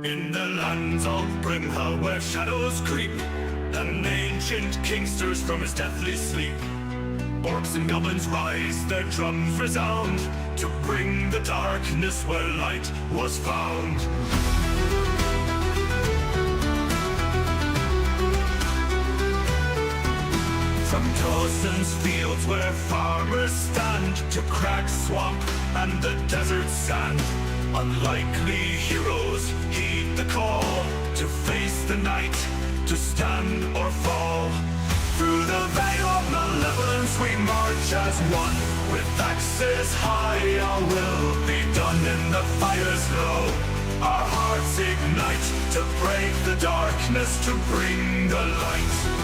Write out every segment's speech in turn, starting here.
In the lands of Minhal, where shadows creep, an ancient king stirs from his deathly sleep. Orcs and goblins rise, their drums resound, to bring the darkness where light was found. From Dawson's fields where farmers stand, to Crack's swamp and the desert sand, unlikely heroes heed the call, to face the night, to stand or fall. Through the veil of malevolence we march as one, with axes high our will be done in the fire's glow. Our hearts ignite to break the darkness, to bring the light.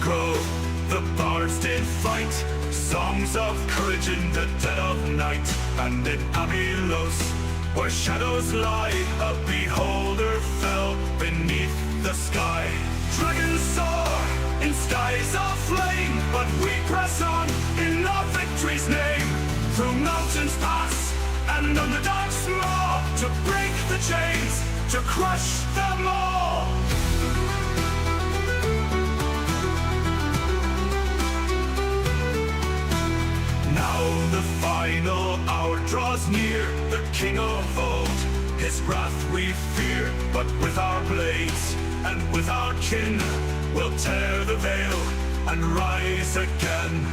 Grove, the bards did fight, songs of courage in the dead of night. And in Abylos, where shadows lie, a beholder fell beneath the sky. Dragons soar in skies of flame, but we press on in our victory's name. Through mountains pass and underdogs maw, to break the chains, to crush them all. Now the final hour draws near, the king of old, his wrath we fear. But with our blades and with our kin, we'll tear the veil and rise again.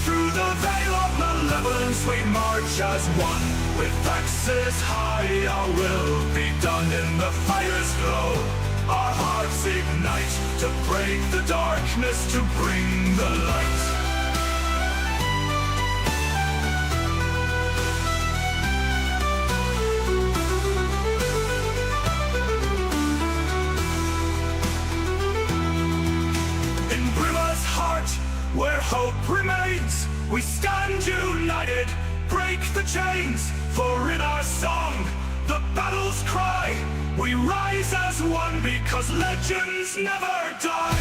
Through the veil of malevolence we march as one, with axes high our will be done in the fire's glow. Our hearts ignite to break the darkness, to bring the light. Where hope remains, we stand united, break the chains, for in our song, the battle's cry, we rise as one, because legends never die.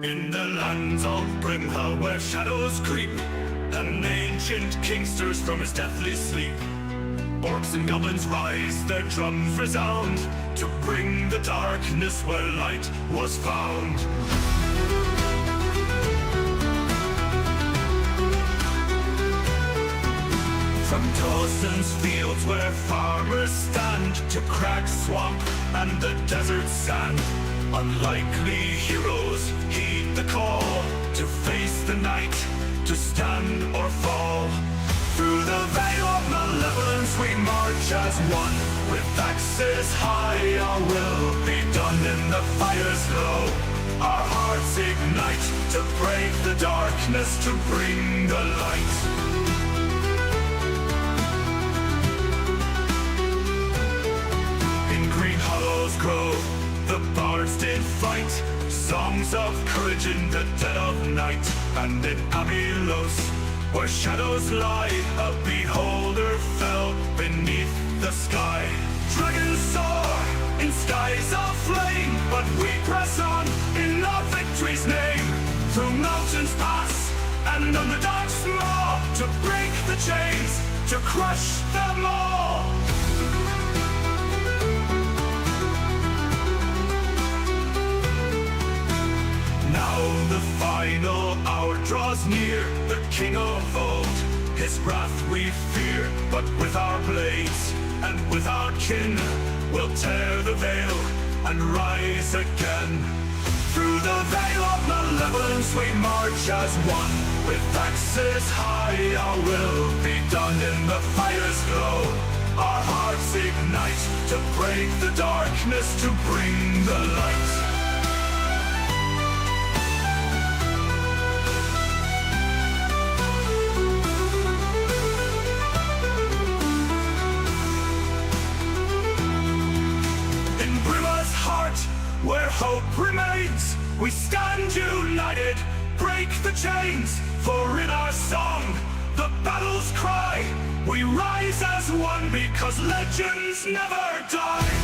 In the lands of Minhal, where shadows creep, an ancient king stirs from his deathly sleep. Orcs and goblins rise, their drums resound, to bring the darkness where light was found. From Dawson's fields where farmers stand, to Crack's swamp and the desert sand, unlikely heroes heed the call, to face the night, to stand or fall. Through the veil of malevolence we march as one, with axes high our will be done in the fire's glow. Our hearts ignite to break the darkness, to bring the light. Grove, the bards did fight, songs of courage in the dead of night. And in Abylos, where shadows lie, a beholder fell beneath the sky. Dragons soar in skies of flame, but we press on in our victory's name. Through mountains pass and underdogs maw, to break the chains, to crush them all. Now the final hour draws near, the king of old, his wrath we fear. But with our blades and with our kin, we'll tear the veil and rise again. Through the veil of malevolence we march as one, with axes high our will be done in the fire's glow. Our hearts ignite to break the darkness, to bring the light. hope remains. We stand united, break the chains, for in our song, the battle's cry, we rise as one because legends never die.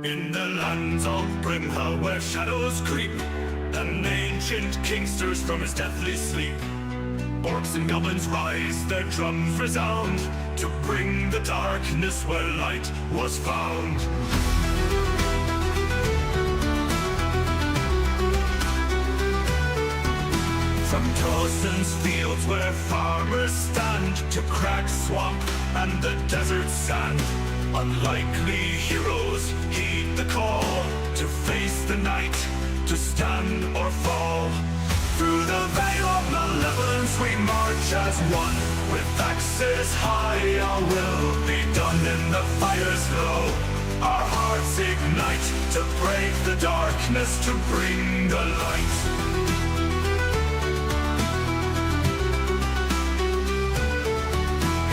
In the lands of Minhal where shadows creep, an ancient king stirs from his deathly sleep. Orcs and goblins rise, their drums resound, to bring the darkness where light was found. From Tosin's fields where farmers stand, to cracked swamp and the desert sand, unlikely heroes heed the call, to face the night, to stand or fall. Through the veil of malevolence we march as one, with axes high our will be done in the fire's glow. Our hearts ignite to break the darkness, to bring the light.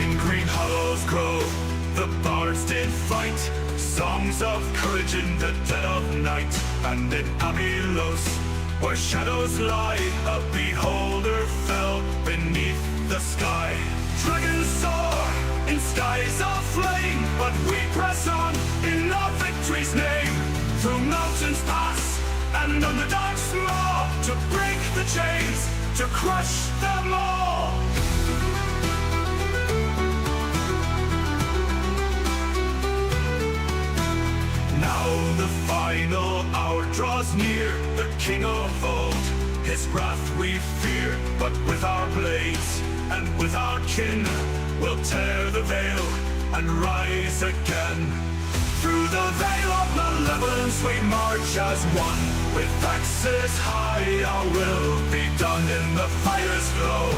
In Green Hollow's grove the bards did fight, songs of courage in the dead of night. And in Abylos, where shadows lie, a beholder fell beneath the sky. Dragons soar in skies of flame, but we press on in our victory's name. Through mountains pass and underdogs maw, to break the chains, to crush them all. Now the final hour draws near, the king of old, his wrath we fear. But with our blades and with our kin, we'll tear the veil and rise again. Through the veil of malevolence we march as one, with axes high our will be done in the fire's glow.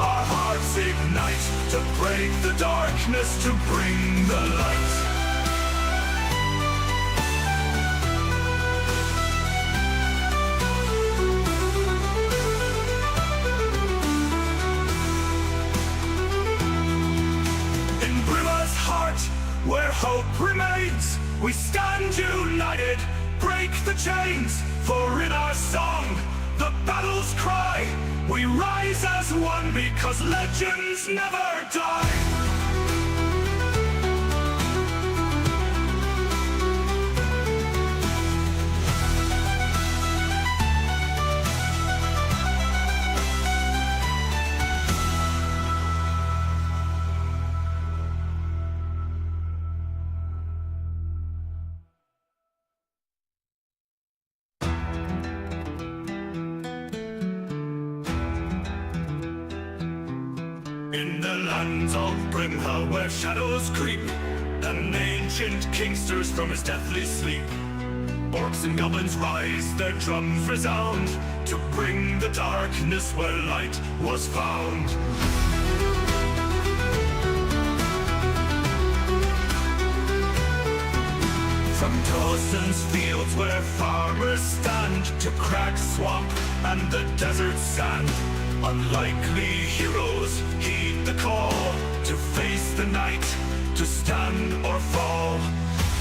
Our hearts ignite to break the darkness, to bring the light. Where hope remains, we stand united, break the chains, for in our song, the battle's cry, we rise as one because legends never die. In the lands of Minhal where shadows creep, an ancient king stirs from his deathly sleep. Orcs and goblins rise, their drums resound, to bring the darkness where light was found. From Tosin's fields where farmers stand, to cracked swamp and the desert sand, unlikely heroes heed the call, to face the night, to stand or fall.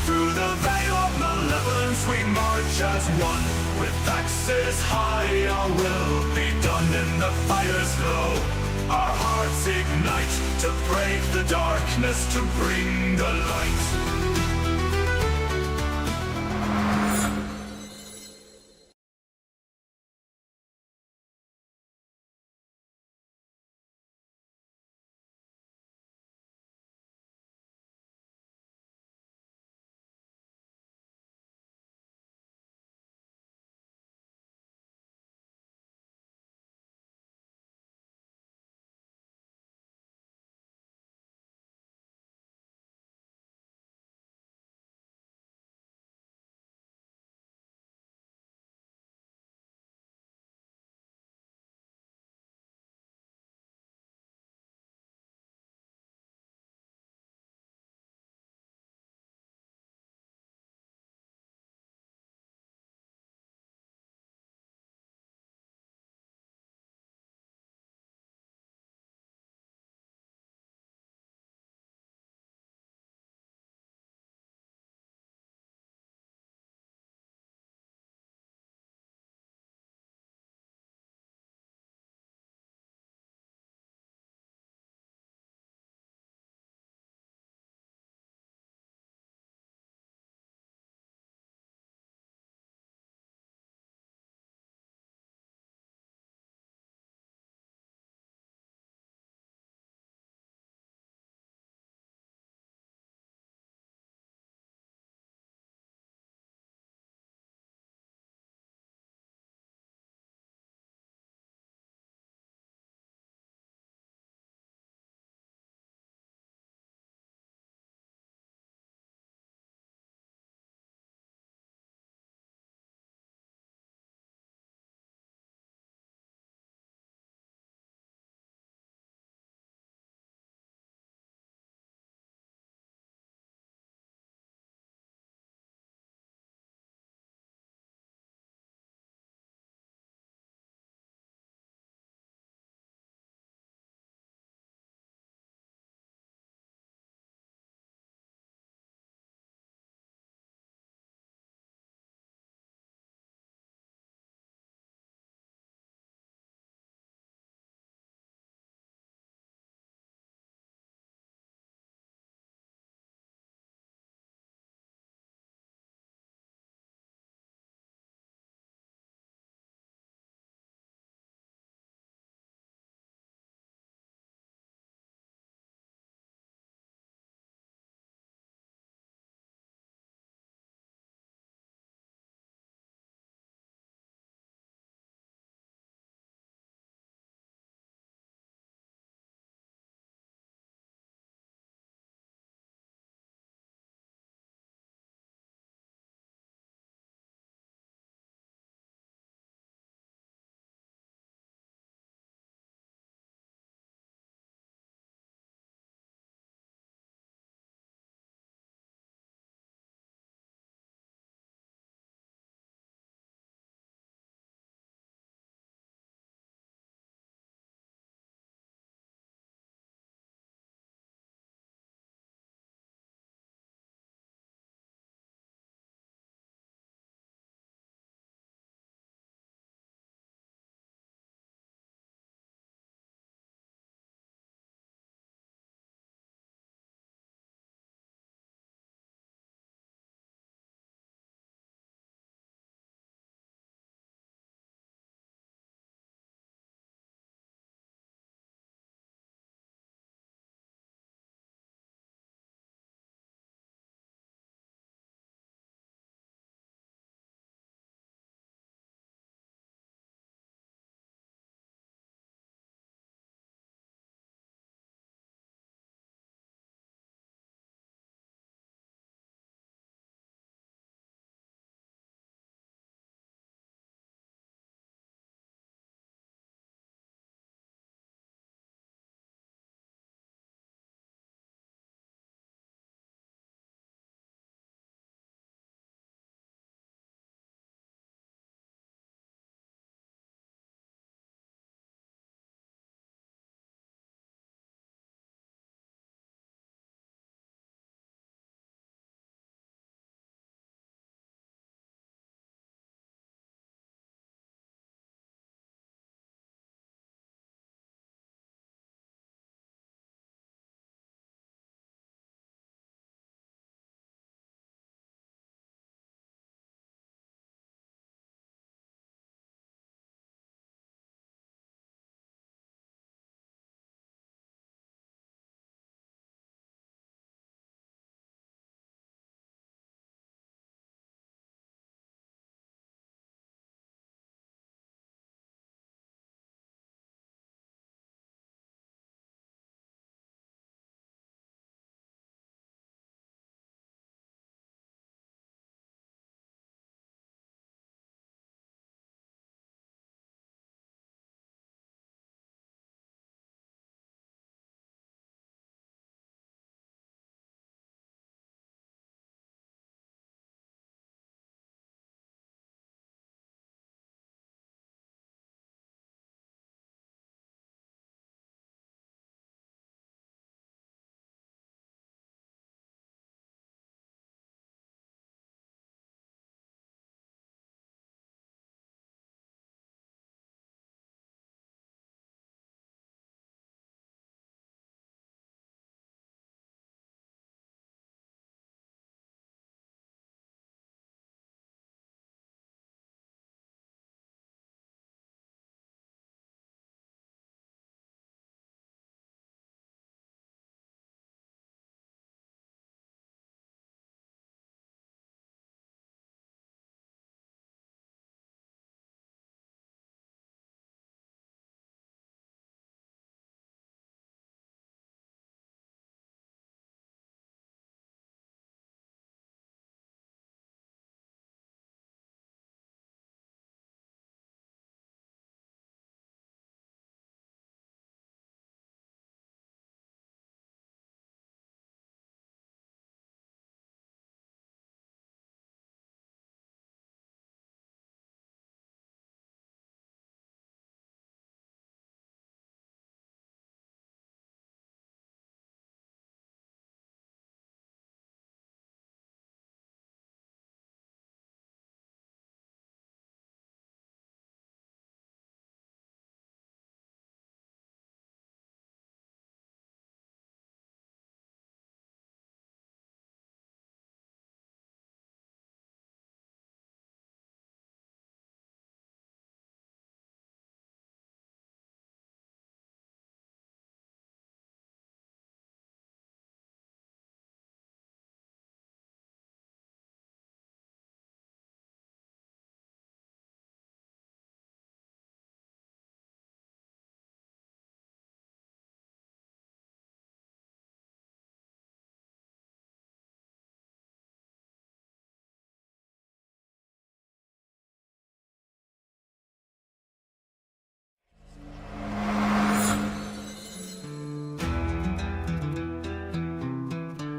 Through the veil of malevolence we march as one, with axes high our will be done in the fire's glow. Our hearts ignite to break the darkness, to bring the light.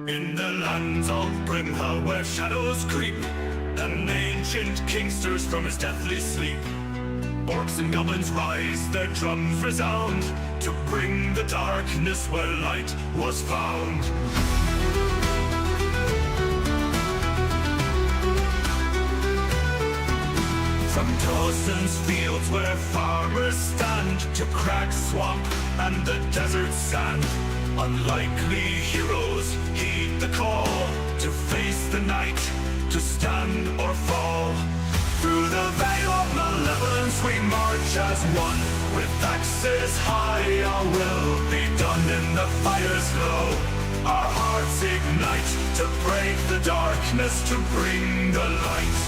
In the lands of Brimhall where shadows creep, an ancient king stirs from his deathly sleep. Orcs and goblins rise, their drums resound, to bring the darkness where light was found. From Dawson's fields where farmers stand, to Crack Swamp and the desert sand, unlikely heroes heed the call, to face the night, to stand or fall. Through the veil of malevolence we march as one, with axes high our will be done in the fire's glow. Our hearts ignite to break the darkness, to bring the light.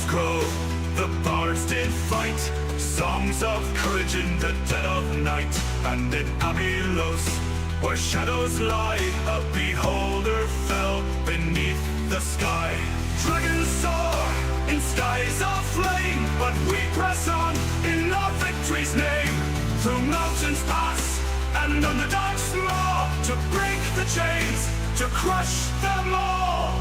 Grove, the bards did fight, songs of courage in the dead of night. And in Abylos, where shadows lie, a beholder fell beneath the sky. Dragons soar in skies of flame, but we press on in our victory's name. Through mountains pass and underdogs maw, to break the chains, to crush them all.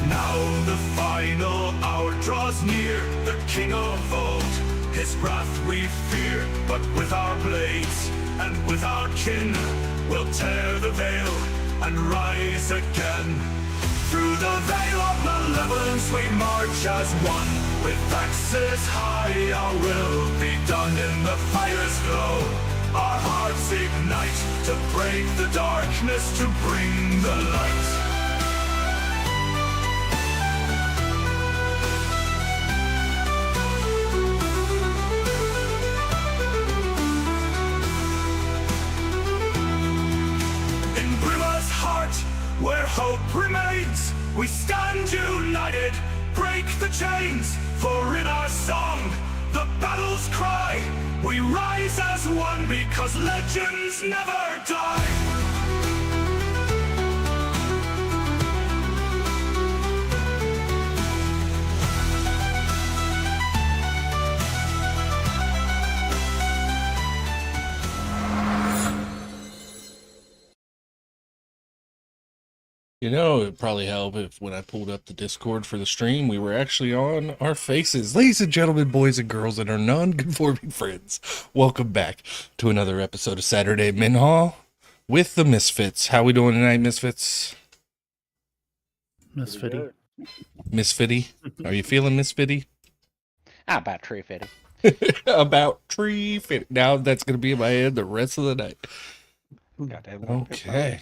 Now the final hour draws near, the king of old, his wrath we fear. But with our blades and with our kin, we'll tear the veil and rise again. Through the veil of malevolence we march as one, with axes high our will be done in the fire's glow. Our hearts ignite to break the darkness, to bring the light. Where hope remains, we stand united, break the chains, for in our song, the battle's cry, we rise as one, because legends never die. You know, it'd probably help if when I pulled up the Discord for the stream, we were actually on our faces. Ladies and gentlemen, boys and girls, and our non-conforming friends, welcome back to another episode of Saturday Minhal with the Misfits. How we doing tonight, Misfits? Misfitty. Misfitty? Are you feeling Misfitty? About tree fitting. About tree fit. Now that's going to be in my head the rest of the night. Okay.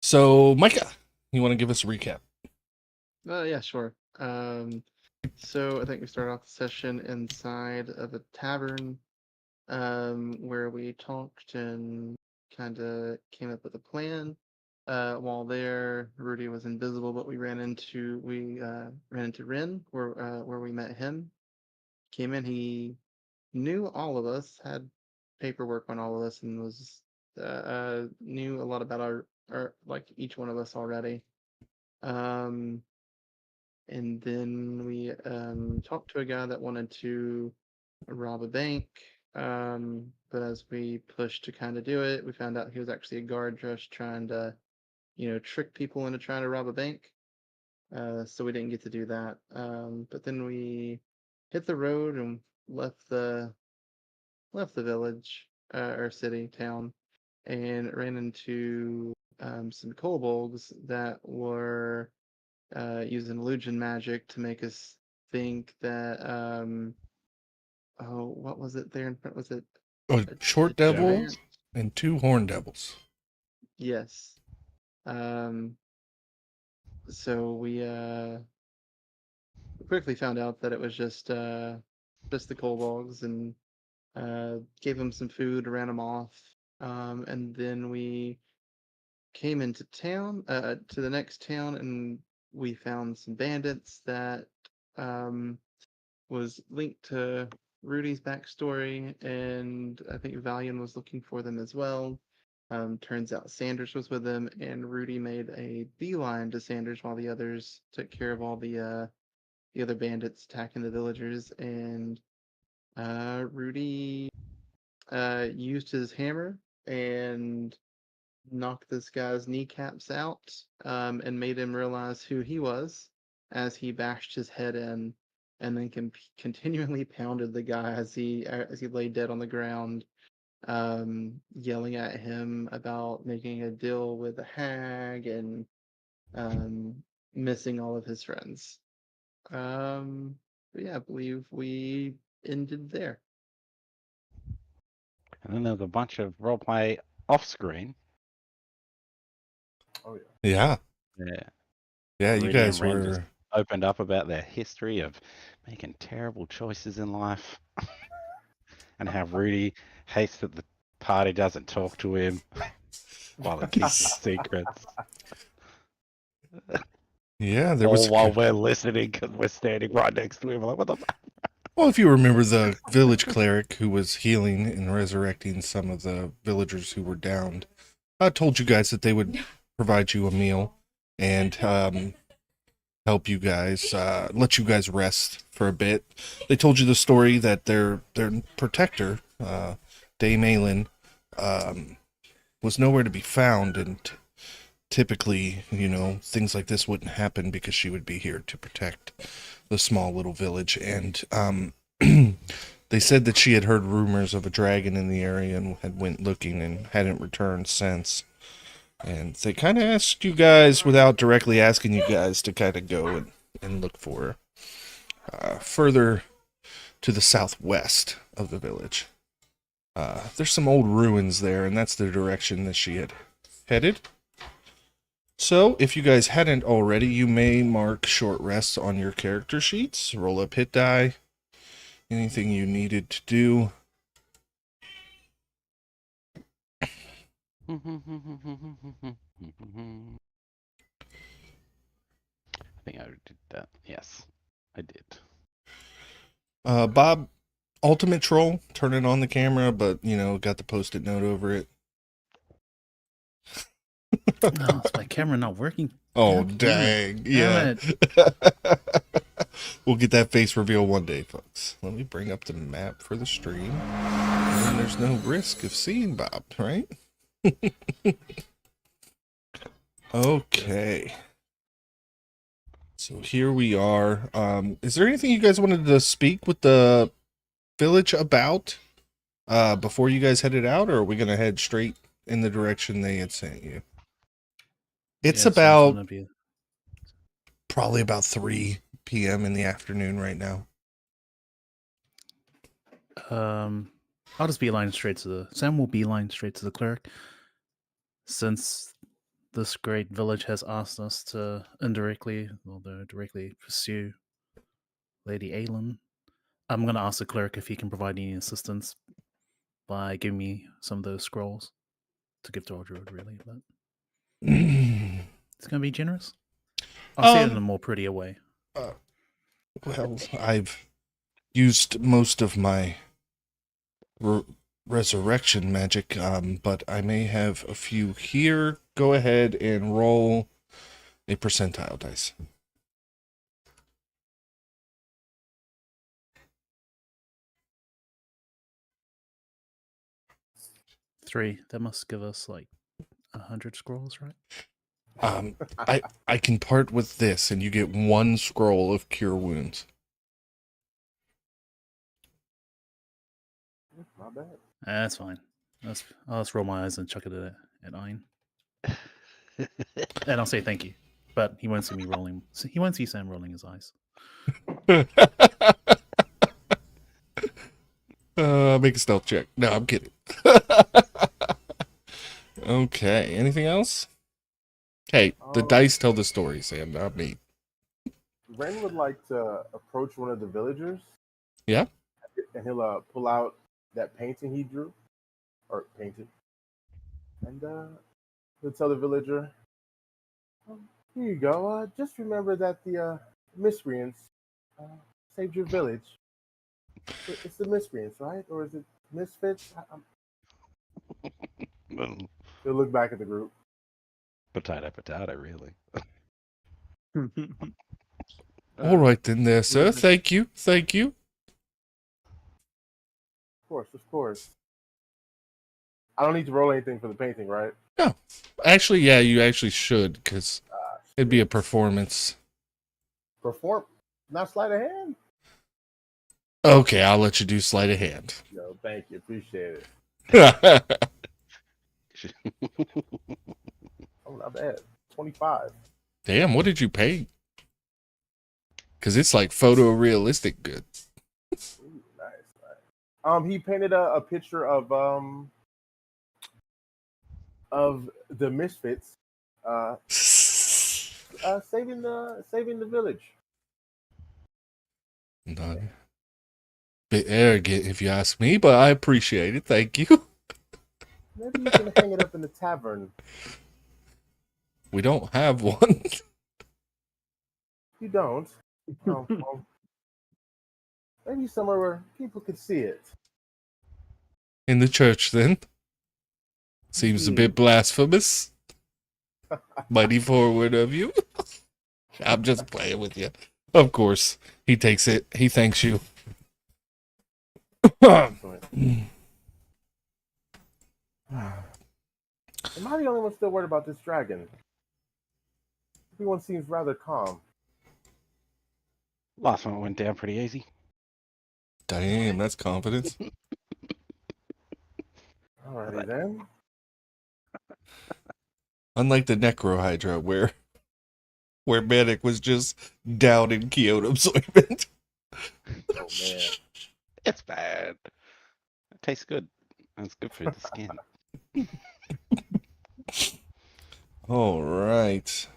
So, Micah, you want to give us a recap? Yeah, sure. So I think we started off the session inside of a tavern, where we talked and kind of came up with a plan. While there, Rudy was invisible, but we ran into Rin, where we met him. Came in, he knew all of us, had paperwork on all of us, and was knew a lot about our like each one of us already. And then we talked to a guy that wanted to rob a bank. But as we pushed to kind of do it, we found out he was actually a guard just trying to, trick people into trying to rob a bank. So we didn't get to do that. But then we hit the road and left the village, or city, town, and ran into some kobolds that were using illusion magic to make us think that what was it there in front? Was it A short devil giant? and 2 horn devils. Yes. So we quickly found out that it was just the kobolds, and gave them some food, ran them off, and then we came into town, to the next town, and we found some bandits that was linked to Rudy's backstory, and I think Valian was looking for them as well. Turns out Sanders was with him, and Rudy made a beeline to Sanders while the others took care of all the other bandits attacking the villagers. And Rudy used his hammer and knocked this guy's kneecaps out, and made him realize who he was as he bashed his head in, and then continually pounded the guy as he lay dead on the ground, yelling at him about making a deal with a hag and um, missing all of his friends. But yeah, I believe we ended there. And then there's a bunch of roleplay off screen. Oh Yeah. Yeah. Yeah, you Rudy and guys Ren just were. opened up about their history of making terrible choices in life and how Rudy hates that the party doesn't talk to him while it keeps his secrets. Yeah, there All was. while we're listening because we're standing right next to him. Like, what the fuck? Well, if you remember the village cleric who was healing and resurrecting some of the villagers who were downed, I told you guys that they would provide you a meal and help you guys, let you guys rest for a bit. They told you the story that their protector, Dame Aelin, was nowhere to be found, and typically, things like this wouldn't happen because she would be here to protect the small little village. And they said that she had heard rumors of a dragon in the area and had went looking and hadn't returned since. And they kind of asked you guys, without directly asking you guys, to kind of go and look for her further to the southwest of the village. There's some old ruins there, and that's the direction that she had headed. So, if you guys hadn't already, you may mark short rests on your character sheets, roll up hit die, anything you needed to do. I think I did that. Yes, I did. Bob, Ultimate Troll, turn it on the camera, but, got the post-it note over it. Oh, is my camera not working? Oh, God damn dang. Yeah. We'll get that face reveal one day, folks. Let me bring up the map for the stream. And then there's no risk of seeing Bob, right? Okay. So here we are. Is there anything you guys wanted to speak with the village about before you guys headed out, or are we going to head straight in the direction they had sent you? It's about probably about 3 p.m. in the afternoon right now. I'll just beeline straight to the Sam will beeline straight to the cleric. Since this great village has asked us to indirectly, although directly, pursue Lady Aelin, I'm gonna ask the cleric if he can provide any assistance by giving me some of those scrolls to give to our druid, really, but it's gonna be generous. I'll say it in a more prettier way. Well, I've used most of my resurrection magic, but I may have a few here. Go ahead and roll a percentile dice. Three. That must give us like 100 scrolls, right? I can part with this, and you get 1 scroll of cure wounds. Not bad. That's fine. I'll just roll my eyes and chuck it at Ein. And I'll say thank you. But he won't see me rolling. He won't see Sam rolling his eyes. Make a stealth check. No, I'm kidding. Okay, anything else? Hey, the dice tell the story, Sam, not me. Ren would like to approach one of the villagers. Yeah? And he'll pull out that painting he drew, or painted, and he'll tell the villager, "Here you go. Just remember that the miscreants saved your village. It's the miscreants, right? Or is it misfits? He'll look back at the group. Potato, potato, really. All right then, there, sir. Ruben. Thank you. Thank you. Of course, of course. I don't need to roll anything for the painting, right? No, actually, yeah, you actually should, because Ah, it'd be a performance. Perform. Not sleight of hand? Okay, I'll let you do sleight of hand. No, thank you. Appreciate it. Oh, not bad. 25. Damn, what did you paint? Because it's like photorealistic good. Ooh, nice. He painted a picture of the misfits, saving the village. None. Bit arrogant, if you ask me, but I appreciate it. Thank you. Maybe you can hang it up in the tavern. We don't have one. You don't. Well, maybe somewhere where people could see it. In the church, then. Seems a bit blasphemous. Mighty forward of you. I'm just playing with you. Of course. He takes it. He thanks you. Excellent. Am I the only one still worried about this dragon? Everyone seems rather calm. Last one went down pretty easy. Damn, that's confidence. Alrighty then. Unlike the Necro Hydra, where Manic was just down in Kyoto absorbent. Oh man. It's bad. It tastes good. And it's good for the skin. All right.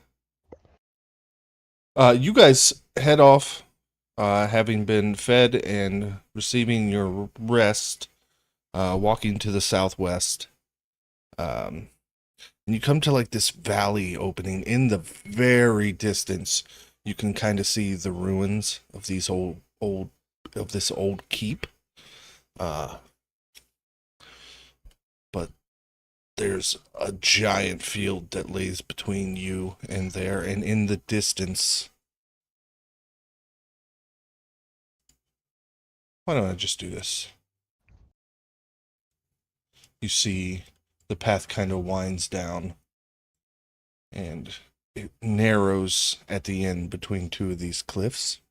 You guys head off, having been fed and receiving your rest, walking to the southwest. And you come to like this valley opening. In the very distance, you can kind of see the ruins of these this old keep. But there's a giant field that lays between you and there, and in the distance. Why don't I just do this? You see the path kind of winds down, and it narrows at the end between two of these cliffs,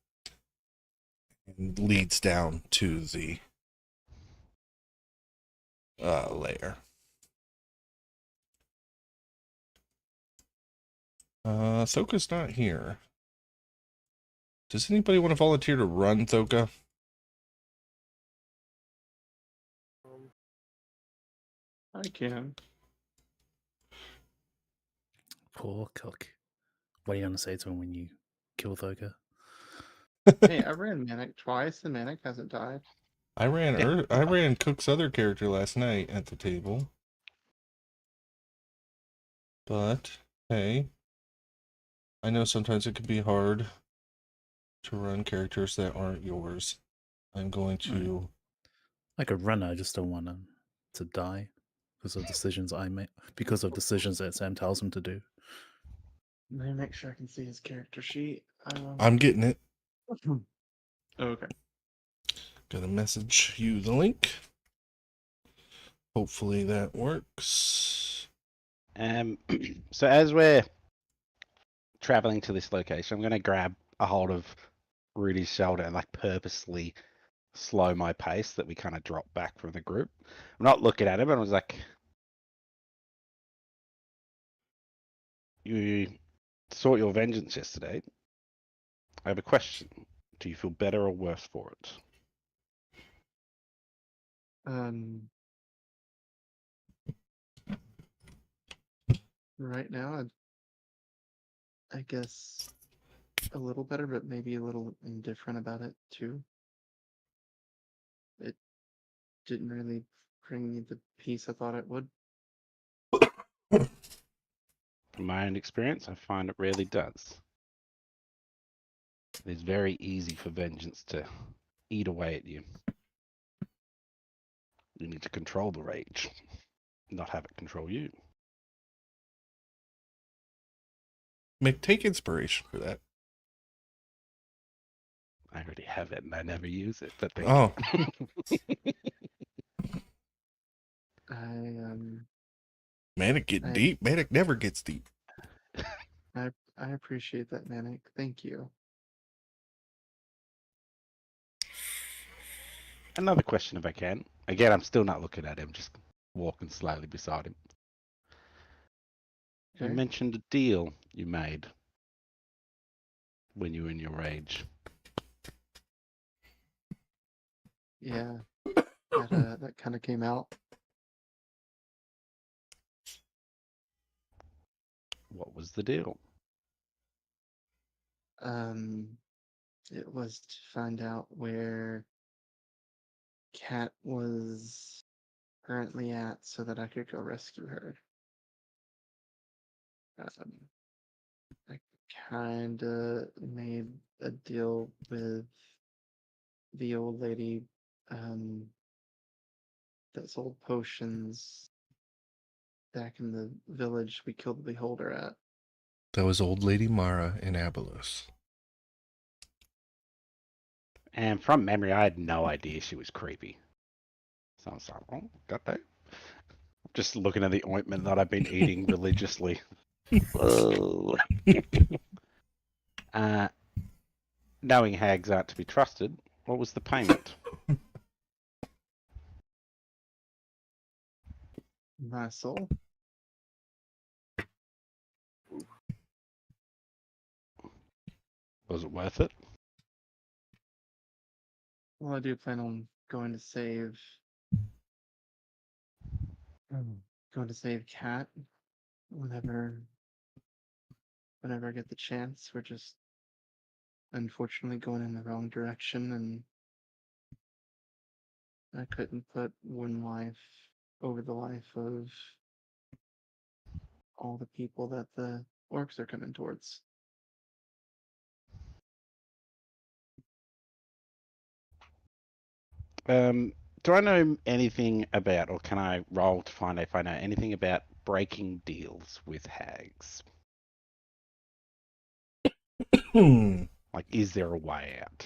and leads down to the lair. Thoka's not here. Does anybody want to volunteer to run, Thoka? I can. Poor cook. What are you going to say to him when you kill Thoka? Hey, I ran Manic twice, and Manic hasn't died. I ran Cook's other character last night at the table. But hey, I know sometimes it can be hard to run characters that aren't yours. I'm going to. Like a runner, I just don't want him to die because of decisions I make, because of decisions that Sam tells him to do. Let me make sure I can see his character sheet. I'm getting it. Okay. Gonna message you the link. Hopefully that works. So as we're traveling to this location, I'm going to grab a hold of Rudy's shoulder and like purposely slow my pace that we kind of drop back from the group. I'm not looking at him, and I was like, you sought your vengeance yesterday. I have a question. Do you feel better or worse for it? Right now, I guess a little better, but maybe a little indifferent about it too. It didn't really bring me the peace I thought it would. From my own experience, I find it rarely does. It is very easy for vengeance to eat away at you. You need to control the rage, not have it control you. Take inspiration for that. I already have it and I never use it, but thank Oh, I Manic get I deep. Manic never gets deep. I appreciate that, Manic. Thank you. Another question if I can. Again, I'm still not looking at him, just walking slowly beside him. You Okay. mentioned a deal you made when you were in your rage. Yeah. That kind of came out. What was the deal? It was to find out where Kat was currently at so that I could go rescue her. I kind of made a deal with the old lady that sold potions back in the village we killed the beholder at. That was old lady Mara in Abylos. And from memory, I had no idea she was creepy. So I was like, oh, got that. Just looking at the ointment that I've been eating religiously. Whoa. Knowing hags aren't to be trusted, what was the payment? My soul. Was it worth it? Well, I do plan on going to save. Going to save Kat whenever I get the chance. We're just unfortunately going in the wrong direction, and I couldn't put one life over the life of all the people that the orcs are coming towards. Do I know anything about, or can I roll to find if I know anything about breaking deals with hags? Like, is there a way out?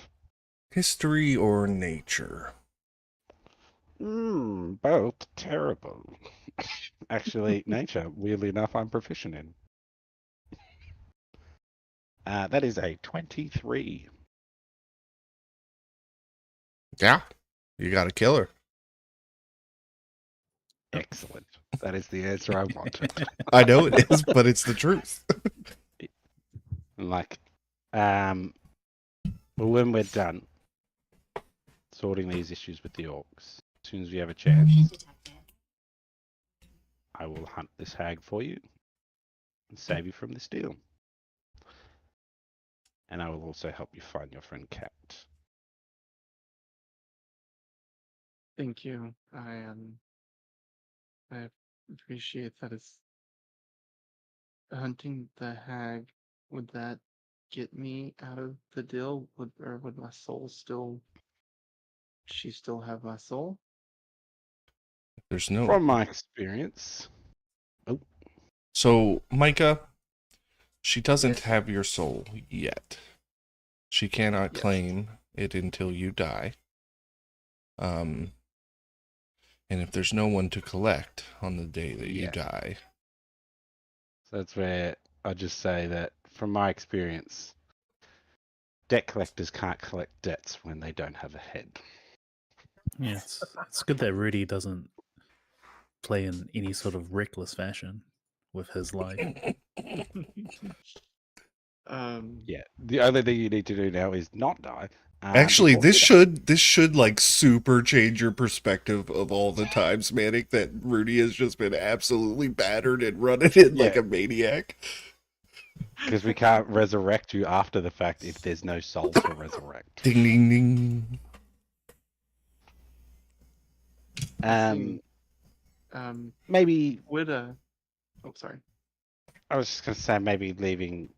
History or nature? Both terrible. Actually, nature, weirdly enough, I'm proficient in. That is a 23. Yeah. You got to kill her. Excellent. That is the answer I wanted. I know it is, but it's the truth. Like, well, when we're done sorting these issues with the orcs, as soon as we have a chance, I will hunt this hag for you and save you from this deal. And I will also help you find your friend Cat. Thank you. I appreciate that. Is hunting the hag, would that get me out of the deal? Would my soul still? She still have my soul? There's no. From my experience, So, Micah, she doesn't Yes. have your soul yet. She cannot Yes. claim it until you die. And if there's no one to collect on the day that you Yeah. die, so that's where I just say that from my experience, debt collectors can't collect debts when they don't have a head. Yeah, it's good that Rudy doesn't play in any sort of reckless fashion with his life. Yeah, the only thing you need to do now is not die. actually, before you this should like super change your perspective of all the times, Manic, that Rudy has just been absolutely battered and running in like Yeah. a maniac. because we can't resurrect you after the fact if there's no soul to resurrect. Ding ding ding. Maybe Would oh, sorry. I was just gonna say maybe leaving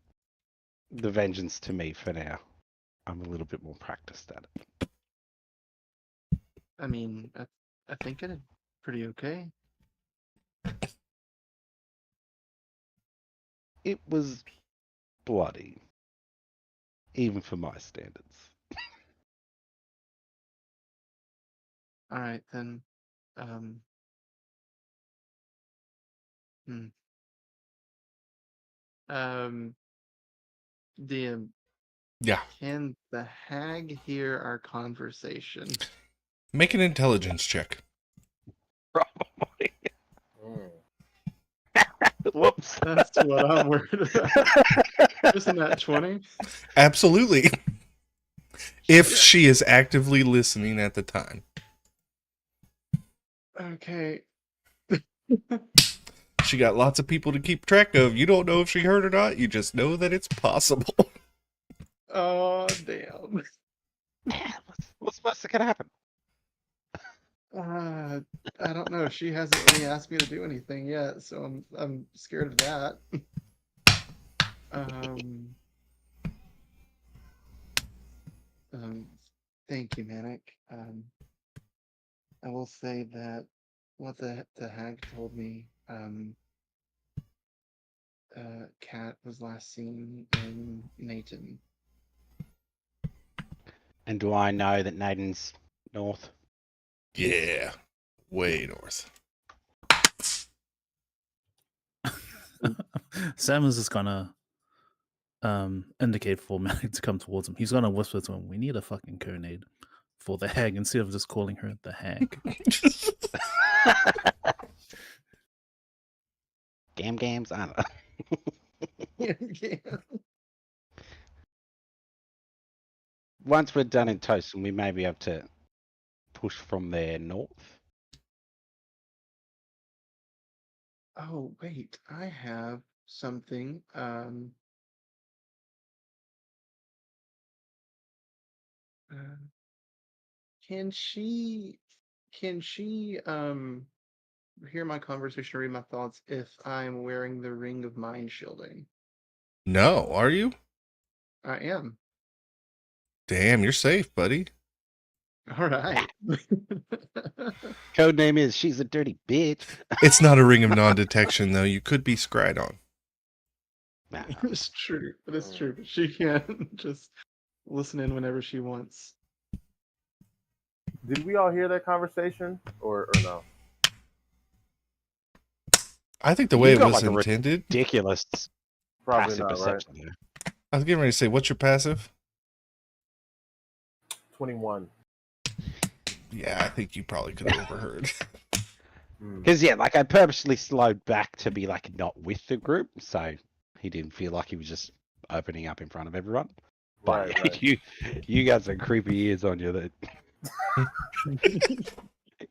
the vengeance to me for now. I'm a little bit more practiced at it. I mean, I think I did pretty okay. It was bloody, even for my standards. All right then. Hmm. DM, Yeah. can the hag hear our conversation? Make an intelligence check. Probably. Mm. Whoops. That's what I'm worried about. Isn't that 20? Absolutely. If Shit. she is actively listening at the time. Okay. She got lots of people to keep track of. You don't know if she heard or not. You just know that it's possible. Oh damn. What's supposed to happen? I don't know. She hasn't really asked me to do anything yet, so I'm scared of that. Um, um, Thank you, Manic. I will say that what the hag told me, Cat was last seen in Nathan. And do I know that Naden's north? Yeah. Way north. Sam is just gonna indicate for Manic to come towards him. He's gonna whisper to him, "We need a fucking codename for the hag instead of just calling her the hag." Gams? I don't know. Yeah. Once we're done in Toast, we may be able to push from there north. Oh wait, I have something. Uh, can she hear my conversation or read my thoughts if I'm wearing the ring of mind shielding? No, are you? I am. Damn, you're safe, buddy. All right. Codename is she's a dirty bitch. It's not a ring of non-detection, though. You could be scryed on. Nah. It's true. It is true. But she can just listen in whenever she wants. Did we all hear that conversation, or no? I think the way You it got was like a intended. ridiculous Probably passive not, right? perception there. I was getting ready to say, what's your passive? 21. Yeah, I think you probably could have overheard. Because yeah, like I purposely slowed back to be like not with the group, so he didn't feel like he was just opening up in front of everyone. But Right, right. you got some creepy ears on you that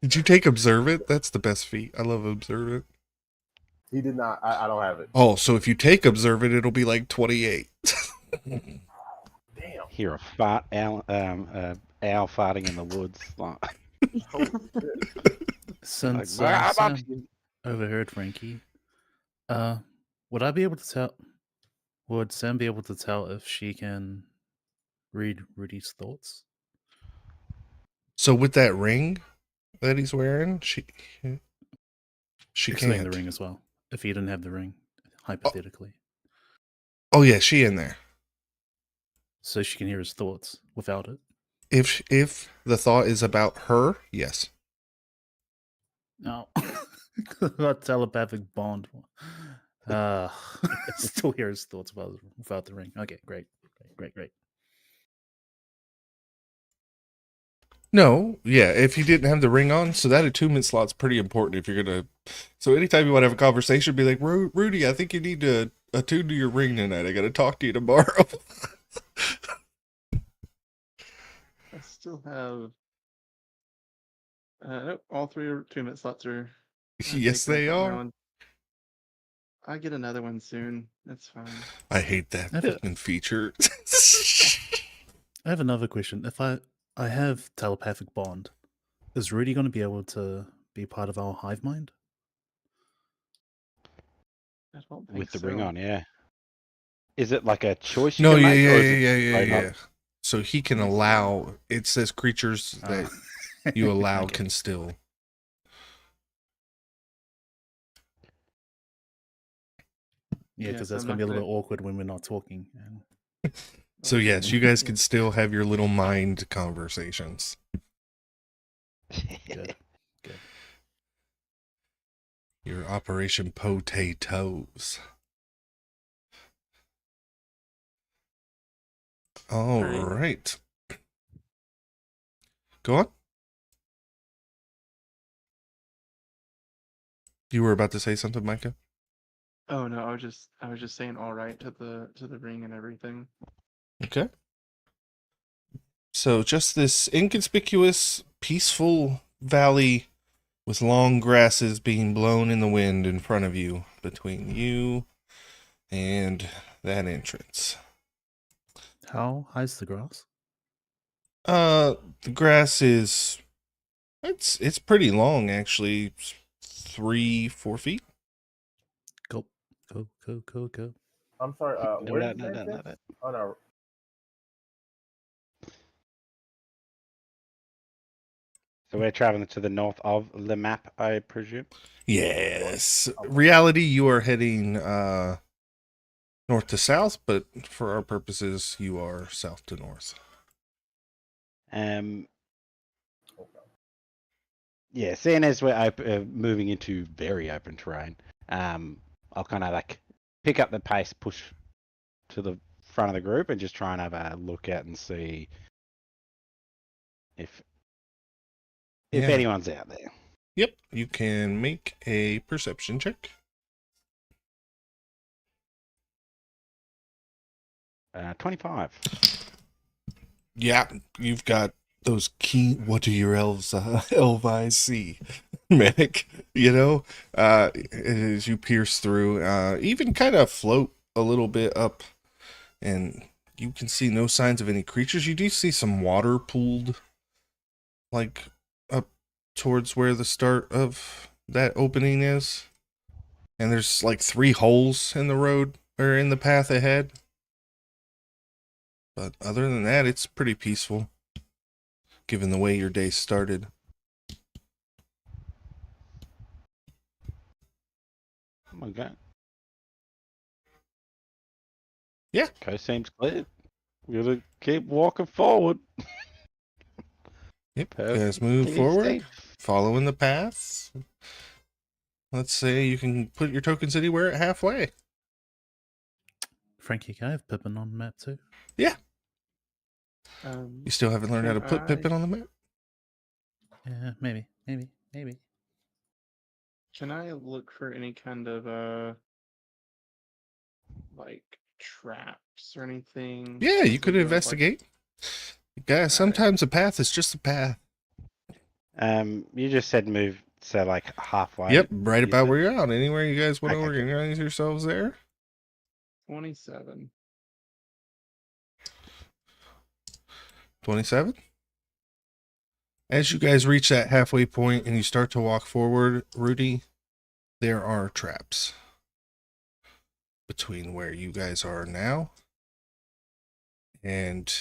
Did you take Observant? That's the best feat. I love Observant. He did not. I don't have it. Oh, so if you take Observant, it'll be like 28. Damn. hear a fart owl, owl farting in the woods. Like, Holy shit. Since "Ah, Sam I'm- overheard Frankie, would I be able to tell? Would Sam be able to tell if she can read Rudy's thoughts? So with that ring that he's wearing, she Excluding can't. the ring as well. If he didn't have the ring, hypothetically, Oh yeah, she in there. so she can hear his thoughts without it. If the thought is about her, yes. No, not telepathic bond. Still hear his thoughts without the ring. Okay, great. No, yeah, if you didn't have the ring on, so that attunement slot's pretty important if you're gonna. So anytime you want to have a conversation, be like, Rudy, I think you need to attune to your ring tonight. I got to talk to you tomorrow. I still have. Nope, all 3 2-minute slots are. Yes, taken up they right are. now, and I get another one soon. That's fine. I hate that Have it. fucking feature. I have another question. If I have telepathic bond, is Rudy going to be able to be part of our hive mind? I don't think with the so. ring on, yeah. Is it like a choice you No, can yeah, make, yeah, or is yeah, it yeah, yeah, straight up- yeah. So he can Let me see. allow. It says creatures that you allow Okay. can still. Yeah, because Yes, that's I'm going to not be a little gonna- bit awkward when we're not talking. And So yes, you guys can Yeah. still have your little mind conversations. good, good. Your Operation Potatoes. All right. Go on. You were about to say something, Micah? Oh no, I was just saying all right to the ring and everything. Okay. So just this inconspicuous, peaceful valley with long grasses being blown in the wind in front of you, between you and that entrance. How high's the grass? The grass is it's pretty long actually. It's 3-4 feet. Go, go, go, go, go. I'm sorry. No, Where's no, the no, no, entrance? no. Oh no. So we're traveling to the north of the map, I presume. Yes. Okay. Reality, you are heading north to south, but for our purposes, you are south to north. Um, Okay. yeah, seeing as we're moving into very open terrain, I'll kind of like pick up the pace, push to the front of the group, and just try and have a look out and see if Yeah. anyone's out there. Yep. You can make a perception check. 25. Yeah, you've got those key. What do your elves, elf eyes see, Medic? You know, as you pierce through, even kind of float a little bit up, and you can see no signs of any creatures. You do see some water pooled, like up towards where the start of that opening is, and there's like 3 holes in the road or in the path ahead. But other than that, it's pretty peaceful, given the way your day started. Okay. Yeah. Coast seems clear. We gotta keep walking forward. Yep. You guys move Perfectly forward, safe. following the paths. Let's say you can put your tokens anywhere at halfway. Frankie, can I have Pippin on the map too? Yeah. Um, You still haven't learned how to can put I- Pippin on the map? Yeah, maybe. Can I look for any kind of like traps or anything? Yeah, you as could we go, like- investigate. Guys, sometimes a path is just a path. You just said move, so like halfway. Yep, right you about said? where you're at. Anywhere you guys want to Okay, cool. organize yourselves there? 27. 27? As you guys reach that halfway point and you start to walk forward, Rudy, there are traps between where you guys are now and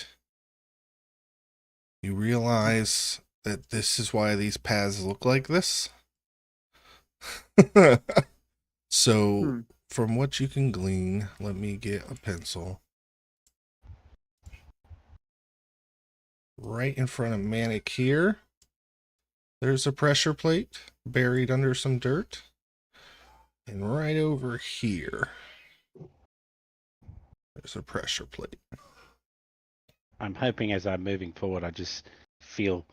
you realize that this is why these paths look like this. So, from what you can glean, let me get a pencil. Right in front of Manic here, there's a pressure plate buried under some dirt. And right over here, there's a pressure plate. I'm hoping as I'm moving forward, I just feel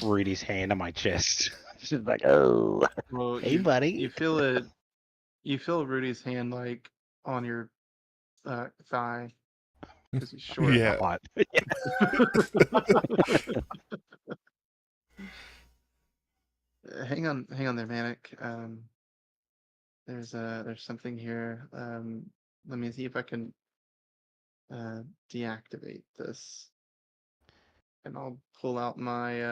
Rudy's hand on my chest. Just like, oh, Well, hey, buddy. You feel it. You feel Rudy's hand like on your thigh because he's short. Yeah. Hot. Hang on there, Manic. There's something here. Let me see if I can deactivate this, and I'll pull out my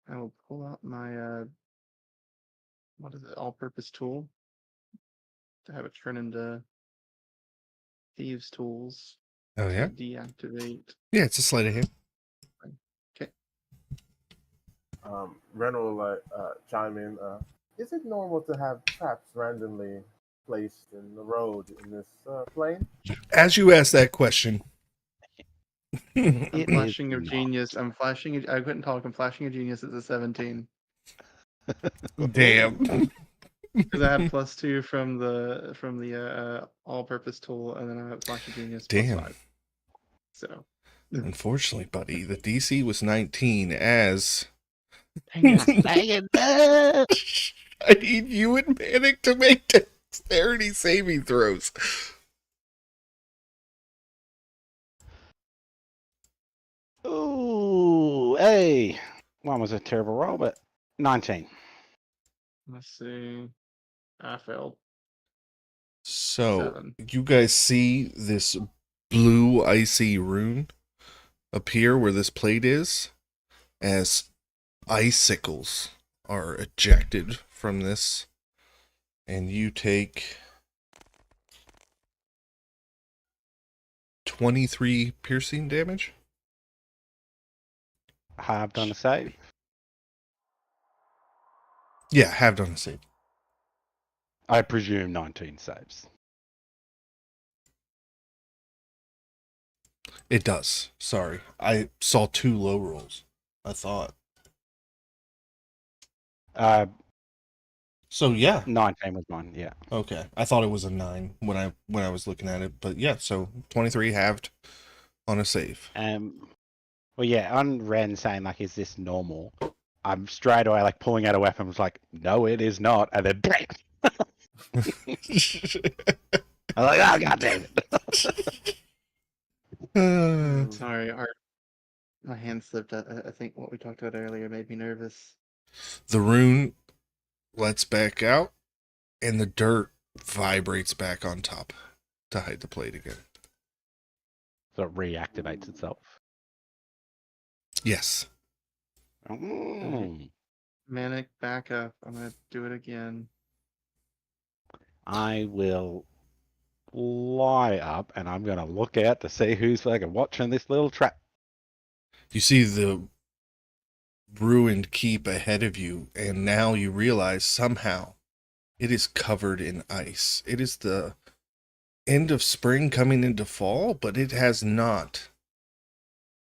I will pull out my what is it? All-purpose tool to have it turn into thieves' tools Oh, to yeah? deactivate. Yeah, it's a sleight of hand. Okay. Ren will chime in. Is it normal to have traps randomly placed in the road in this plane? As you ask that question, I'm It is flashing a not. genius. I couldn't talk. I'm flashing a genius. It's a 17 damn. because I had +2 from the all-purpose tool, and then I have flash a genius Damn. +5. So, Unfortunately, buddy, the DC was 19 as dang it. I need you and Manic to make dexterity saving throws. Ooh, hey. One was a terrible roll, but 19. Let's see. I failed. So 7. you guys see this blue icy rune appear where this plate is as icicles are ejected from this, and you take 23 piercing damage. Have done a save. Yeah, have done a save. I presume 19 saves. It does. Sorry. I saw 2 low rolls. I thought. So yeah. 19 was mine, yeah. Okay. I thought it was a 9 when I was looking at it, but yeah, so 23 halved on a save. Well, yeah, on Ren saying, like, is this normal? I'm straight away, like, pulling out a weapon. I was like, no, it is not. And then, bang! I'm like, oh, god damn it. Sorry, my hand slipped. I think what we talked about earlier made me nervous. The rune lets back out, and the dirt vibrates back on top to hide the plate again. So it reactivates itself. Yes. Manic, back up. I'm gonna do it again. I will lie up, and I'm going to look out to see who's fucking watching this little trap. You see the ruined keep ahead of you, and now you realize somehow it is covered in ice. It is the end of spring coming into fall, but it has not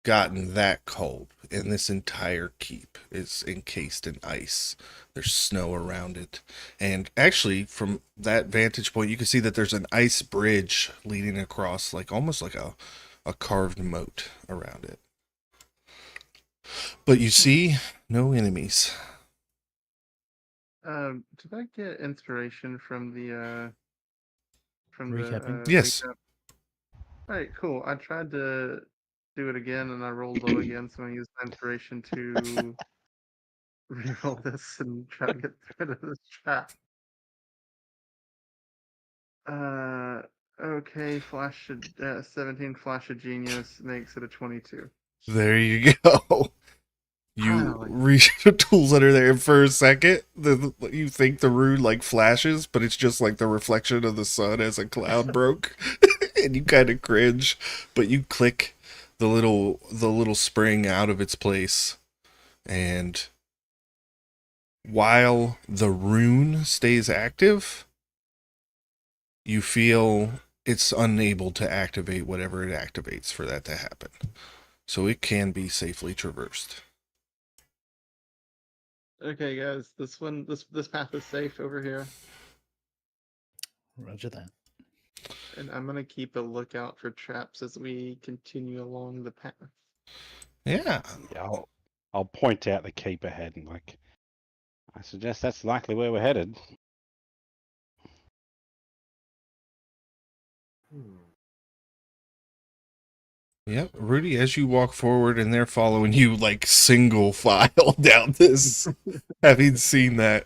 gotten that cold, and this entire keep is encased in ice. There's snow around it, and actually from that vantage point you can see that there's an ice bridge leading across, like almost like a carved moat around it, but you see no enemies. Did I get inspiration from the Recapping? Yes. recap? Alright, cool. I tried to do it again and I rolled low again, so I'm gonna use the inspiration to reroll this and try to get rid of this trap. Okay, 17 flash of genius makes it a 22. There you go. You Finally. reach the tools under there, and for a second, you think the rune like flashes, but it's just like the reflection of the sun as a cloud broke, and you kind of cringe. But you click the little spring out of its place, and while the rune stays active, you feel it's unable to activate whatever it activates for that to happen. So it can be safely traversed. Okay, guys, this path is safe over here, Roger that. and I'm gonna keep a lookout for traps as we continue along the path. Yeah. Yeah, I'll point out the keep ahead and, like, I suggest that's likely where we're headed. Yep, Rudy, as you walk forward and they're following you like single file down this, having seen that.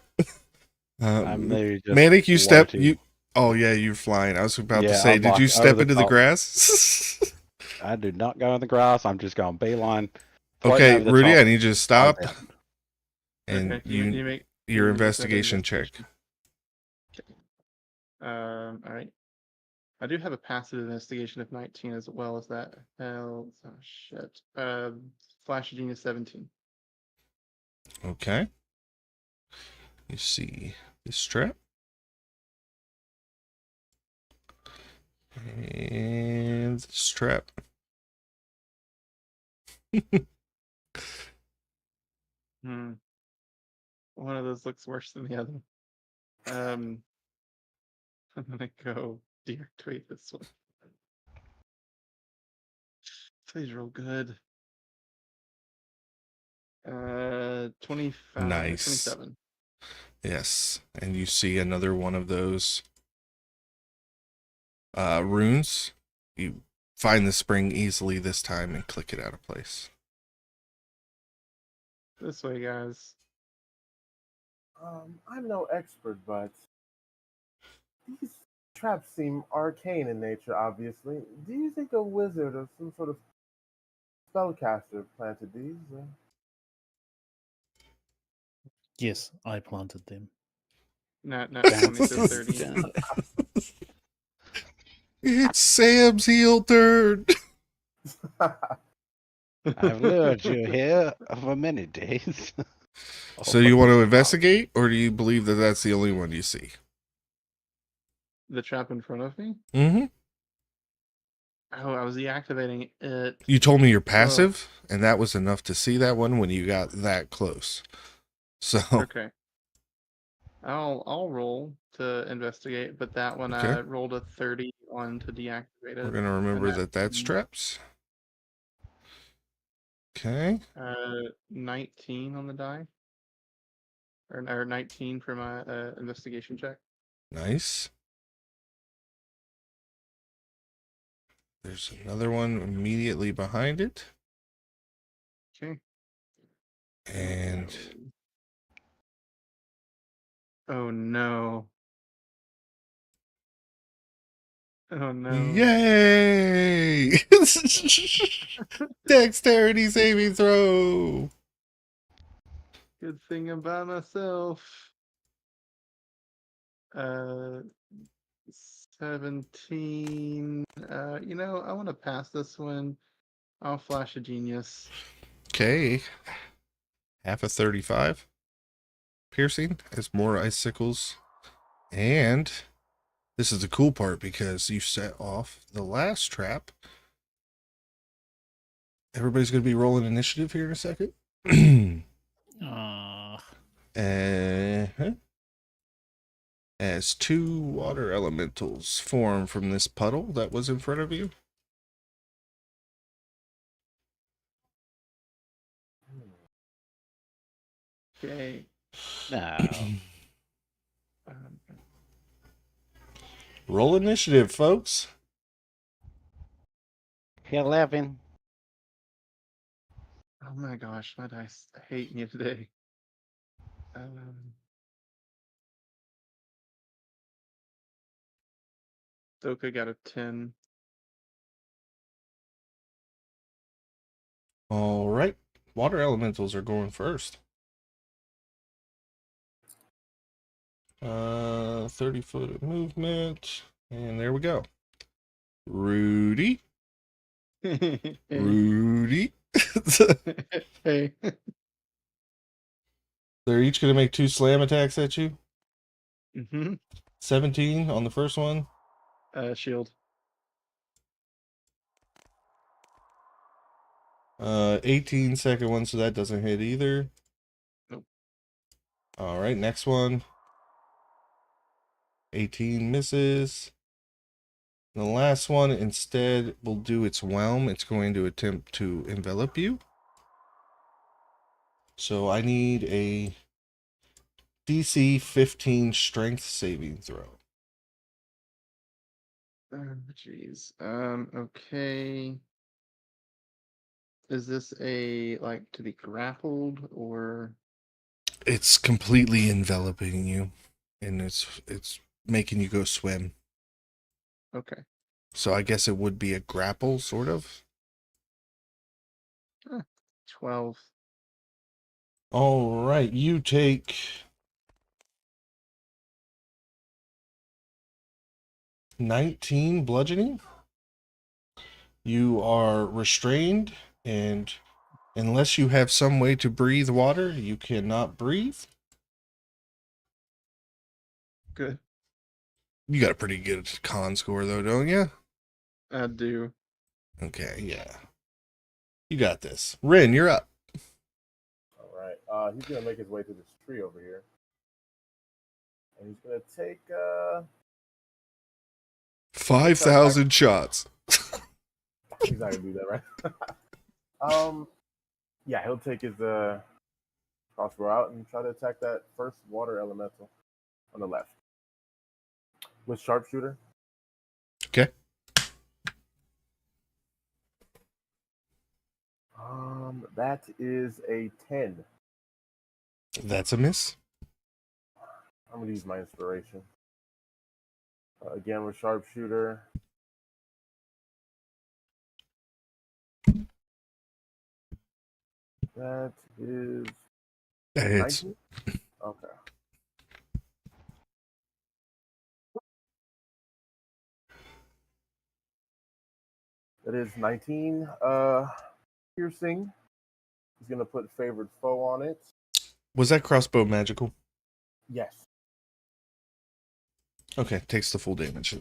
I'm there just Manic, you step, floating. oh yeah, you're flying. I was about to Yeah, say, I'm did like you over step the into the top. grass? I do not go in the grass. I'm just going beeline. floating Okay, over the Rudy, top, I need you to stop down. and Okay, you you make your you make a investigation check. Okay. Alright. I do have a passive investigation of 19 as well as that. Oh shit. Flash of Genius 17. Okay. You see this trap. And strap. Hmm. One of those looks worse than the other. I'm gonna go deactivate this one. Please roll good. 25, Nice. 27. Yes. And you see another one of those runes. You find the spring easily this time and click it out of place. This way, guys. I'm no expert, but these traps seem arcane in nature, obviously. Do you think a wizard or some sort of spellcaster planted these? Yes, I planted them. Not Dun, 20 to dun, 30. dun. It's Sam's heel turn. I've lured you here for many days. So do you want to investigate, or do you believe that that's the only one you see? The trap in front of me? Mm-hmm. Oh, I was deactivating it. You told me you're passive, and that was enough to see that one when you got that close. So Okay. I'll roll to investigate, but that one Okay. I rolled a 30 on to deactivate it. we're gonna remember and that that's traps. Okay. 19 on the die. Or 19 for my investigation check. Nice. There's another one immediately behind it. Okay. And Oh no. Oh no. yay! Dexterity saving throw. Good thing I'm by myself. 17. I want to pass this one. I'll flash a genius. Okay. Half a 35. Piercing as more icicles. And this is the cool part because you set off the last trap. Everybody's going to be rolling initiative here in a second. Ah, As two water elementals form from this puddle that was in front of you. Okay. No. Um, Roll initiative, folks. 11. oh my gosh, my dice hate me today. Doka got a 10. All right. Water elementals are going first. 30 foot of movement. And there we go. Rudy. Rudy. Hey. They're each going to make 2 slam attacks at you. Mm-hmm. 17 on the first one. Shield. 18 second one, so that doesn't hit either. Nope. All right, next one. 18 misses. The last one instead will do its whelm. It's going to attempt to envelop you. So I need a DC 15 strength saving throw. Jeez. Okay. Is this like to be grappled or? It's completely enveloping you, and it's making you go swim. Okay. So I guess it would be a grapple, sort of. 12. All right, you take 19 bludgeoning. You are restrained, and unless you have some way to breathe water, you cannot breathe. Good. You got a pretty good con score, though, don't you? I do. Okay, yeah. You got this. Rin, you're up. All right. He's gonna make his way to this tree over here, and he's gonna take. He's gonna try to attack. 5,000 shots. He's not gonna do that, right? Yeah, he'll take his crossbow out and try to attack that first water elemental on the left with sharpshooter. Okay. That is a 10. That's a miss. I'm gonna use my inspiration again with sharpshooter. That is That hits. 19. Okay. That is 19. Piercing. He's gonna put favored foe on it. Was that crossbow magical? Yes. Okay, takes the full damage.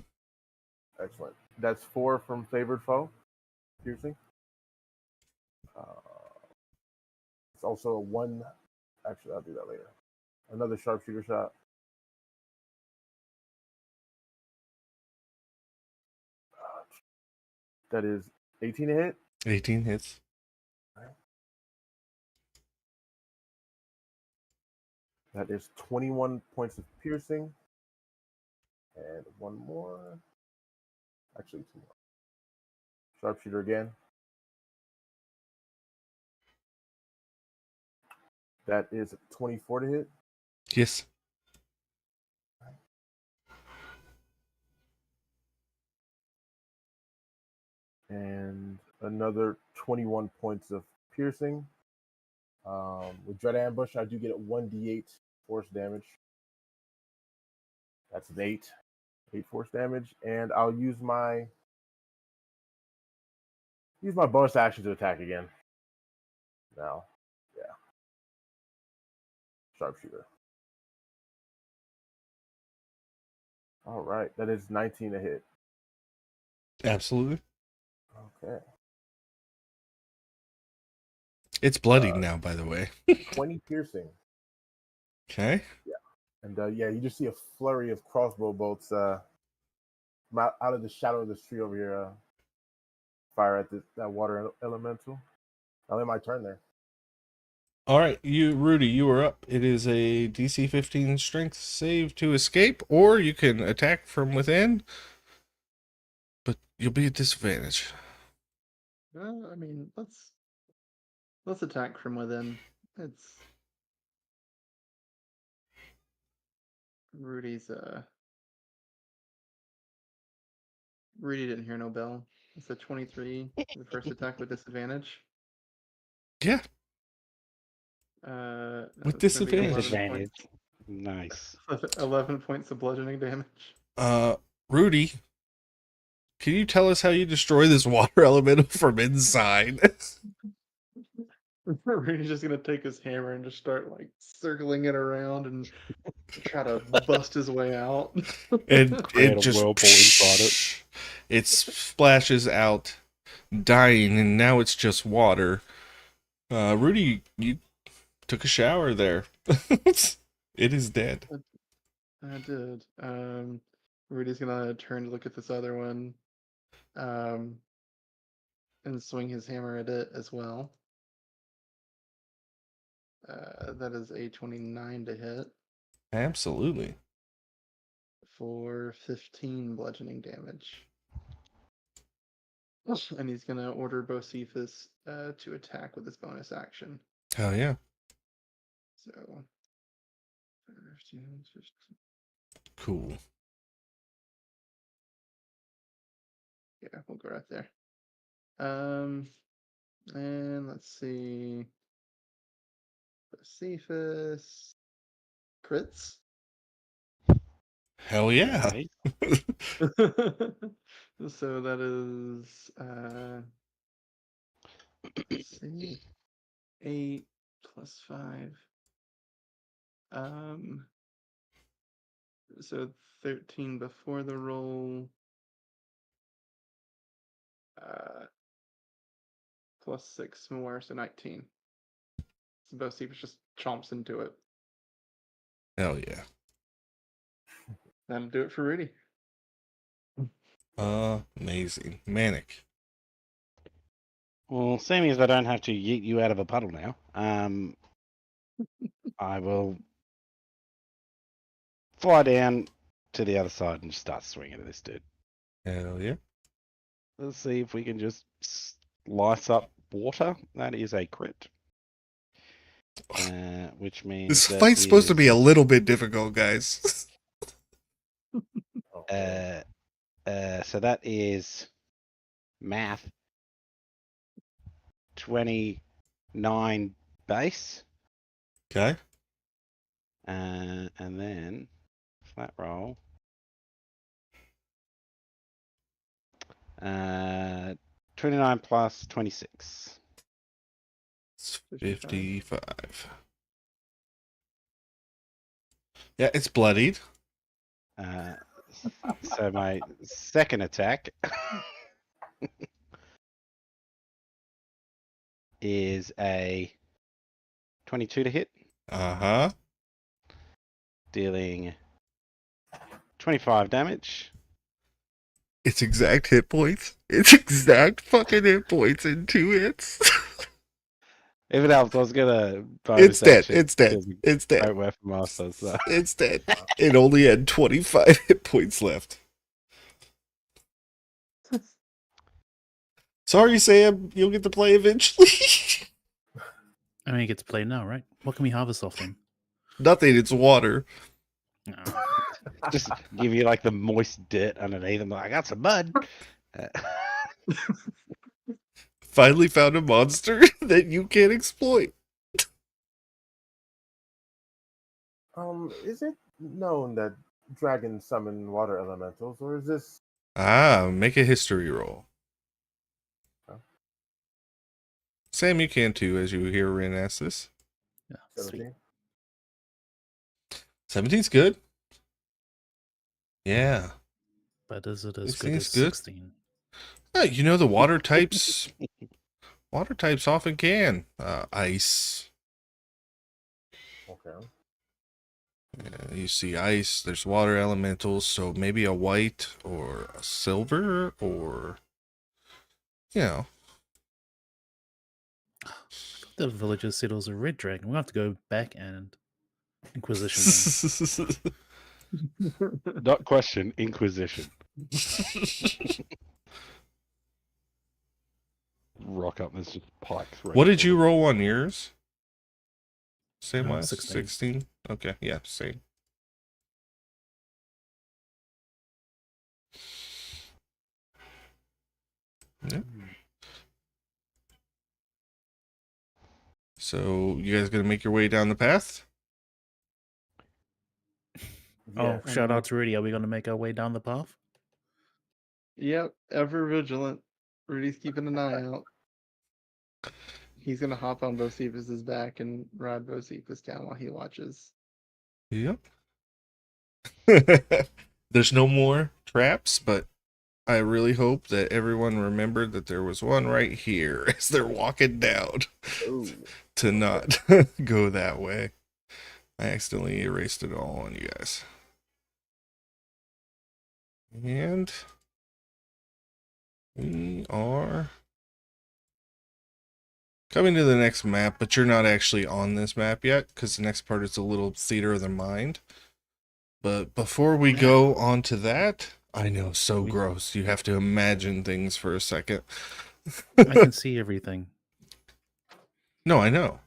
Excellent. That's 4 from favored foe. Piercing. It's also a 1. Actually, I'll do that later. Another sharpshooter shot. That is 18 to hit. 18 hits. That is 21 points of piercing. And one more. Actually, 2 more. Sharpshooter again. That is 24 to hit. Yes. And another 21 points of piercing. With Dread Ambush, I do get a 1d8 force damage. That's an 8. 8 force damage. And I'll use my bonus action to attack again. Now. Yeah. Sharpshooter. All right. That is 19 to hit. Absolutely. Okay. It's bloodied now, by the way. 20 piercing. Okay. Yeah. And yeah, you just see a flurry of crossbow bolts out of the shadow of this tree over here. Fire at that water elemental. I'll end my turn there. All right, Rudy, you are up. It is a DC 15 strength save to escape, or you can attack from within, but you'll be at disadvantage. I mean, let's attack from within. It's Rudy's. Rudy didn't hear no bell. It's a 23. The first attack with disadvantage. Yeah, No, with it's gonna be disadvantage. 11 Disadvantage. points. Nice. 11 points of bludgeoning damage. Rudy, can you tell us how you destroy this water elemental from inside? Rudy's just gonna take his hammer and just start like circling it around and try to bust his way out. And Create it a just whirlpool inside it. it splashes out, dying, and now it's just water. Rudy, you took a shower there. It is dead. I did. Rudy's gonna turn to look at this other one, and swing his hammer at it as well. That is a 29 to hit Absolutely. for 15 bludgeoning damage. And he's gonna order Bocephus to attack with his bonus action. Hell yeah. So, Cool. yeah, we'll go right there. And let's see. Bocephus crits. Hell yeah. Nice. So that is let's see, 8 plus 5. So 13 before the roll. plus 6 more, so 19. So Bosephus just chomps into it. Hell yeah. That'll do it for Rudy. Amazing. Manic. Well, seeing as I don't have to yeet you out of a puddle now, I will fly down to the other side and start swinging at this dude. Hell yeah. Let's see if we can just slice up water. That is a crit. Which means This that fight's supposed to be is, a little bit difficult, guys. Okay. so that is math 29 base. Okay. And then flat roll. 29 plus 26. It's 55. Yeah, it's bloodied. So my second attack is a 22 to hit, Uh-huh. dealing 25 damage. It's exact hit points. It's exact fucking hit points in 2 hits. If it helps, I was gonna bonus It's dead. action It's dead. because It's dead. Great weapon master. So It's dead. It only had 25 hit points left. Sorry, Sam. You'll get to play eventually. I mean, you get to play now, right? What can we harvest off them? Nothing. It's water. No. just give you like the moist dirt underneath. I'm like, I got some mud. Finally found a monster that you can't exploit. Is it known that dragons summon water elementals, or is this? Make a history roll. Oh. Sam, you can too, as you hear Rin ask this. Yeah, sweet. 17? 17's good. Yeah. But is it as 16's good as good. 16? You know, the water types. Water types often can. Ice. Okay. Yeah, you see ice. There's water elementals. So maybe a white or a silver or, you know. The villagers said it was a red dragon. We'll have to go back and Inquisition them. Not question, Inquisition. Rock up, there's just pikes. What did you roll on yours? Same way? 16. 16? Okay, yeah, same. Yeah. So, you guys gonna make your way down the path? Oh, shout out to Rudy. Are we going to make our way down the path? Yep, ever vigilant. Rudy's keeping an eye out. He's gonna hop on Bocephus's back and ride Bocephus down while he watches. Yep. There's no more traps, but I really hope that everyone remembered that there was one right here as they're walking down Ooh. to not go that way. I accidentally erased it all on you guys. And we are coming to the next map, but you're not actually on this map yet because the next part is a little theater of the mind. But before we go on to that, I know, so gross. You have to imagine things for a second. I can see everything. No, I know.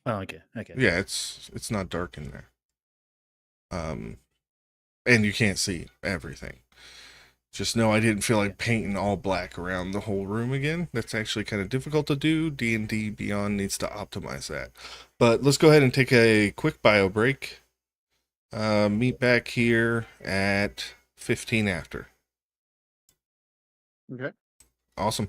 Oh, okay. Okay. Yeah, it's not dark in there. And you can't see everything. Just know I didn't feel like painting all black around the whole room again. That's actually kind of difficult to do. D&D Beyond needs to optimize that. But let's go ahead and take a quick bio break. Meet back here at 15 after. Okay. Awesome.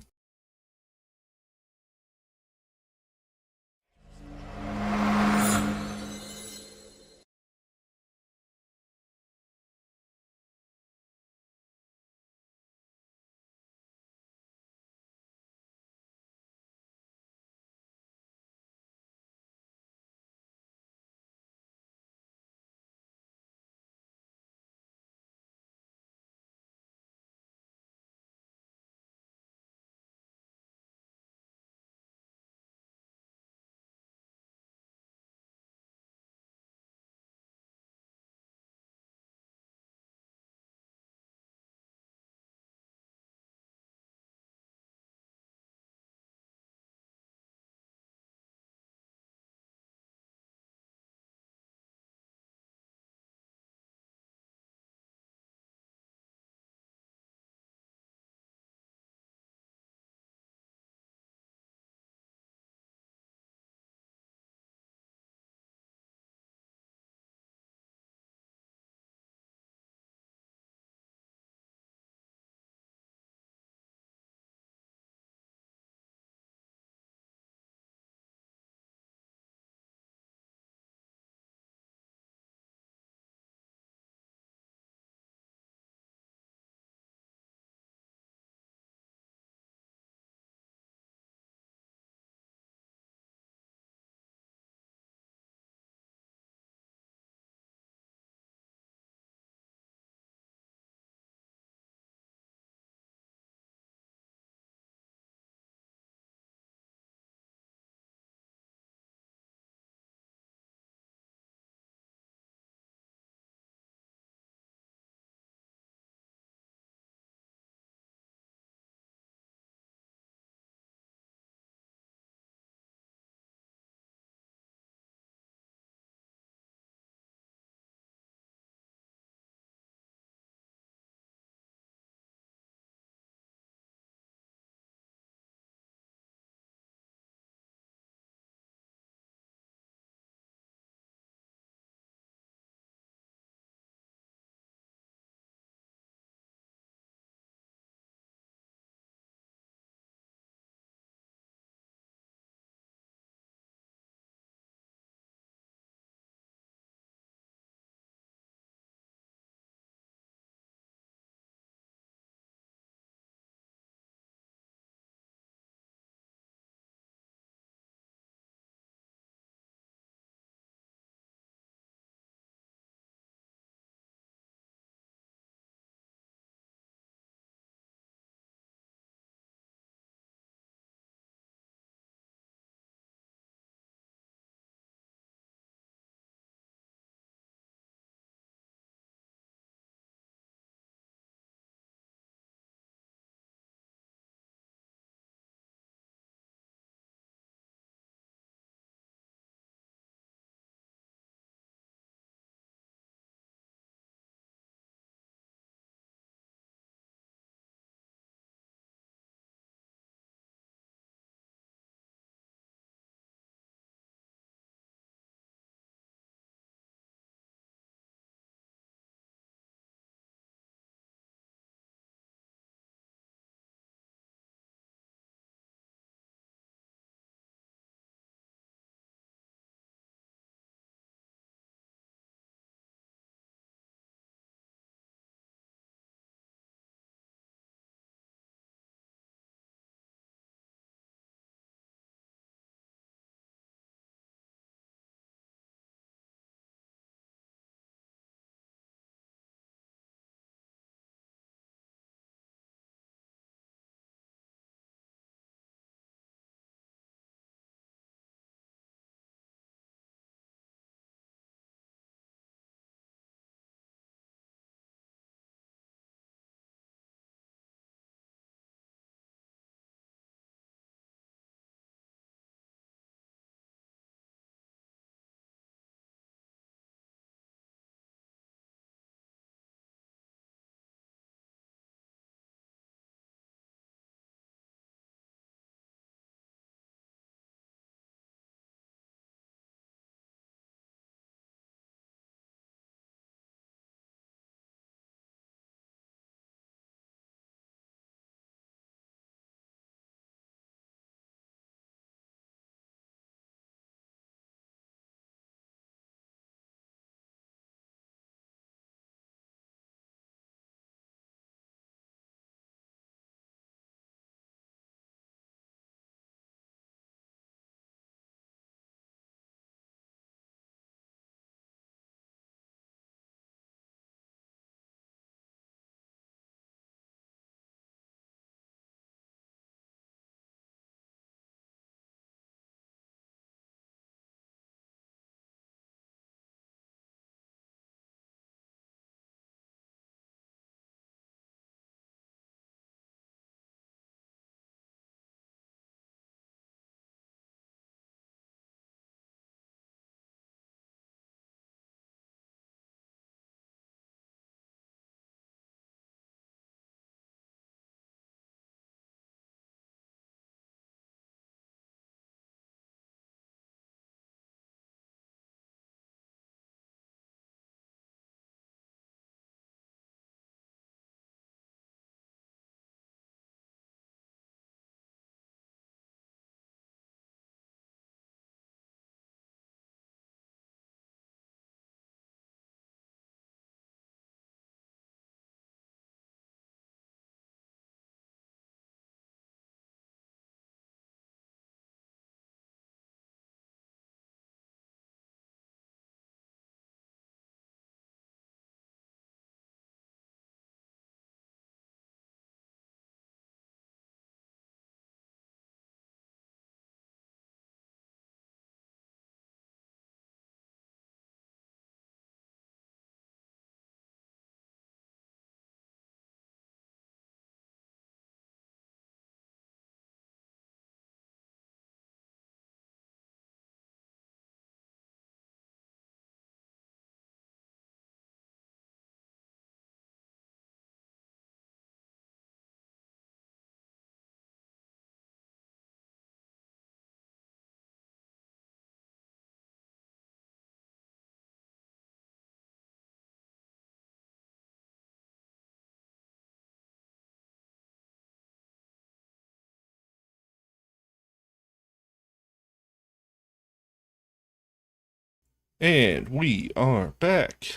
And we are back.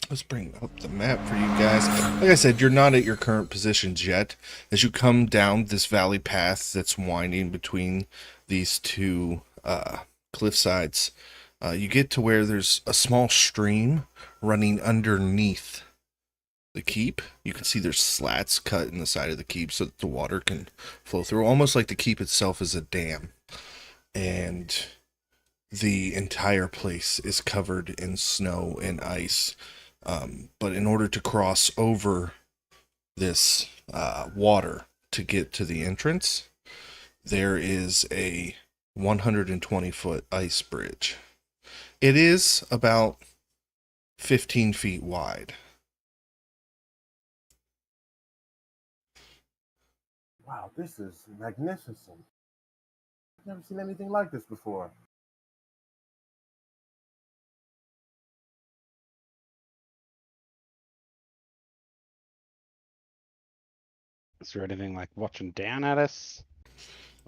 Let's bring up the map for you guys. Like I said, you're not at your current positions yet. As you come down this valley path that's winding between these two cliff sides, you get to where there's a small stream running underneath the keep. You can see there's slats cut in the side of the keep so that the water can flow through, almost like the keep itself is a dam. And the entire place is covered in snow and ice. But in order to cross over this water to get to the entrance, there is a 120-foot ice bridge. It is about 15 feet wide. Wow, this is magnificent. I've never seen anything like this before. Is there anything like watching down at us?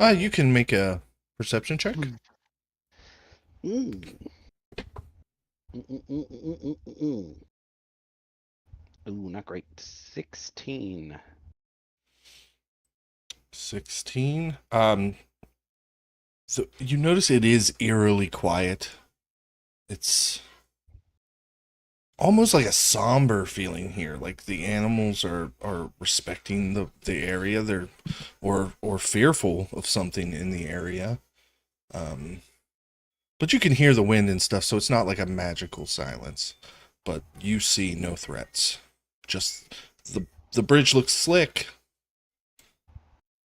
You can make a perception check. Mm. Ooh, not great. 16. 16. So you notice it is eerily quiet. It's almost like a somber feeling here. Like the animals are respecting the area. They're or fearful of something in the area. But you can hear the wind and stuff, so it's not like a magical silence. But you see no threats. Just the bridge looks slick.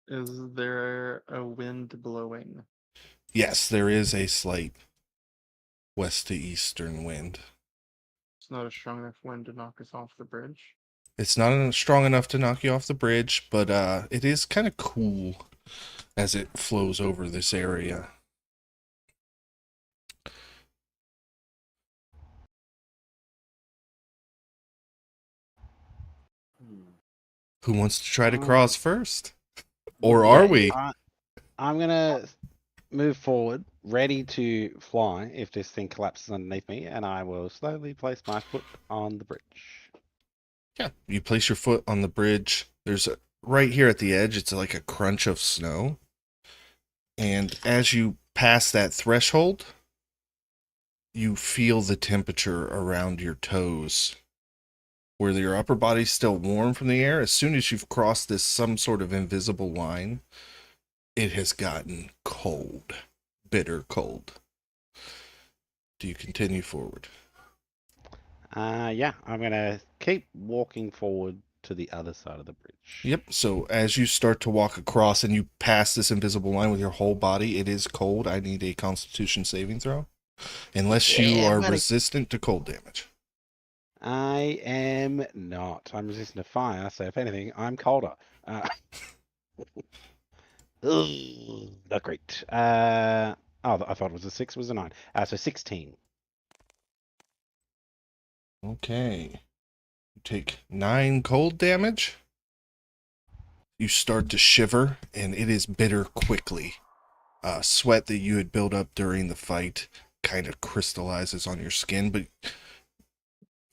Is there a wind blowing? Yes, there is a slight west to eastern wind. It's not a strong enough wind to knock us off the bridge. It's not strong enough to knock you off the bridge, but it is kind of cool as it flows over this area. Who wants to try to cross first? Or are we? I'm gonna move forward, ready to fly if this thing collapses underneath me, and I will slowly place my foot on the bridge. Yeah, you place your foot on the bridge. There's right here at the edge, it's like a crunch of snow. And as you pass that threshold, you feel the temperature around your toes. Where your upper body's still warm from the air, as soon as you've crossed this some sort of invisible line, it has gotten cold. Bitter cold. Do you continue forward? Yeah, I'm gonna keep walking forward to the other side of the bridge. Yep, so as you start to walk across and you pass this invisible line with your whole body, it is cold. I need a Constitution saving throw. Unless you are resistant to cold damage. I am not. I'm resistant to fire, so if anything, I'm colder. Not great. I thought it was a 6, it was a 9. So 16. Okay. You take 9 cold damage. You start to shiver, and it is bitter quickly. Sweat that you had built up during the fight kind of crystallizes on your skin, but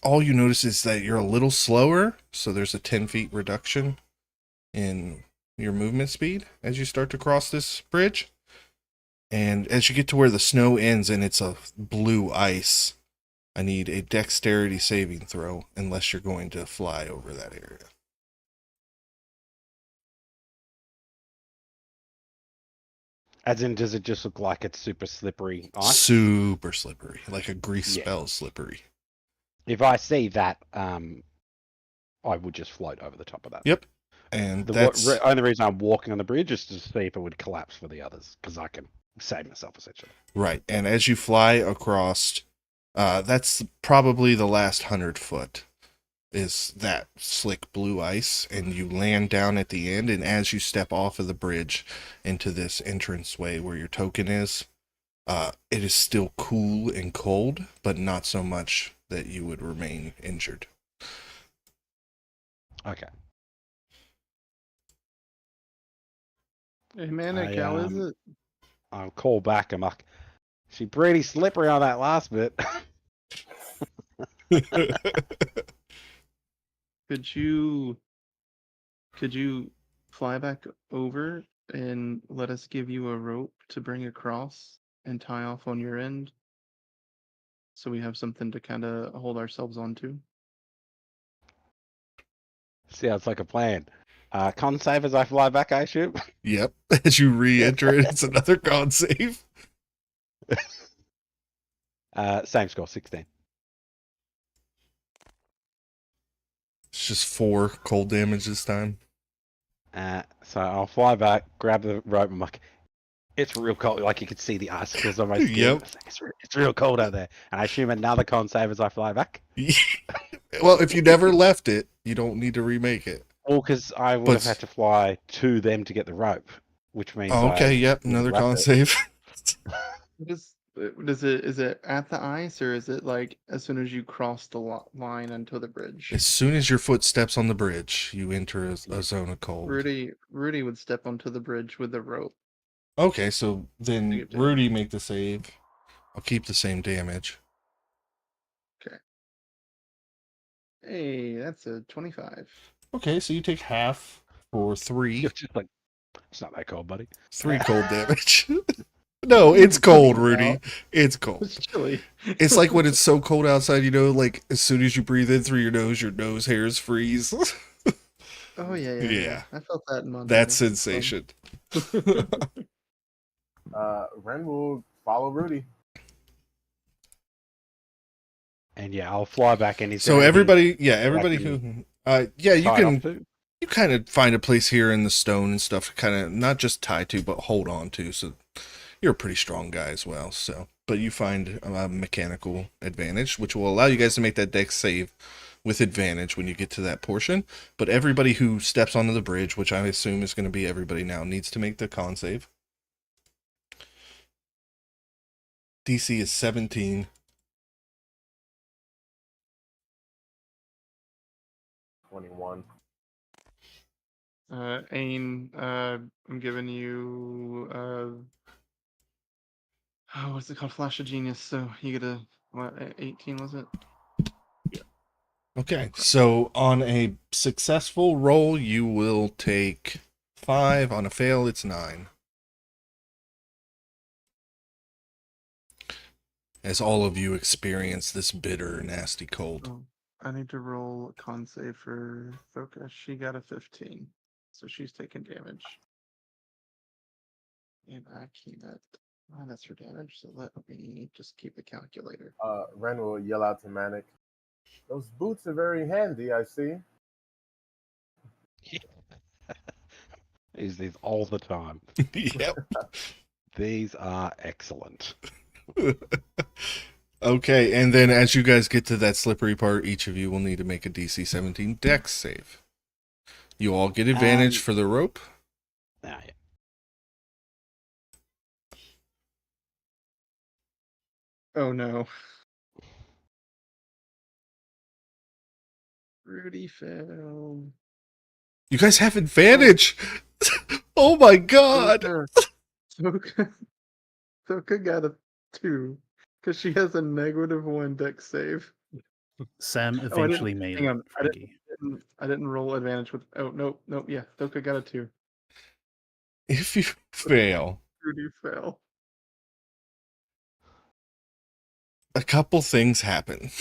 all you notice is that you're a little slower, so there's a 10 feet reduction in your movement speed as you start to cross this bridge. And as you get to where the snow ends and it's a blue ice, I need a dexterity saving throw unless you're going to fly over that area. As in, does it just look like it's super slippery ice? Super slippery, like a grease spell slippery. If I see that, I would just float over the top of that. Yep. And the only reason I'm walking on the bridge is to see if it would collapse for the others, because I can save myself, essentially. Right. And as you fly across, that's probably the last 100 foot is that slick blue ice, and you land down at the end, and as you step off of the bridge into this entranceway where your token is, it is still cool and cold, but not so much that you would remain injured. Okay. Hey, Manic, how is it? I'll call back. I'm like, She's pretty slippery on that last bit. Could you fly back over and let us give you a rope to bring across and tie off on your end? So we have something to kind of hold ourselves onto. Sounds like a plan. Con save as I fly back, I assume. Yep. As you re-enter it, it's another con save. Same score, 16. It's just 4 cold damage this time. So I'll fly back, grab the rope. I'm like, it's real cold. Like you can see the icicles on my skin. Yep. It's real cold out there. And I assume another con save as I fly back. Well, if you never left it, you don't need to remake it. Well, because I would have had to fly to them to get the rope, which means. Oh, okay, yep, another con save. Is it at the ice, or is it like as soon as you cross the line onto the bridge? As soon as your foot steps on the bridge, you enter a zone of cold. Rudy would step onto the bridge with the rope. Okay, so then Rudy make the save. I'll keep the same damage. Okay. Hey, that's a 25. Okay, so you take half for 3. You're just like, it's not that cold, buddy. 3 cold damage. No, it's cold, Rudy. It's cold. It's chilly. It's like when it's so cold outside, you know, like as soon as you breathe in through your nose hairs freeze. Oh yeah. Yeah. I felt that in Montana. That sensation. Ren will follow Rudy. And yeah, I'll fly back and he's So everybody who you kind of find a place here in the stone and stuff to kind of not just tie to, but hold on to. So you're a pretty strong guy as well. So, but you find a mechanical advantage, which will allow you guys to make that dex save with advantage when you get to that portion. But everybody who steps onto the bridge, which I assume is going to be everybody now, needs to make the con save. DC is 17. 21. Ain, I'm giving you what's it called? Flash of Genius. So you get a 18, was it? Okay, so on a successful roll, you will take 5. On a fail, it's 9. As all of you experience this bitter, nasty cold. Oh, I need to roll a con save for Thoka. She got a 15, so she's taking damage. And I can't. Oh, that's her damage. So let me just keep the calculator. Ren will yell out to Manic. Those boots are very handy, I see. Is these all the time? Yep. These are excellent. Okay, and then as you guys get to that slippery part, each of you will need to make a DC 17 dex save. You all get advantage for the rope. Yeah. Oh no. Rudy failed. You guys have advantage! Oh my god! Thoka got a 2 because she has a -1 dex save. Sam eventually made hang it. on, Frankie. I didn't roll advantage with. Oh nope. Yeah, Thoka got a 2. If you fail, Rudy fell. a couple things happen.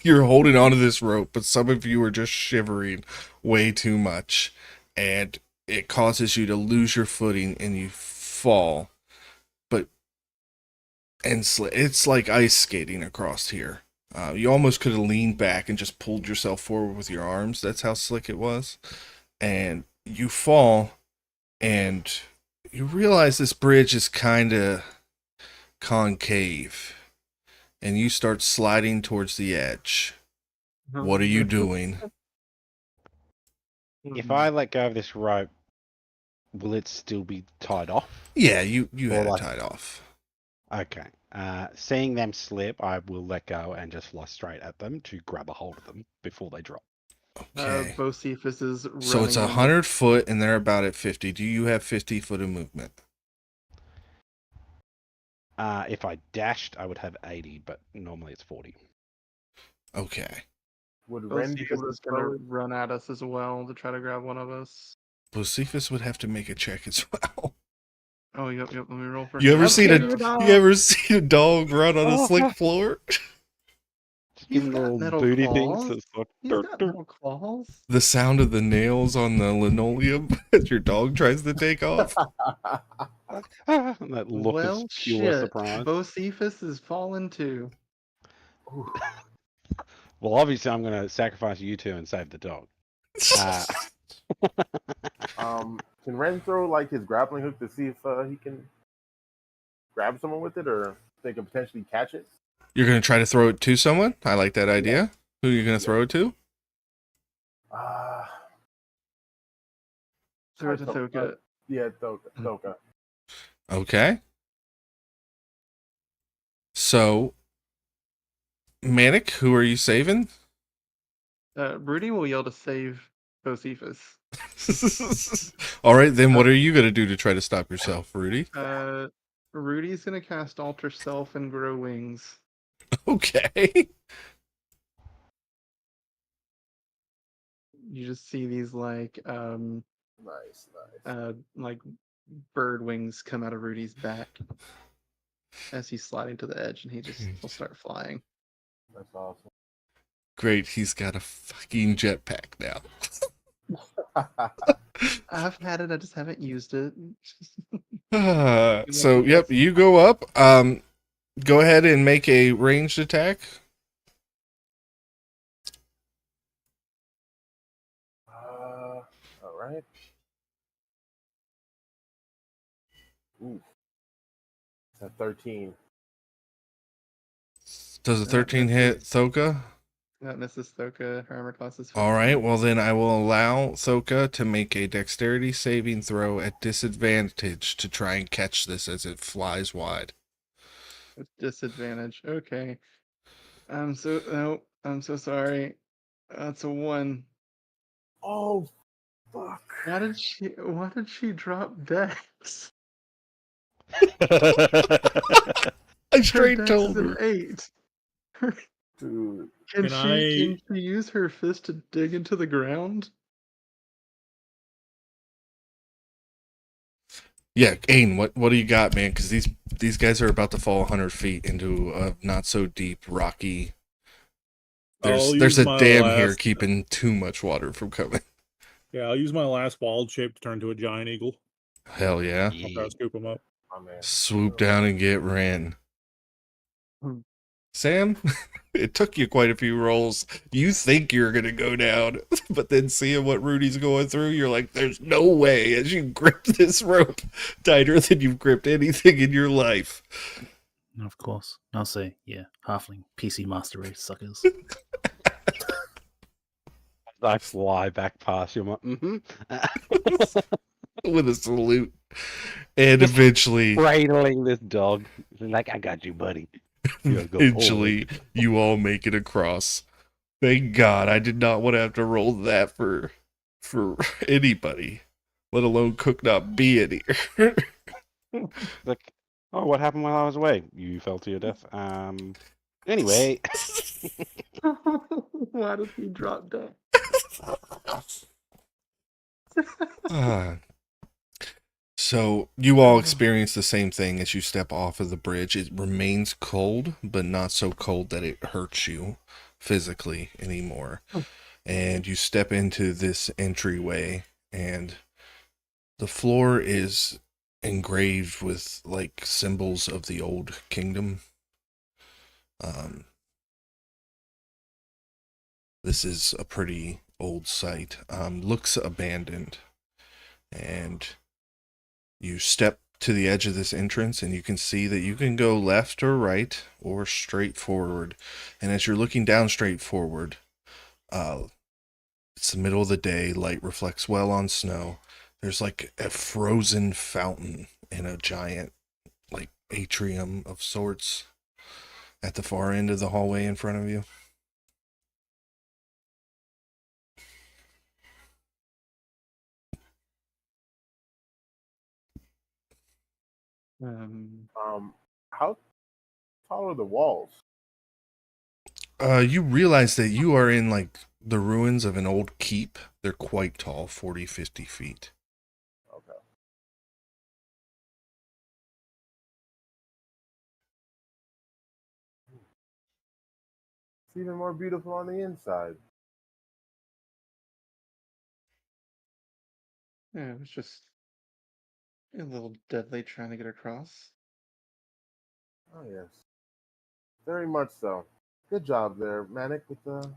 You're holding onto this rope, but some of you are just shivering way too much, and it causes you to lose your footing and you fall. It's like ice skating across here. You almost could have leaned back and just pulled yourself forward with your arms. That's how slick it was. And you fall, and you realize this bridge is kind of concave. And you start sliding towards the edge. What are you doing? If I let go of this rope, will it still be tied off? Yeah, you had it tied off. Okay. Seeing them slip, I will let go and just fly straight at them to grab a hold of them before they drop. Okay. Bocephus is So it's 100 foot, and they're about at 50. Do you have 50 foot of movement? If I dashed, I would have 80, but normally it's 40. Okay. Would Well, Ren be Cephas able is to gonna throw it? run at us as well to try to grab one of us. Josephus would have to make a check as well. Oh, yep. Let me roll for You him. ever seen Okay. a dog run on a slick floor? Just He's give him got little metal booty claws. things. It's like, He's got metal claws. The sound of the nails on the linoleum as your dog tries to take off. and that look Well, of pure shit. surprise. Bocephus is fallen too. Ooh. Well, obviously, I'm going to sacrifice you two and save the dog. Can Ren throw like his grappling hook to see if he can grab someone with it, or they can potentially catch it? You're going to try to throw it to someone? I like that idea. Who are you going to throw it to? Throw it to Thoka. Yeah, Thoka. Okay. So, Manic, who are you saving? Rudy will yell to save Bocephus. All right, then what are you going to do to try to stop yourself, Rudy? Rudy's gonna cast Alter Self and grow wings. Okay. You just see these like Nice. like bird wings come out of Rudy's back as he's sliding to the edge, and he'll start flying. That's awesome. Great, he's got a fucking jetpack now. I've had it, I just haven't used it. So, yep, you go up. Go ahead and make a ranged attack. All right. Ooh. It's a 13. Does a 13 hit Thoka? That misses Thoka. Her armor class is 15. All right, well then I will allow Thoka to make a dexterity saving throw at disadvantage to try and catch this as it flies wide. With disadvantage. Okay. I'm so sorry. That's a 1. Oh, fuck. Why did she drop Dex? I Her straight Dex told is an her. 8. Dude. Can Can she use her fist to dig into the ground? Yeah, Ain, what do you got, man? Because these guys are about to fall 100 feet into a not so deep, rocky. There's a dam here keeping too much water from coming. Yeah, I'll use my last wild shape to turn into a giant eagle. Hell yeah. I'll try to scoop him up. Oh, man. Swoop down and get Ren. Hmm. Sam, it took you quite a few rolls. You think you're going to go down, but then seeing what Rudy's going through, you're like, there's no way, as you grip this rope tighter than you've gripped anything in your life. Of course. I'll say, yeah, halfling PC master race suckers. I fly back past you. I'm With a salute. And eventually, cradling this dog. Like, I got you, buddy. You go eventually, you all make it across. Thank God, I did not want to have to roll that for anybody, let alone Cook not be in here. Like, oh, what happened while I was away? You fell to your death. Anyway. Why did he drop Dex? So you all experience the same thing as you step off of the bridge. It remains cold, but not so cold that it hurts you physically anymore. And you step into this entryway, and the floor is engraved with like symbols of the old kingdom. This is a pretty old site. Looks abandoned, and you step to the edge of this entrance and you can see that you can go left or right or straight forward. And as you're looking down straight forward, it's the middle of the day, light reflects well on snow. There's like a frozen fountain in a giant like atrium of sorts at the far end of the hallway in front of you. How how tall are the walls? You realize that you are in like the ruins of an old keep. They're quite tall, 40, 50 feet. Okay. It's even more beautiful on the inside. Yeah, it was just a little deadly trying to get across. Oh yes, very much so. Good job there, Manic, with the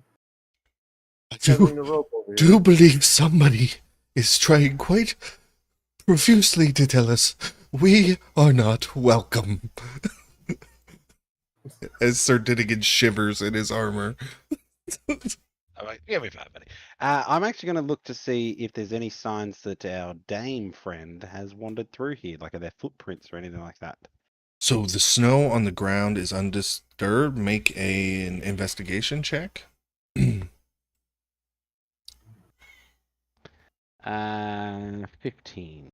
I tethering the rope over do here. believe somebody is trying quite profusely to tell us we are not welcome. As Sir Dinnigan shivers in his armor. I'm like, give me 5 minutes. I'm actually going to look to see if there's any signs that our dame friend has wandered through here, like are there footprints or anything like that. So the snow on the ground is undisturbed. Make an investigation check. 15.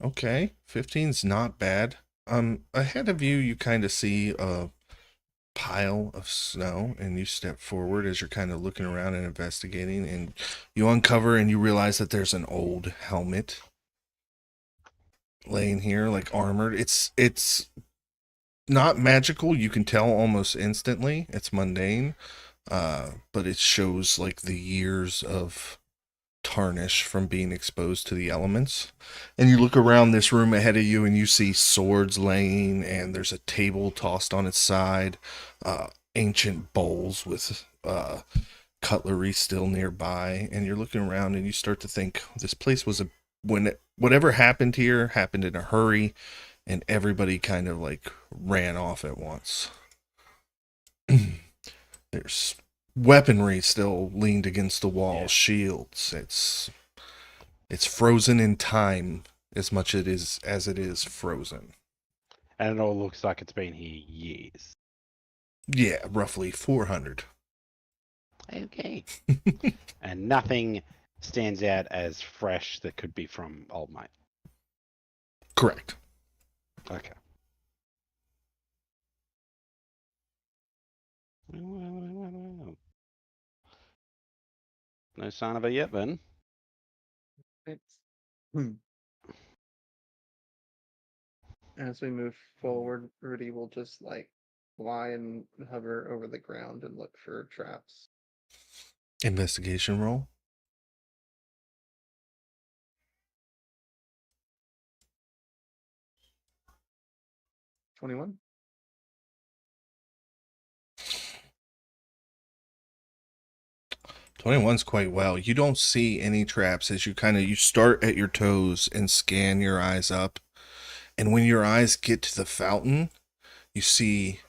Okay, 15's not bad. Ahead of you, you kind of see a pile of snow, and you step forward as you're kind of looking around and investigating, and you uncover and you realize that there's an old helmet laying here, like armored. It's not magical. You can tell almost instantly. It's mundane, but it shows like the years of tarnish from being exposed to the elements. And you look around this room ahead of you and you see swords laying, and there's a table tossed on its side, ancient bowls with cutlery still nearby. And you're looking around and you start to think this place was whatever happened here happened in a hurry, and everybody kind of like ran off at once. There's weaponry still leaned against the wall, Yeah. shields. It's frozen in time as much as it is frozen. And it all looks like it's been here years. Yeah, roughly 400. Okay. And nothing stands out as fresh that could be from old mate. Correct. Okay. No sign of her yet, then. Thanks. As we move forward, Rudy will just like fly and hover over the ground and look for traps. Investigation roll. $21. 21's quite well. You don't see any traps as you start at your toes and scan your eyes up. And when your eyes get to the fountain, you see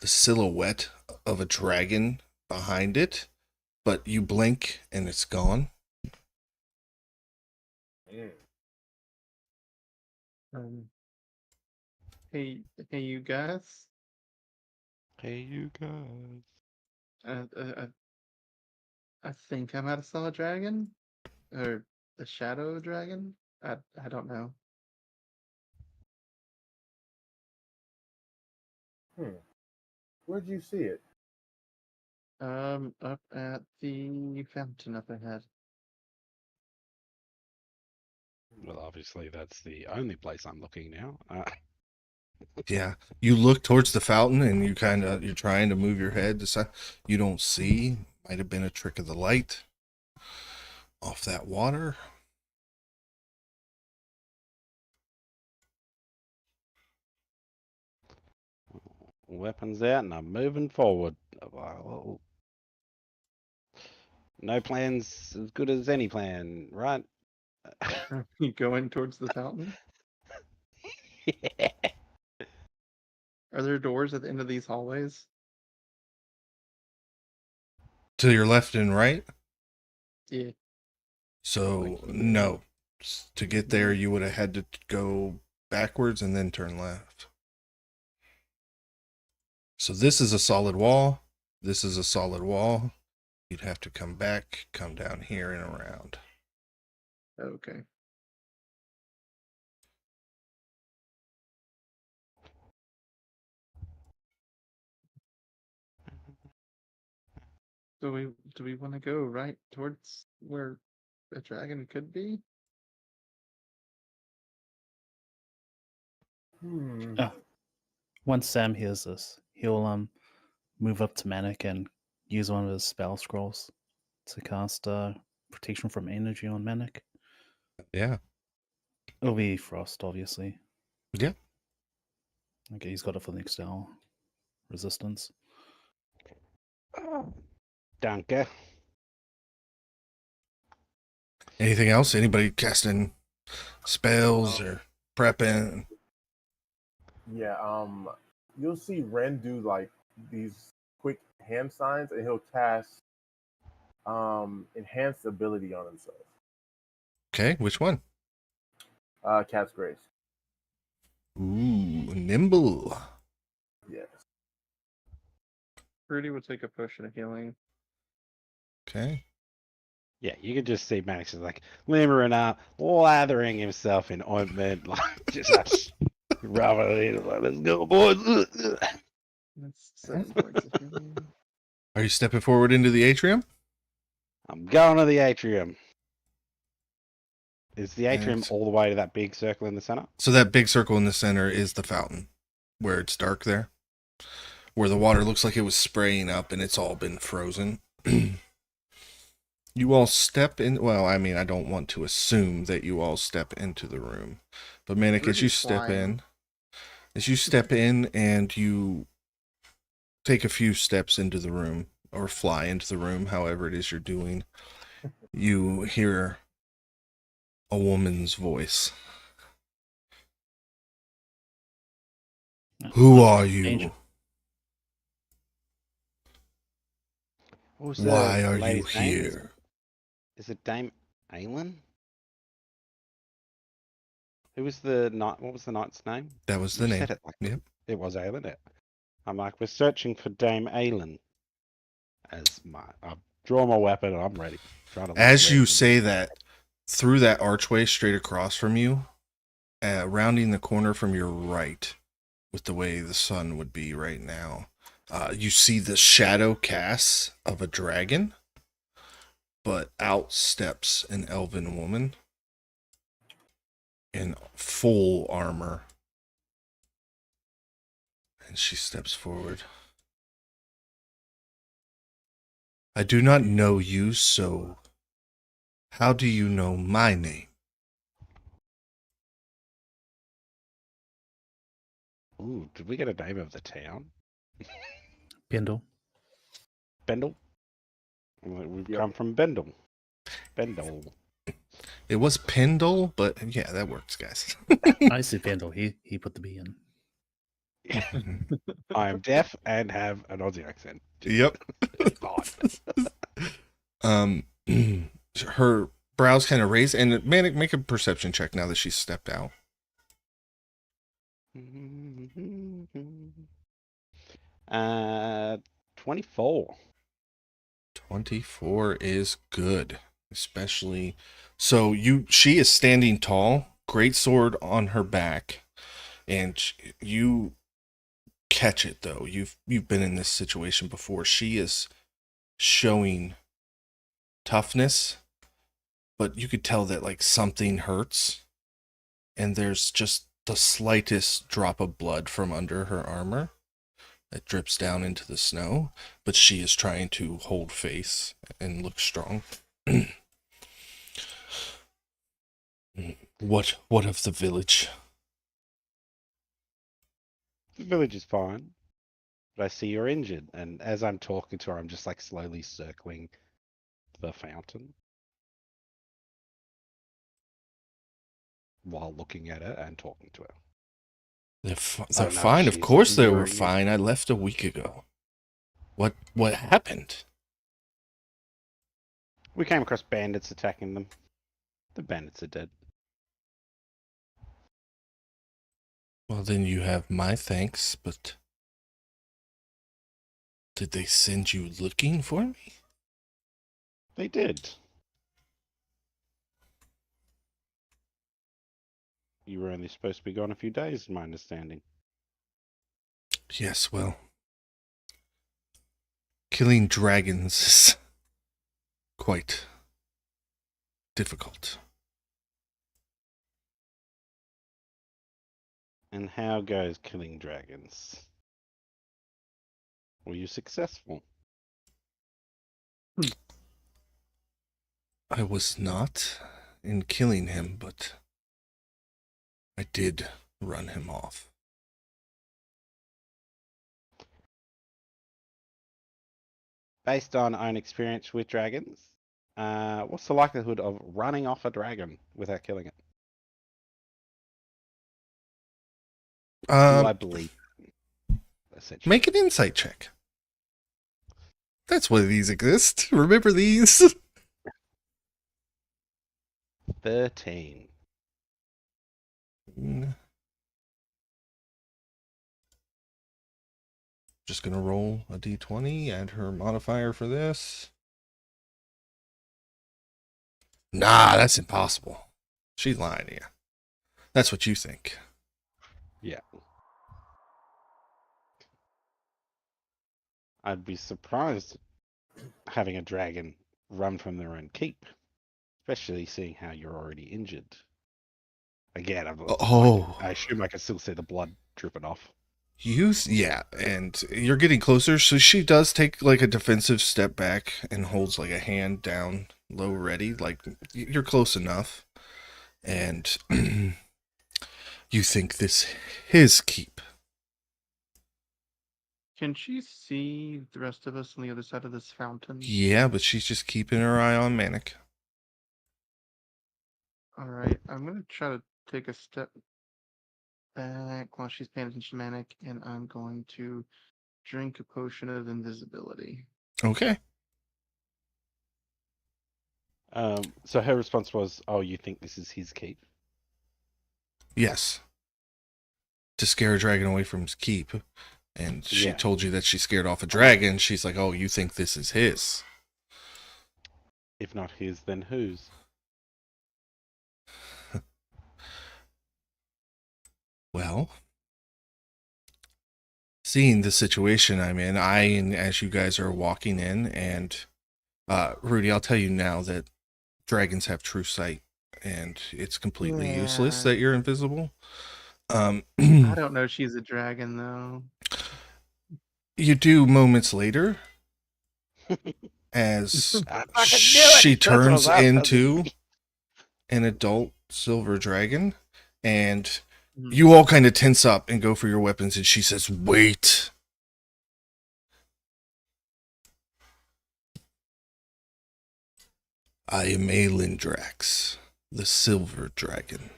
the silhouette of a dragon behind it, but you blink and it's gone. Um, hey, you guys. Hey, you guys. I think I might have saw a dragon, or a shadow dragon. I don't know. Where'd you see it? Up at the fountain up ahead. Well, obviously, that's the only place I'm looking now. Yeah, you look towards the fountain and you're trying to move your head to side. You don't see. Might have been a trick of the light off that water. Weapons out, and I'm moving forward. Well, no plan's as good as any plan, right? Are you going towards the fountain? Yeah. Are there doors at the end of these hallways? To your left and right. Yeah. So Like- no, to get there you would have had to go backwards and then turn left. So this is a solid wall. This is a solid wall. You'd have to come back, come down here and around. Okay. Do we want to go right towards where a dragon could be? Hmm. Once Sam hears this, he'll move up to Manic and use one of his spell scrolls to cast protection from energy on Manic. Yeah. It'll be frost, obviously. Yeah. Okay, he's got it for the next hour. Resistance. Danke. Anything else? Anybody casting spells or prepping? Yeah. You'll see Ren do like these quick hand signs, and he'll cast enhanced ability on himself. Okay, which one? Cat's Grace. Ooh, nimble. Yes. Rudy would take a potion of healing. Okay. Yeah, you can just see Maddox is like limbering up, lathering himself in ointment, like just rub it in, like, let's go, boys. That's 7 points of healing. Are you stepping forward into the atrium? I'm going to the atrium. Is the atrium Yes. all the way to that big circle in the center? So that big circle in the center is the fountain, where it's dark there, where the water looks like it was spraying up and it's all been frozen. You all step in. Well, I mean, I don't want to assume that you all step into the room, but Manic, as you Rudy's step flying. in and you take a few steps into the room or fly into the room, however it is you're doing, you hear a woman's voice. Who are you? Angel. What was Why the are you lady's name? here? Is it Dame Aelin? Who was the knight? What was the knight's name? That was the You name. said it like Yep. it was Aelin. I'm like, we're searching for Dame Aelin. I've drawn my weapon and I'm ready. Trying to look As you ready. say that, through that archway straight across from you, rounding the corner from your right, with the way the sun would be right now, you see the shadow casts of a dragon, but out steps an elven woman in full armor. And she steps forward. I do not know you, so how do you know my name? Ooh, did we get a name of the town? Pendle. Bendel? We've Yep. come from Bendel. Bendel. It was Pendle, but yeah, that works, guys. I see Pendle. He put the B in. I am deaf and have an Aussie accent. Yep. It's odd. Her brows kind of raise, and Manic, make a perception check now that she's stepped out. 24. 24 is good, especially so she is standing tall, great sword on her back, and you catch it though. You've been in this situation before. She is showing toughness, but you could tell that like something hurts, and there's just the slightest drop of blood from under her armor that drips down into the snow, but she is trying to hold face and look strong. What of the village? The village is fine, but I see you're injured. And as I'm talking to her, I'm just like slowly circling the fountain while looking at her and talking to her. They're Oh, they're no, fine. Of she's course they were enduring it. fine. I left a week ago. What happened? We came across bandits attacking them. The bandits are dead. Well, then you have my thanks, but did they send you looking for me? They did. You were only supposed to be gone a few days, in my understanding. Yes, well, killing dragons is quite difficult. And how goes killing dragons? Were you successful? I was not in killing him, but I did run him off. Based on own experience with dragons, what's the likelihood of running off a dragon without killing it? Do I believe? Essentially. Make an insight check. That's why these exist. Remember these? 13. Just gonna roll a d20, add her modifier for this. Nah, that's impossible. She's lying to you. That's what you think. Yeah. I'd be surprised having a dragon run from their own keep, especially seeing how you're already injured. Again, I assume I can still see the blood dripping off. Yeah, and you're getting closer, so she does take like a defensive step back and holds like a hand down low ready, like you're close enough. And you think this his keep. Can she see the rest of us on the other side of this fountain? Yeah, but she's just keeping her eye on Manic. All right, I'm gonna try to take a step back while she's paying attention to Manic, and I'm going to drink a potion of invisibility. Okay. So her response was, "Oh, you think this is his keep?" Yes. To scare a dragon away from his keep. And she told you that she scared off a dragon. She's like, oh, you think this is his? If not his, then whose? Well, seeing the situation I'm in, as you guys are walking in, and Rudy, I'll tell you now that dragons have true sight, and it's completely useless that you're invisible. I don't know she's a dragon, though. You do moments later, as she turns into an adult silver dragon, and you all kind of tense up and go for your weapons, and she says, wait. I am Aelindrax, the silver dragon.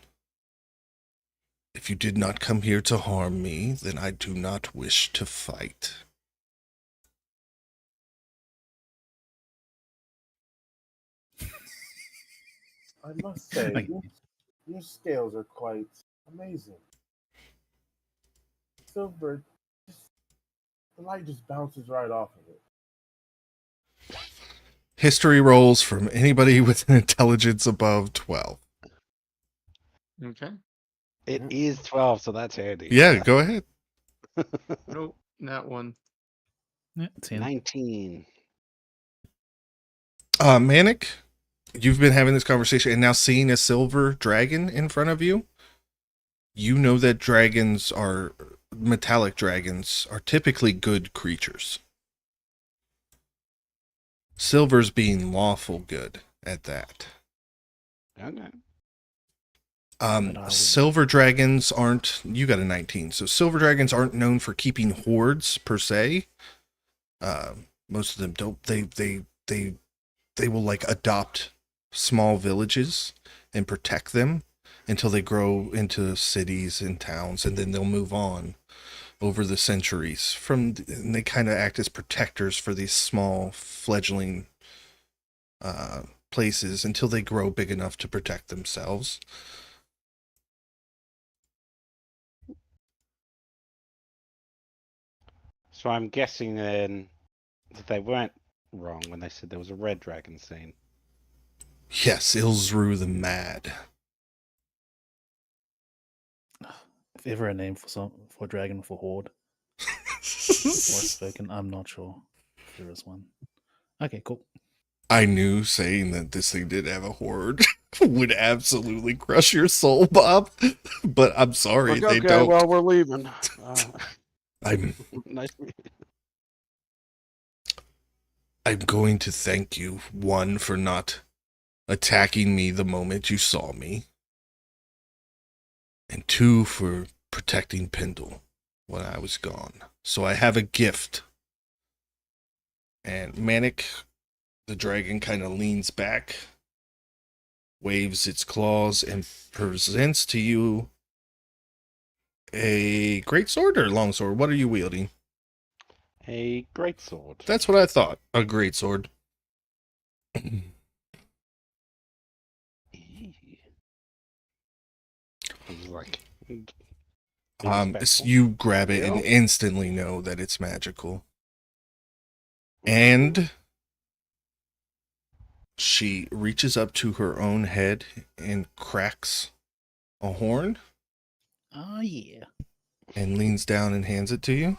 If you did not come here to harm me, then I do not wish to fight. I must say, your scales are quite amazing. Silver, the light just bounces right off of it. History rolls from anybody with an intelligence above 12. Okay. It is 12, so that's handy. Yeah, go ahead. Nope, not one. Yeah, 10. 19. Manic, you've been having this conversation and now seeing a silver dragon in front of you. You know that metallic dragons are typically good creatures. Silver's being lawful good at that. Okay. Silver dragons aren't, you got a 19, so silver dragons aren't known for keeping hordes per se. Most of them don't. They will like adopt small villages and protect them until they grow into cities and towns, and then they'll move on over the centuries and they kind of act as protectors for these small fledgling places until they grow big enough to protect themselves. So I'm guessing then that they weren't wrong when they said there was a red dragon scene. Yes, Ilzru the Mad. If ever a name for a dragon for horde, or spoken, I'm not sure. There is one. Okay, cool. I knew saying that this thing did have a horde would absolutely crush your soul, Bob. But I'm sorry, Like, they okay, don't. well, we're leaving. I'm Nice. I'm going to thank you, one, for not attacking me the moment you saw me, and two, for protecting Pendle when I was gone. So I have a gift. And Manic, the dragon, kind of leans back, waves its claws, and presents to you a great sword or long sword. What are you wielding? A great sword. That's what I thought. A great sword. I was like, be respectful. You grab it and instantly know that it's magical. And she reaches up to her own head and cracks a horn Oh, yeah. and leans down and hands it to you.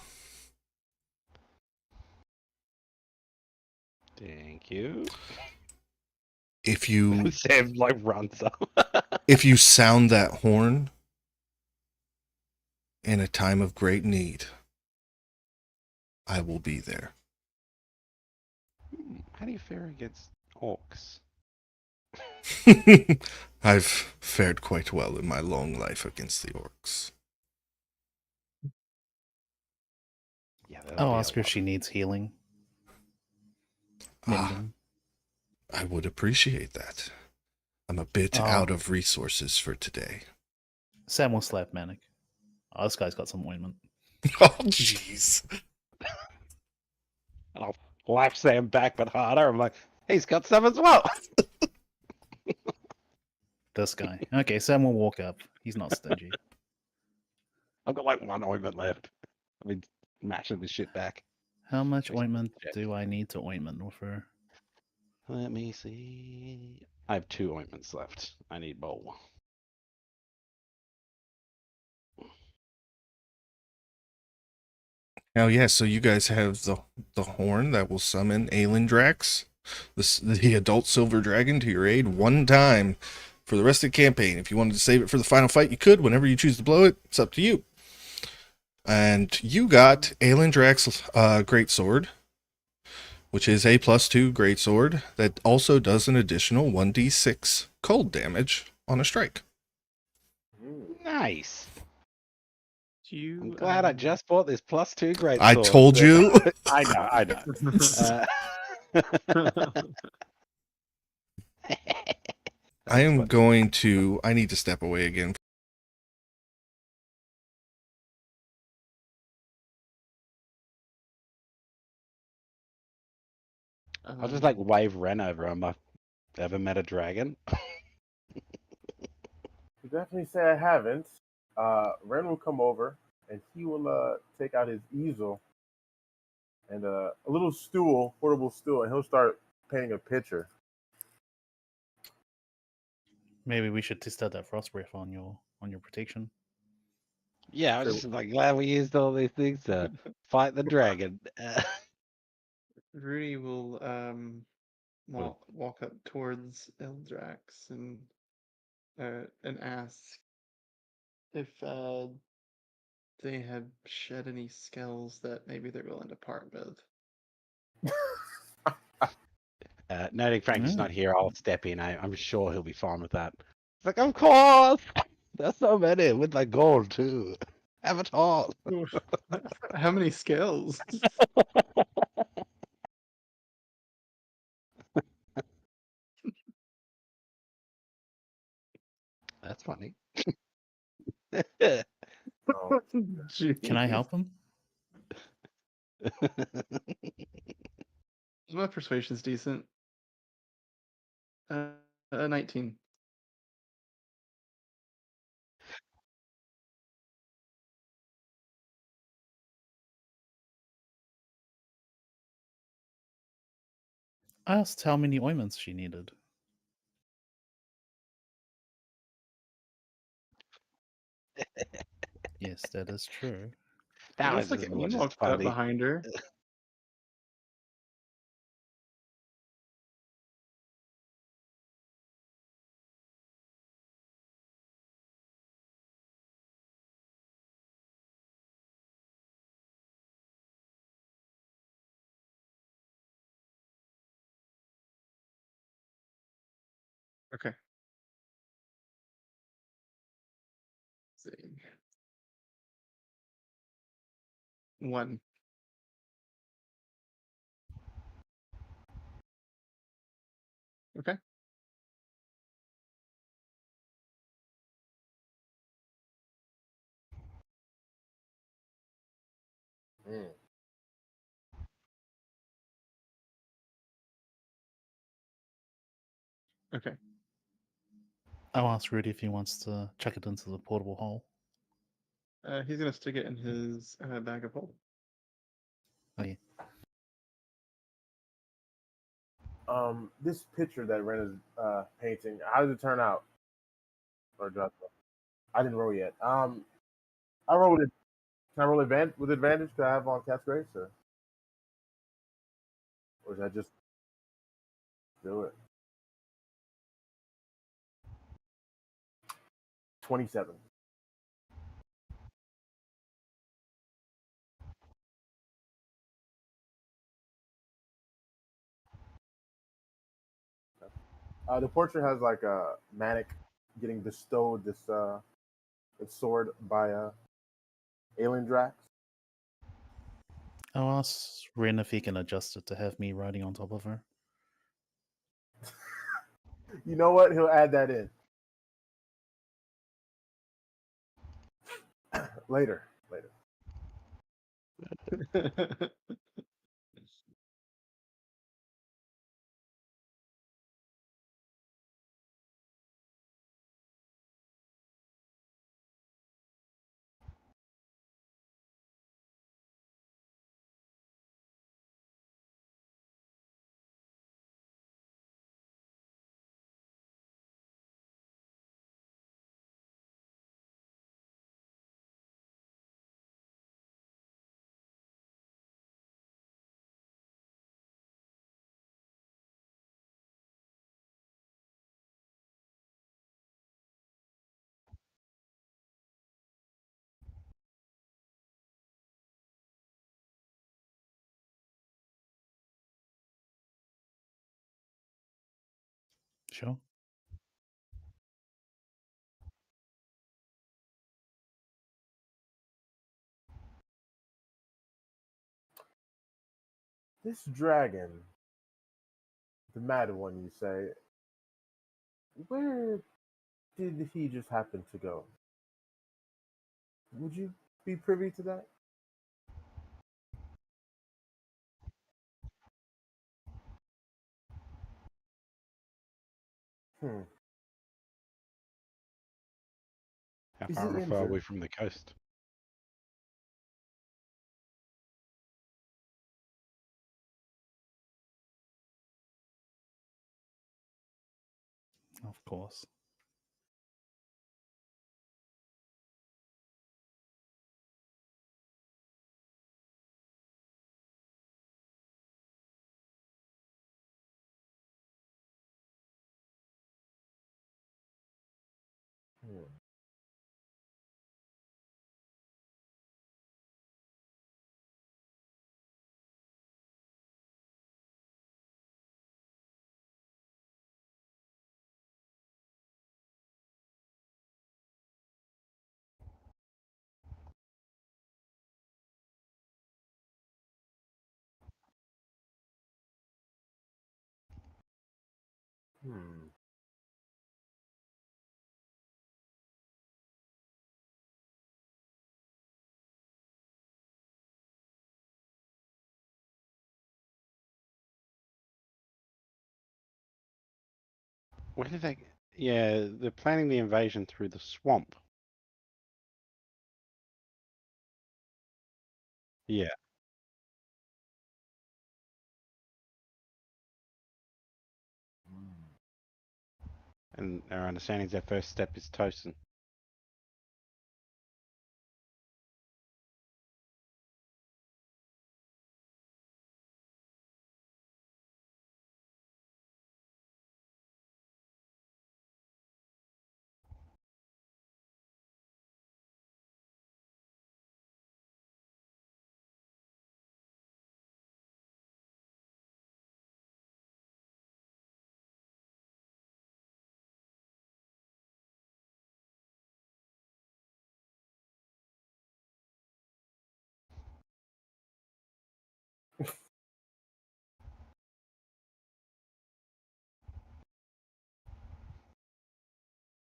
Thank you. If you Sam like runs up. if you sound that horn in a time of great need, I will be there. How do you fare against orcs? I've fared quite well in my long life against the orcs. Yeah, that'll I'll be a ask her if lot. she needs healing. Ah, Mending. I would appreciate that. I'm a bit Oh. out of resources for today. Sam will slap Manic. Oh, this guy's got some ointment. Oh, jeez. And I'll lap Sam back, but harder. I'm like, he's got some as well. This guy. Okay, Sam will walk up. He's not stingy. I've got like one ointment left. I mean, mashing this shit back. How much Where's ointment Jack? do I need to ointment with her? Let me see. I have 2 ointments left. I need more. Now, yeah, so you guys have the horn that will summon Aelindrax, the adult silver dragon, to your aid one time for the rest of the campaign. If you wanted to save it for the final fight, you could. Whenever you choose to blow it, it's up to you. And you got Aelindrax's greatsword, which is a +2 greatsword that also does an additional 1d6 cold damage on a strike. Nice. Do you, I'm glad I just bought this +2 great I sword. told you. I know. I am going to. I need to step away again. I'll just like wave Ren over. I'm like, ever met a dragon? To definitely say I haven't. Ren will come over and he will take out his easel and a little stool, portable stool, and he'll start painting a picture. Maybe we should test out that frost breath on your protection. Yeah, I was So- just like glad we used all these things to fight the dragon. Rudy will Well- walk up towards Eldrax and ask if they have shed any scales that maybe they're willing to part with. Noting Frank's not here, I'll step in. I'm sure he'll be fine with that. It's like, of course! There's so many with like gold too. Have it all. How many scales? That's funny. Oh, Can I help him? My persuasion's decent. 19. I asked how many ointments she needed. Yes, that is true. That It was looks like just he more just walked up funny. behind her. Okay. Let's see. 1. Okay. Mm. Okay. I'll ask Rudy if he wants to chuck it into the portable hole. He's gonna stick it in his bag of holding. Oh, yeah. This picture that Ren is painting, how did it turn out? Or just, I didn't roll yet. I rolled it. Can I roll with advantage? Could I have on Cat's Grace, or should I just do it? 27. The portrait has like a manic getting bestowed this sword by alien Drax. I'll ask Ren if he can adjust it to have me riding on top of her. You know what? He'll add that in later. Later. Sure. This dragon, the mad one, you say, where did he just happen to go? Would you be privy to that? Hmm. How Is he far are we injured? from the coast? Of course. Hmm. Hmm. Where did they? Yeah, they're planning the invasion through the swamp. Yeah, and our understanding is their first step is Tosin.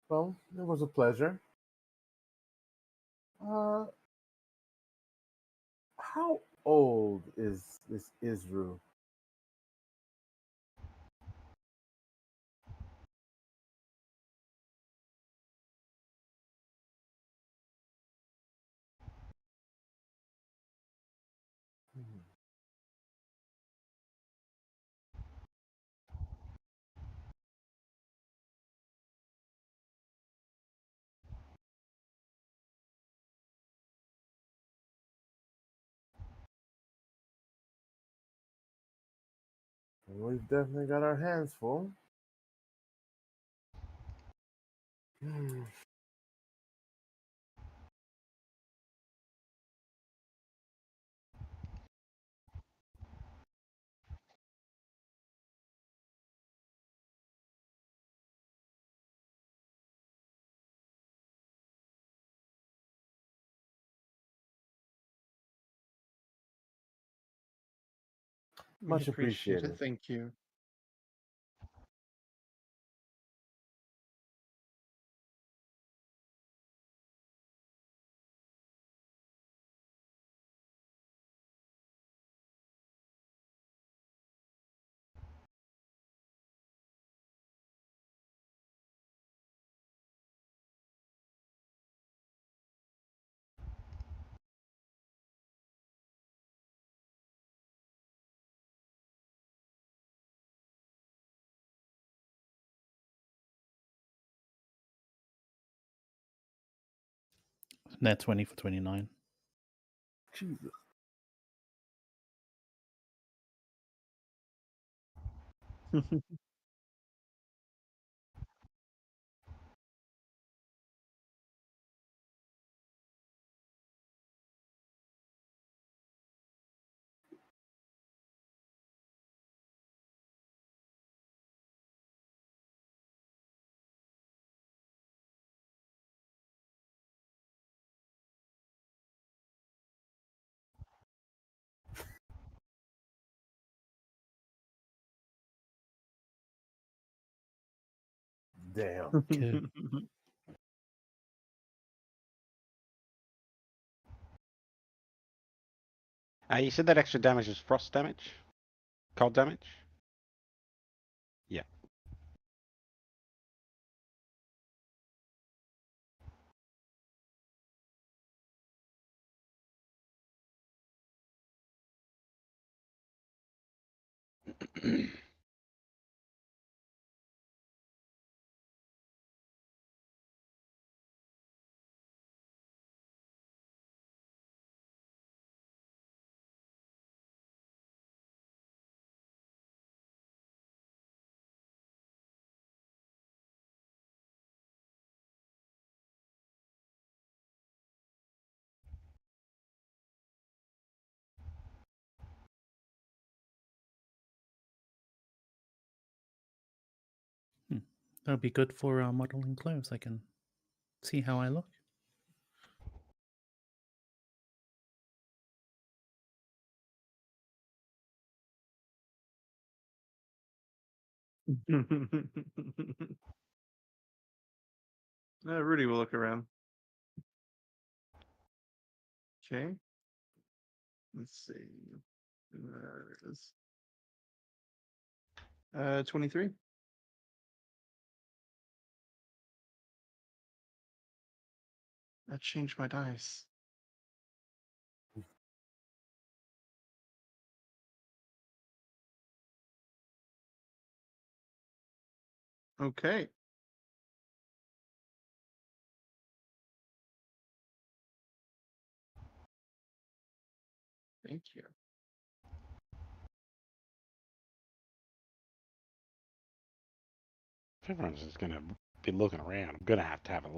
Well, it was a pleasure. How old is this Israel? Hmm. We've definitely got our hands full. Hmm. We Much appreciate it. appreciated. Thank you. Net 20 for 29. Jesus. Damn. Okay. You said that extra damage was frost damage? Cold damage? Yeah. That would be good for modeling clothes. I can see how I look. Rudy will look around. Okay. Let's see. There it is. 23. That changed my dice. Okay. Thank you. If everyone's just gonna be looking around, I'm gonna have a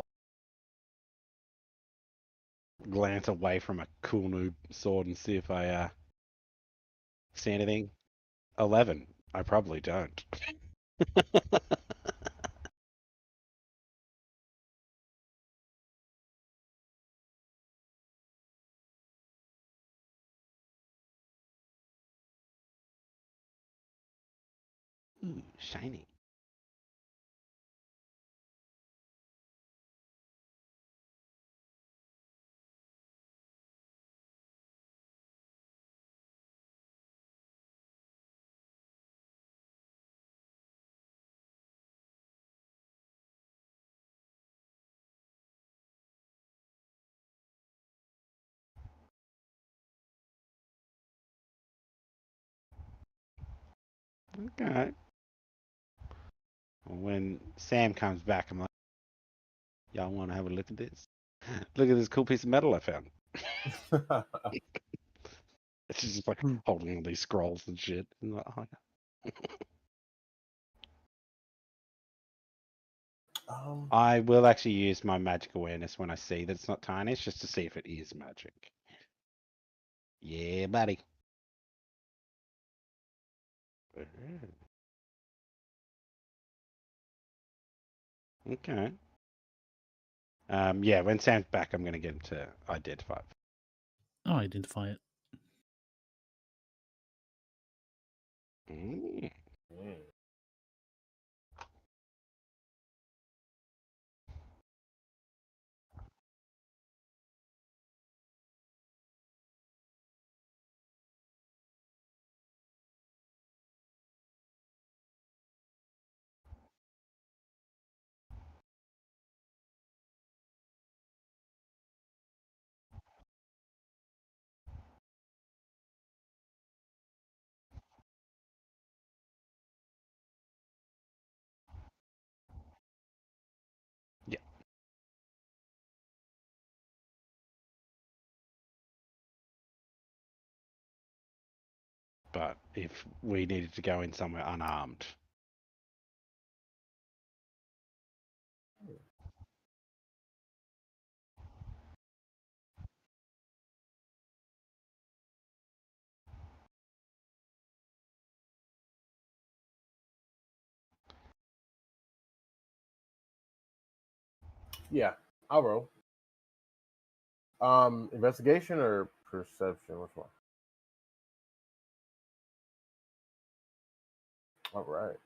glance away from a cool new sword and see if I see anything. 11. I probably don't. Ooh, shiny. Okay. When Sam comes back, I'm like, y'all want to have a look at this? Look at this cool piece of metal I found. She's just like holding all these scrolls and shit. And like, oh, I will actually use my magic awareness when I see that it's not tarnished, just to see if it is magic. Yeah, buddy. Okay. Yeah, when Sam's back, I'm going to get him to identify it. I'll identify it. Mm. Yeah, but if we needed to go in somewhere unarmed, Yeah, I'll roll. Investigation or perception? Which one? All right.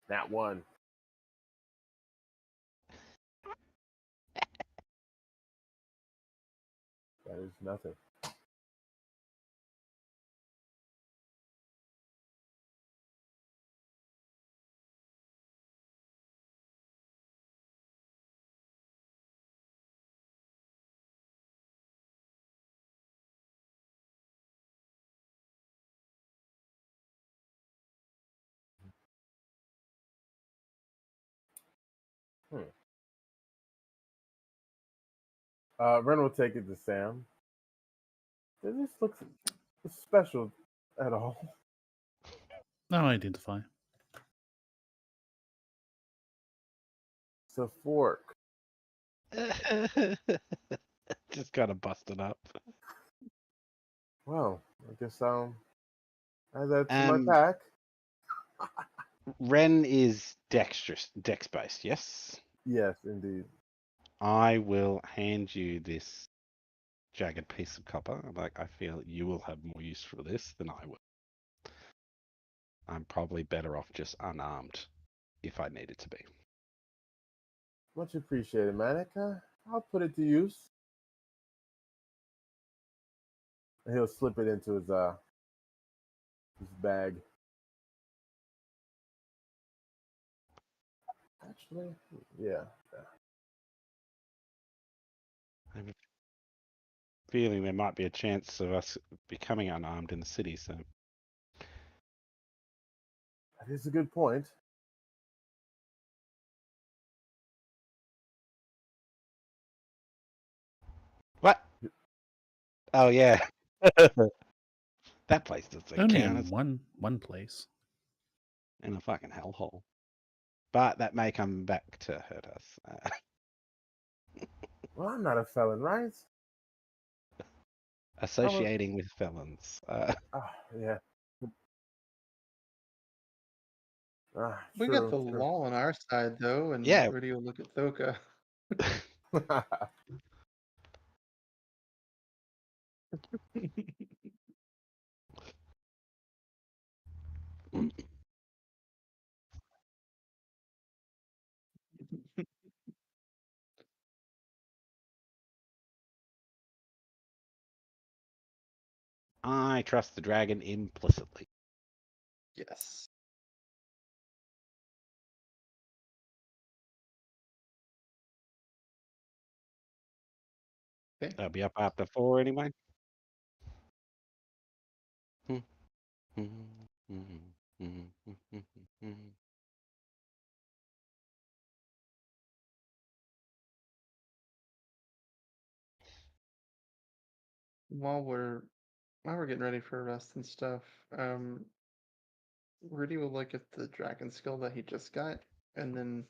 That one. That is nothing. Hmm. Ren will take it to Sam. Does this look special at all? I'll identify. It's a fork. just kind of busted up. Well, I guess I'll add that to my Um, pack. Ren is dex based, yes? Yes, indeed. I will hand you this jagged piece of copper. Like, I feel you will have more use for this than I will. I'm probably better off just unarmed if I needed to be. Much appreciated, Manica. I'll put it to use. And he'll slip it into his bag. Actually, yeah. I have a feeling there might be a chance of us becoming unarmed in the city, so That is a good point. what? Oh yeah. That place doesn't Only count. in It's one place. in a fucking hellhole. But that may come back to hurt us. Well, I'm not a felon, right? Associating with felons. Yeah. We got True, the true. law on our side though, and Yeah. Rudy will look at Thoka. I trust the dragon implicitly. Yes. Okay. I'll be up after 4 anyway. While we're getting ready for rest and stuff, Rudy will look at the dragon skill that he just got, and then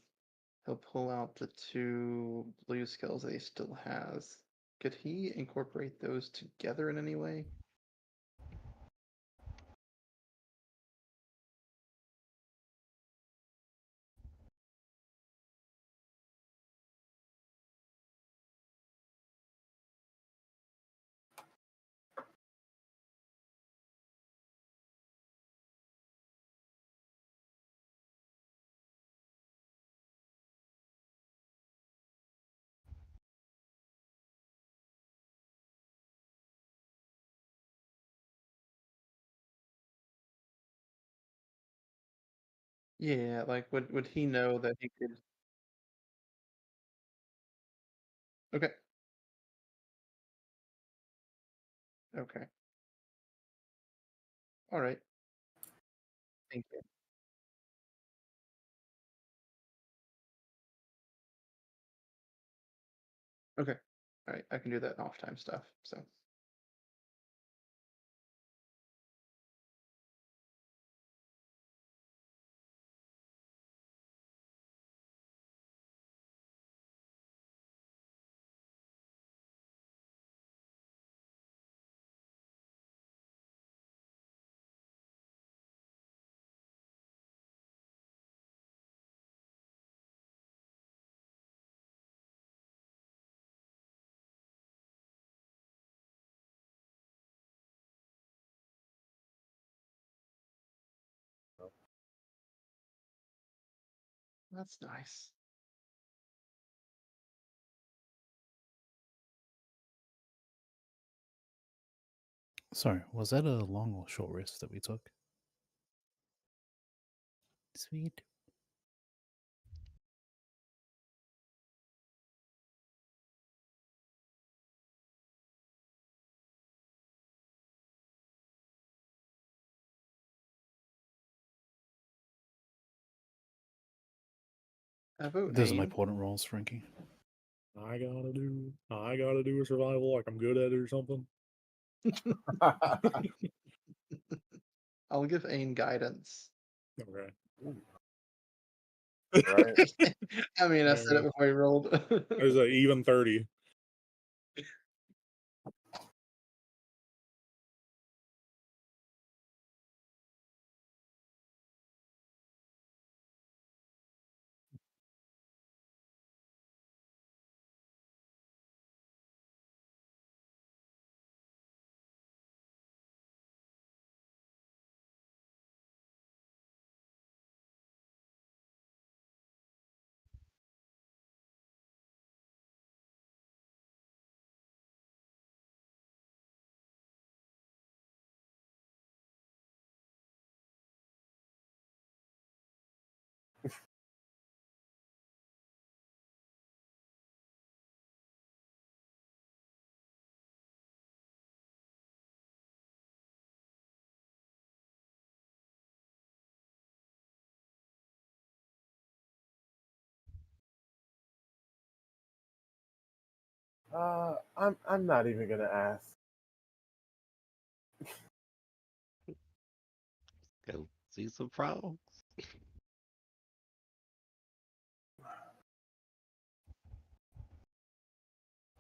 he'll pull out the two blue skills that he still has. Could he incorporate those together in any way? Yeah, like would he know that he could? Okay, okay, all right. Thank you. Okay, all right. I can do that off time stuff. So that's nice. Sorry, was that a long or short rest that we took? Sweet. About Those are my aim. important roles, Frankie. I gotta do a survival like I'm good at it or something. I'll give Ain guidance. Okay. Right. I mean, I said it There before he rolled. There's an even 30. I'm not even gonna ask. Go see some frogs.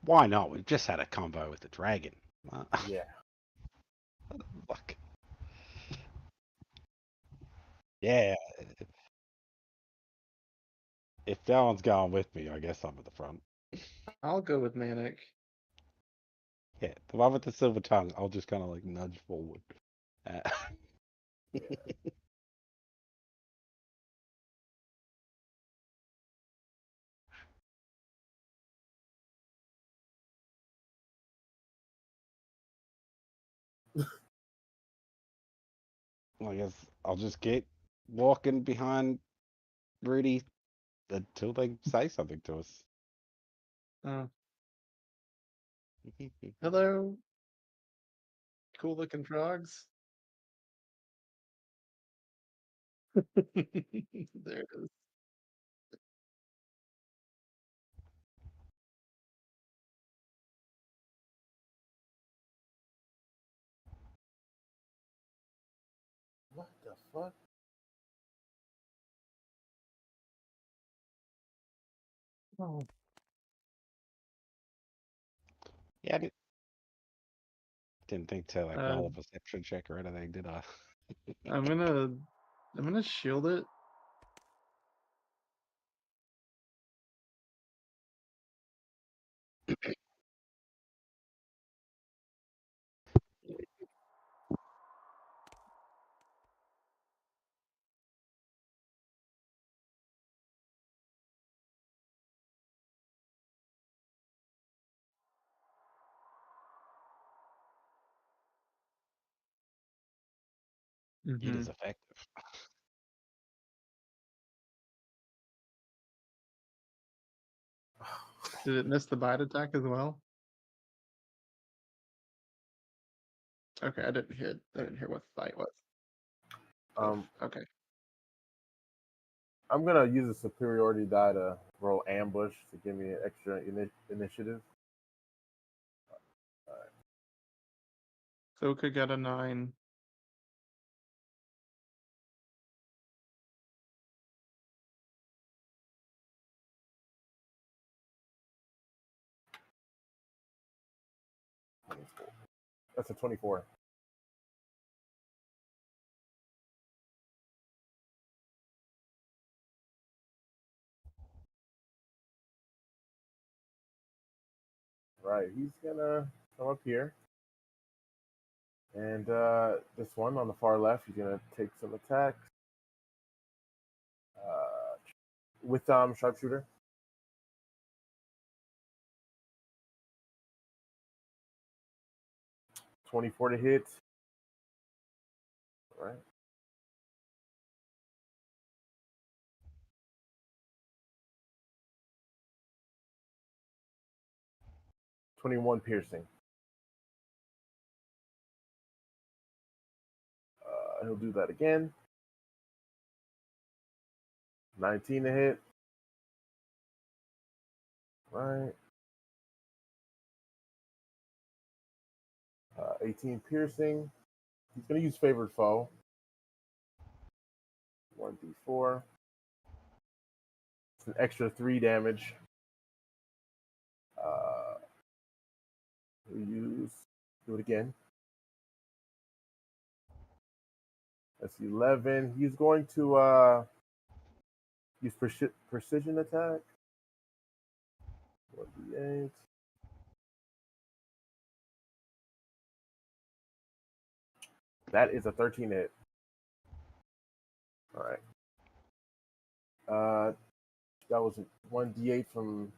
Why not? We've just had a combo with the dragon. Yeah. Fuck. Yeah. If that one's going with me, I guess I'm at the front. I'll go with Manic. Yeah, the one with the silver tongue, I'll just kind of like nudge forward. Uh, I guess I'll just get walking behind Rudy until they say something to us. Oh, hello, cool looking frogs. There it is. What the fuck? Oh. Yeah, I didn't think to like Uh, roll a perception check or anything, did I? I'm gonna shield it. It Hmm. is effective. Did it miss the bite attack as well? Okay, I didn't hear what the bite was. Oh, Um, okay. I'm gonna use a superiority die to roll ambush to give me an extra initiative. Soka got a 9. That's a 24. Right, he's gonna come up here, and this one on the far left, he's gonna take some attacks with sharpshooter. 24 to hit. All right. 21 piercing. He'll do that again. 19 to hit. Right. 18 piercing. He's going to use favored foe. 1d4. It's an extra 3 damage. We'll do it again. That's 11. He's going to use precision attack. 1d8. That is a 13 hit. All right. That was 1d8 from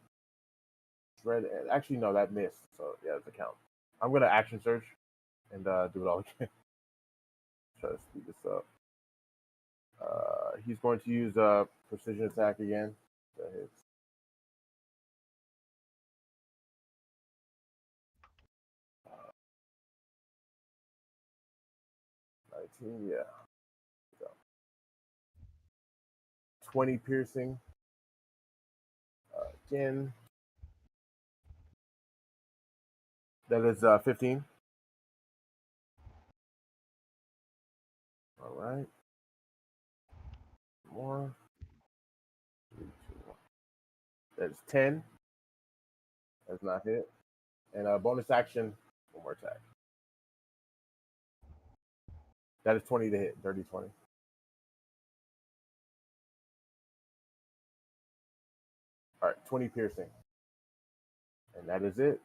Dread. Actually, no, that missed. So yeah, it's a count. I'm gonna action search and do it all again. Try to speed this up. He's going to use precision attack again. That hits. 19, yeah. 20 piercing. Again. That is 15. All right. More. 3, 2, 1. That is 10. That's not hit. And bonus action, one more attack. That is 20 to hit. Dirty 20. All right, 20 piercing. And that is it.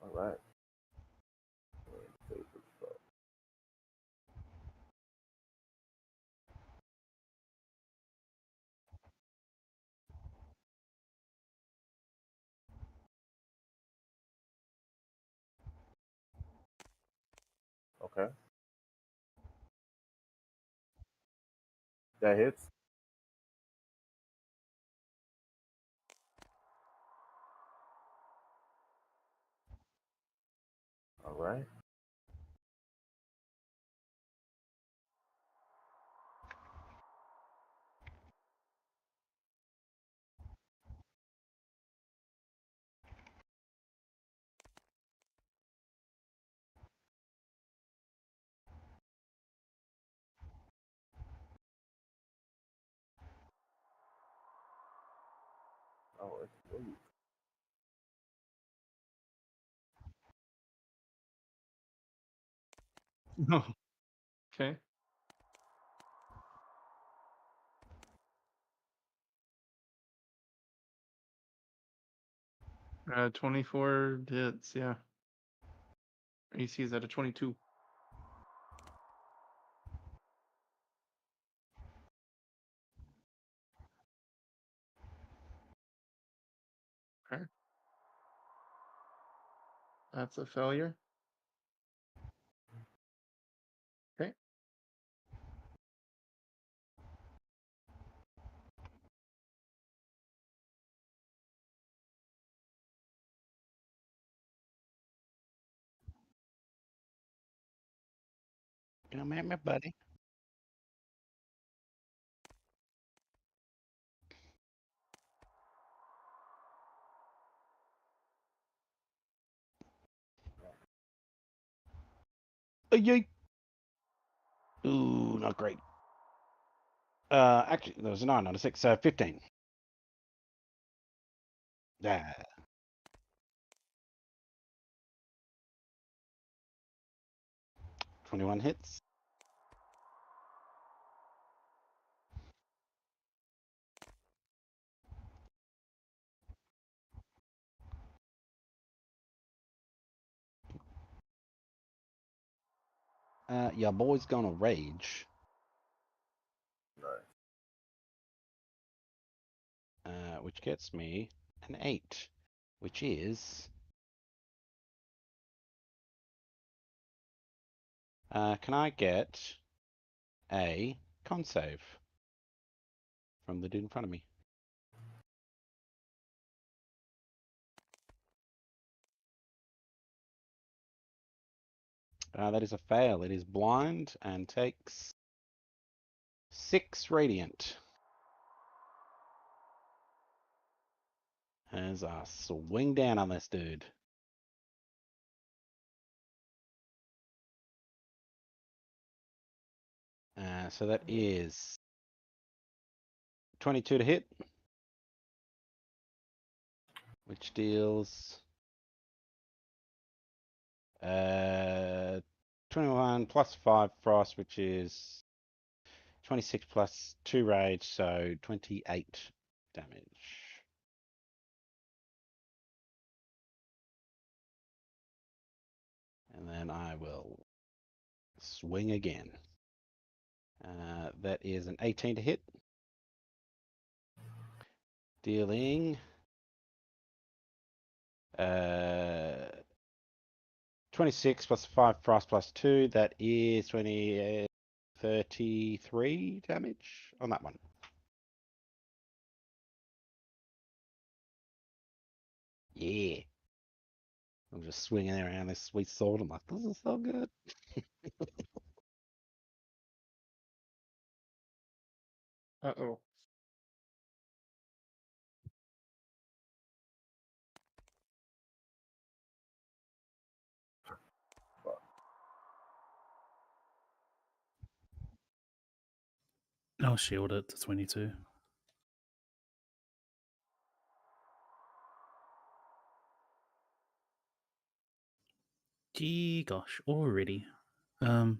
All right. Okay. That hits. All right. north. Ooh. No. Okay. 24 hits, yeah. AC is at a 22. Okay. That's a failure. Okay. Come at me, buddy. Yay. Ooh, not great. Actually, there was a 9 on a 6, so 15. Yeah. 21 hits. Your boy's gonna rage. Nice. Which gets me an 8, which is... can I get a con save from the dude in front of me? That is a fail. It is blind and takes 6 radiant. As I swing down on this dude. So that is 22 to hit, which deals 21 plus 5 frost, which is 26 plus 2 rage, so 28 damage. And then I will swing again. That is an 18 to hit, dealing 26 plus 5 frost plus 2, that is 33 damage on that one. Yeah. I'm just swinging around this sweet sword. I'm like, this is so good. Uh-oh. I'll shield it to 22. Gee gosh, already. Do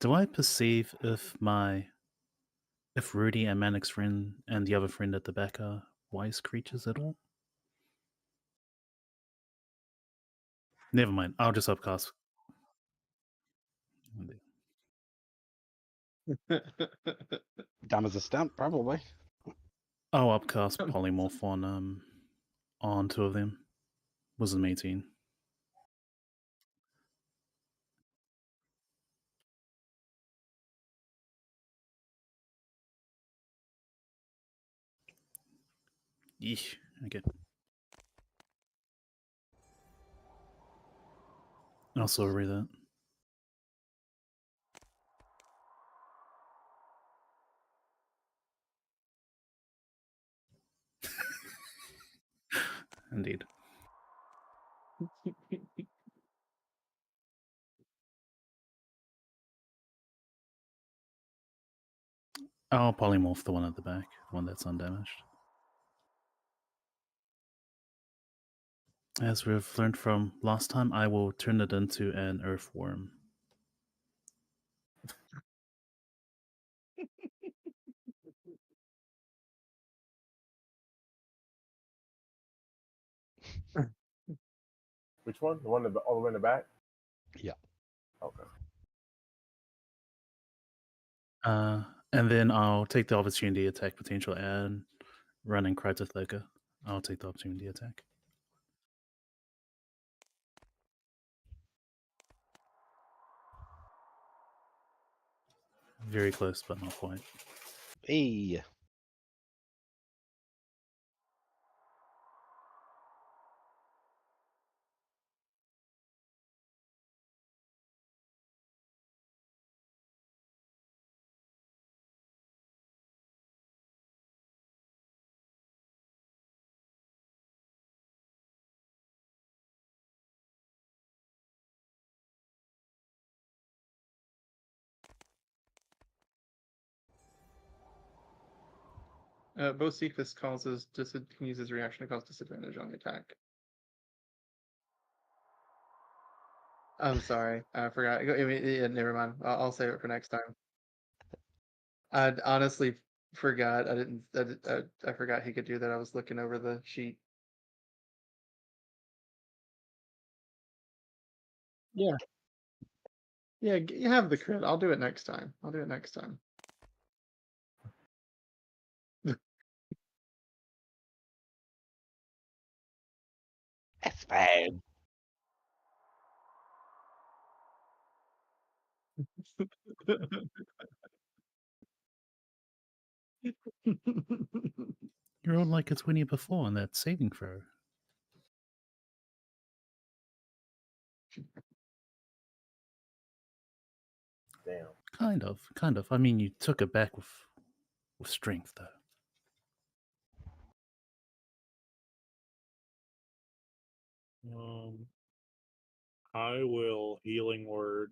I perceive if Rudy and Manic's friend and the other friend at the back are wise creatures at all? Never mind. I'll just upcast. Dumb as a stump, probably. I'll upcast polymorph on 2 of them. Wisdom 18. Yeesh. Okay. I'll still read that. Indeed. I'll polymorph the one at the back, the one that's undamaged. As we've learned from last time, I will turn it into an earthworm. Which one? The one all the way in the back? Yeah. Okay. And then I'll take the opportunity attack potential and running Krytotheka. I'll take the opportunity attack. Very close, but not quite. Hey. Bocephus can use his reaction to cause disadvantage on the attack. I'm sorry, I forgot. I mean, yeah, never mind. I'll save it for next time. I honestly forgot. I didn't. I forgot he could do that. I was looking over the sheet. Yeah. Yeah, you have the crit. I'll do it next time. I'll do it next time. That's fine. You rolled like a 20 before on that saving throw. Damn. Kind of. I mean, you took it back with strength, though. I will healing word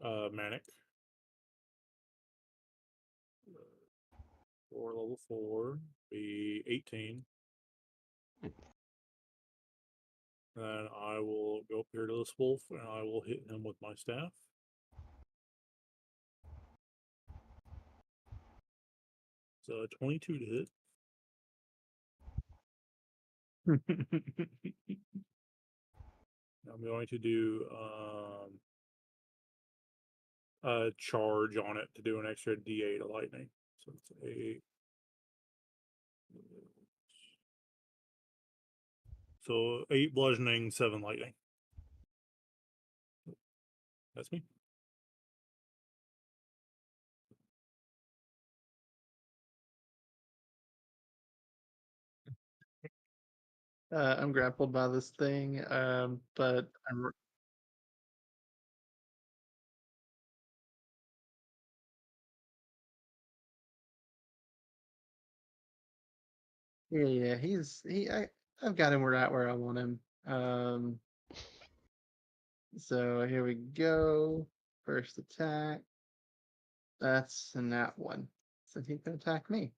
manic for level 4 be 18. Then I will go up here to this wolf and I will hit him with my staff. So 22 to hit. I'm going to do a charge on it to do an extra D8 of lightning. So it's 8. So 8 bludgeoning, 7 lightning. That's me. I'm grappled by this thing, but I'm. Yeah, I've got him right where I want him. So here we go. First attack. That's a nat one. So he can attack me.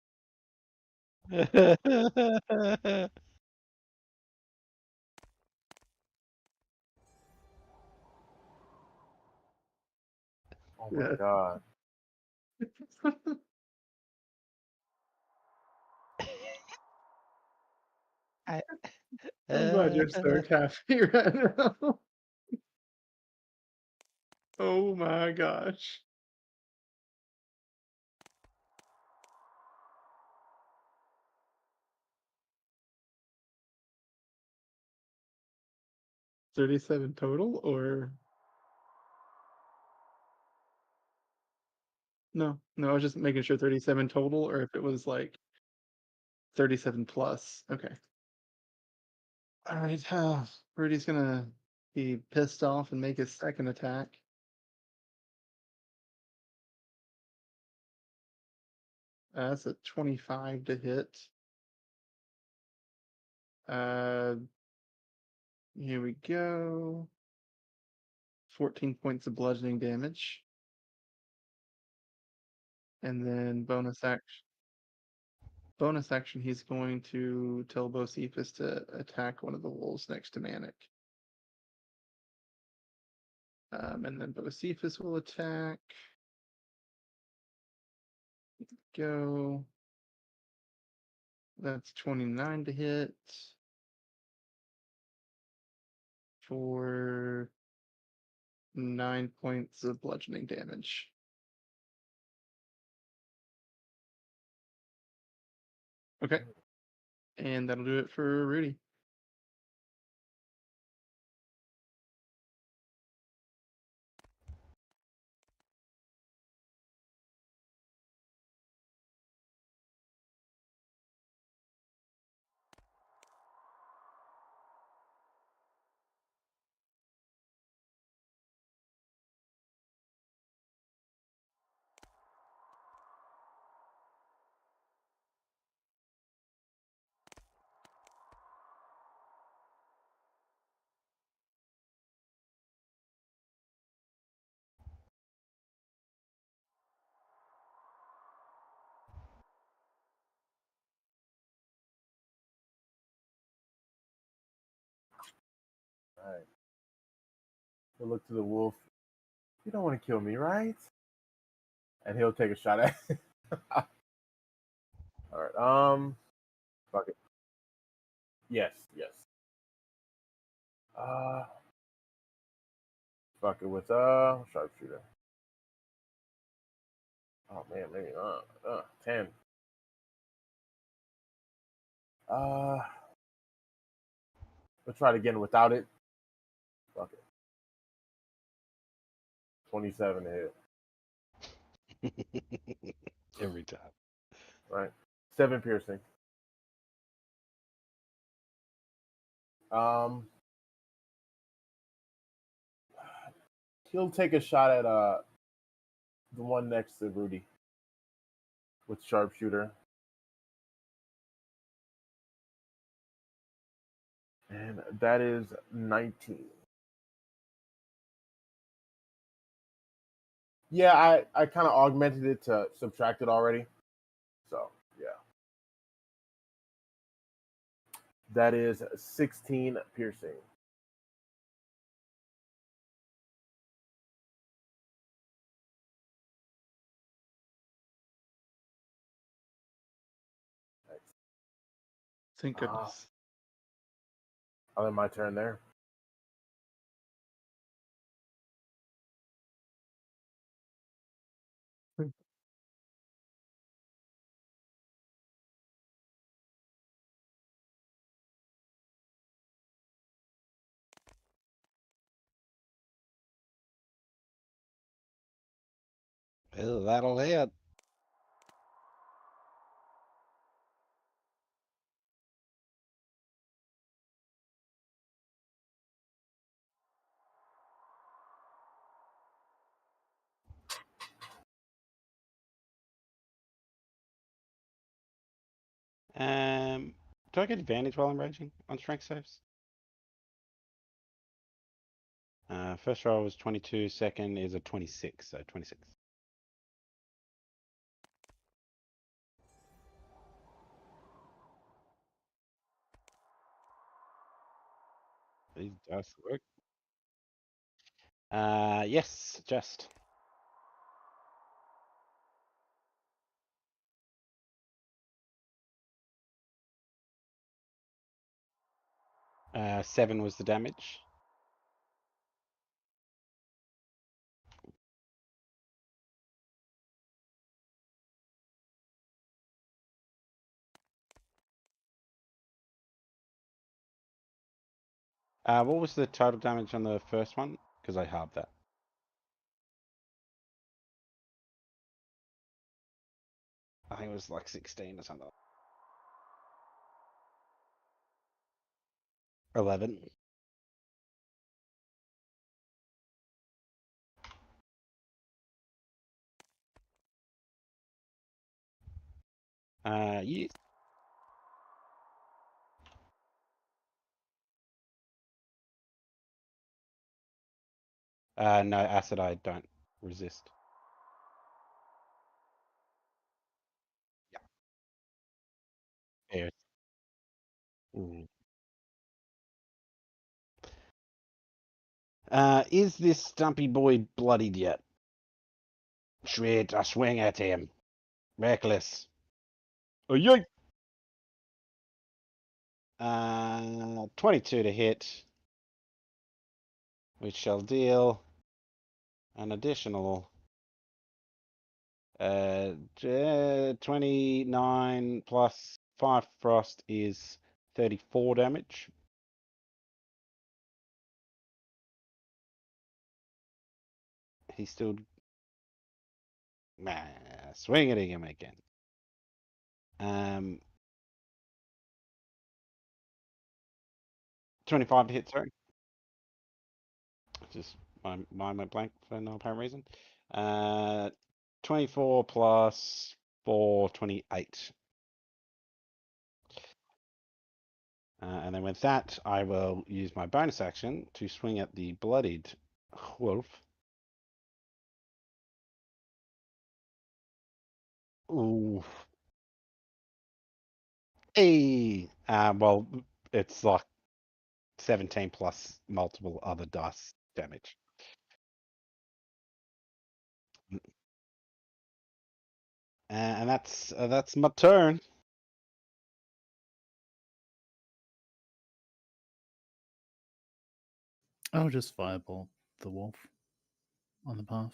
Oh my Yeah. god. I'm glad you're so happy right now. Oh my gosh. $37 total or no? No, I was just making sure 37 total or if it was like 37 plus. Okay. All right. Rudy's gonna be pissed off and make his second attack. That's a 25 to hit. Uh, Here we go. 14 points of bludgeoning damage. And then bonus action. bonus action, he's going to tell Bocephus to attack one of the wolves next to Manic. And then Bocephus will attack. Go. That's 29 to hit. For 9 points of bludgeoning damage. Okay. And that'll do it for Rudy. All right. He'll look to the wolf. You don't want to kill me, right? And he'll take a shot at it. All right. Fuck it. Yes, yes. Fuck it with sharpshooter. Oh man, maybe 10. We'll try it again without it. Fuck it. 27 to hit. Every time. Right. 7 piercing. He'll take a shot at the one next to Rudy with sharpshooter. And that is 19. Yeah, I kind of augmented it to subtract it already. So, yeah. That is 16 piercing. Thank goodness. I'll end my turn there. Well, that'll hit. Do I get advantage while I'm raging on strength saves? First roll was 22, second is a 26, so 26. These dice work. Yes, just. Seven was the damage. What was the total damage on the first one? Because I halved that. I think it was like 16 or something. 11. Yes. No, acid I don't resist. cares? Mm. Is this stumpy boy bloodied yet? Shred, I swing at him. Reckless. Oh, yoink! 22 to hit, which shall deal an additional 29 plus 5 frost is 34 damage. He's still swinging at him again. 25 to hit, sorry. Just my mind went blank for no apparent reason. 24 plus 4, 28. And then with that, I will use my bonus action to swing at the bloodied wolf. Ooh. Hey! Well, it's like 17 plus multiple other dice damage. And that's my turn. I'll just firebolt the wolf on the path.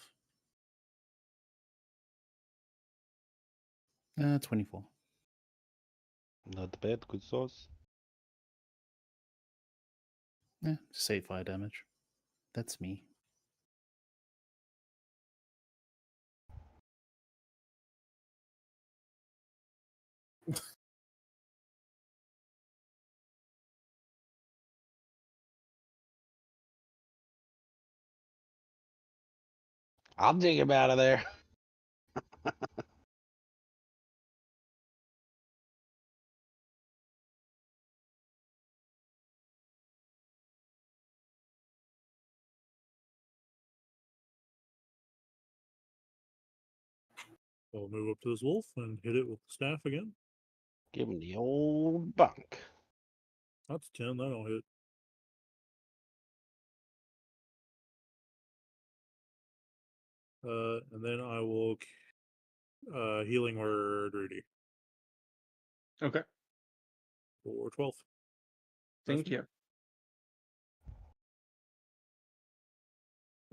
24. Not bad, good sauce. Yeah, just 8 fire damage. That's me. I'll dig him out of there. I'll move up to this wolf and hit it with the staff again. Give him the old bunk. That's 10. That'll hit. And then I will healing word Rudy Okay. for 12. Thank That's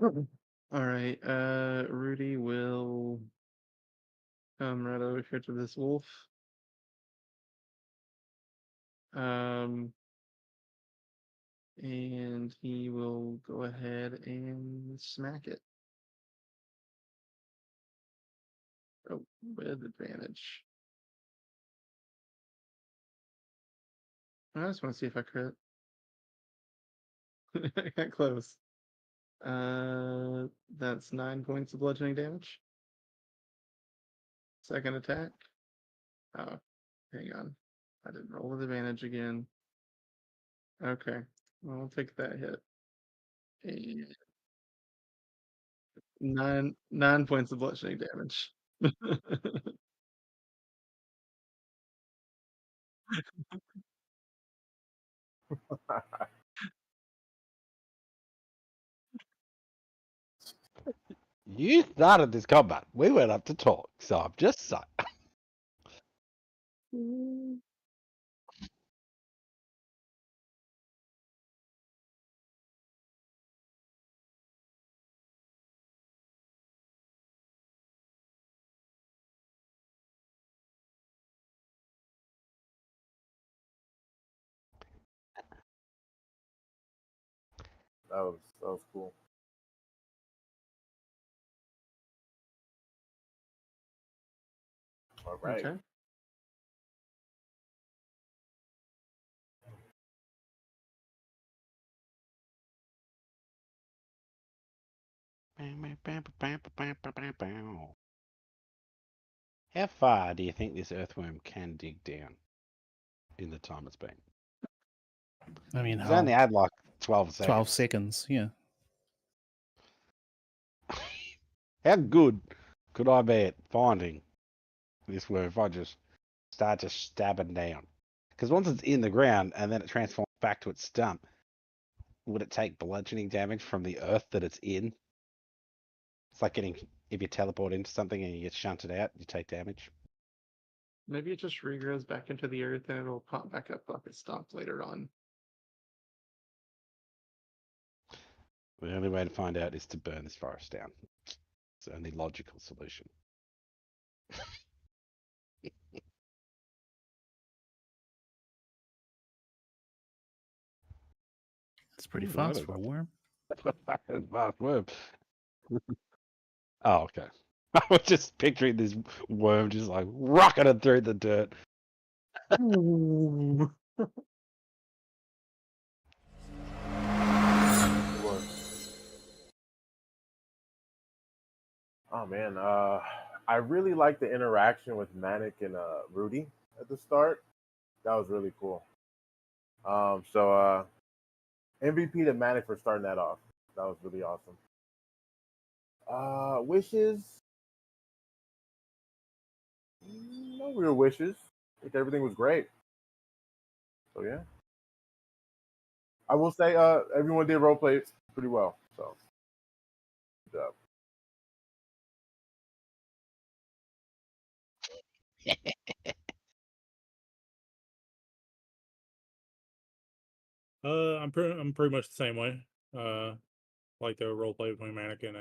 me. you. All right. Rudy will come right over here to this wolf. And he will go ahead and smack it. Oh, with advantage. I just want to see if I crit. I got close. That's 9 points of bludgeoning damage. Second attack. Oh, hang on. I didn't roll with advantage again. Okay, well, I'll take that hit. And 9 points of bludgeoning damage. You started this combat. We went up to talk, so I'm just saying. That was cool. All right. Okay. How far do you think this earthworm can dig down in the time it's been? I mean, It's how? only had like 12 seconds. 12 seconds, yeah. How good could I be at finding this worm if I just start to stab it down? Because once it's in the ground and then it transforms back to its stump, would it take bludgeoning damage from the earth that it's in? It's like getting, if you teleport into something and you get shunted out, you take damage. Maybe it just regrows back into the earth and it'll pop back up off its stump later on. The only way to find out is to burn this forest down. It's the only logical solution. It's pretty Ooh, fast that for a is- worm. Fast worm. Oh, okay. I was just picturing this worm just like rocketing through the dirt. What? Oh man, I really like the interaction with Manic and Rudy at the start. That was really cool. So MVP to Manic for starting that off. That was really awesome. Wishes? No real wishes. I think everything was great. So yeah. I will say everyone did roleplay pretty well. So good job. I'm pretty much the same way. Like the role play between Manic and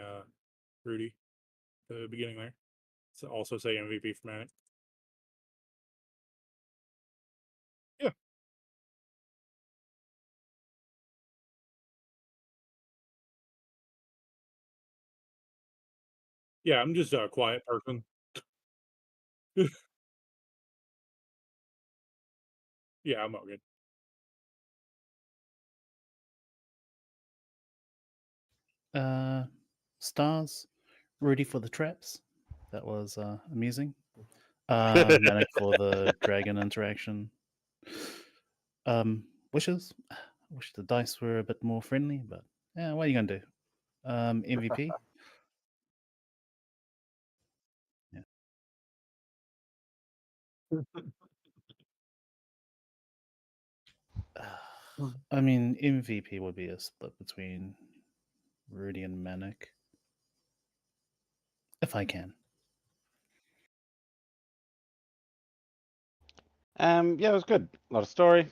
Rudy at the beginning there. So also say MVP for Manic. Yeah. Yeah, I'm just a quiet person. Yeah, I'm all good. Stars, Rudy for the traps. That was amusing. Manic for the dragon interaction. Wishes. I wish the dice were a bit more friendly, but yeah, what are you gonna do? MVP. Yeah. I mean, MVP would be a split between Rudy and Manic, if I can. Yeah, it was good. A lot of story,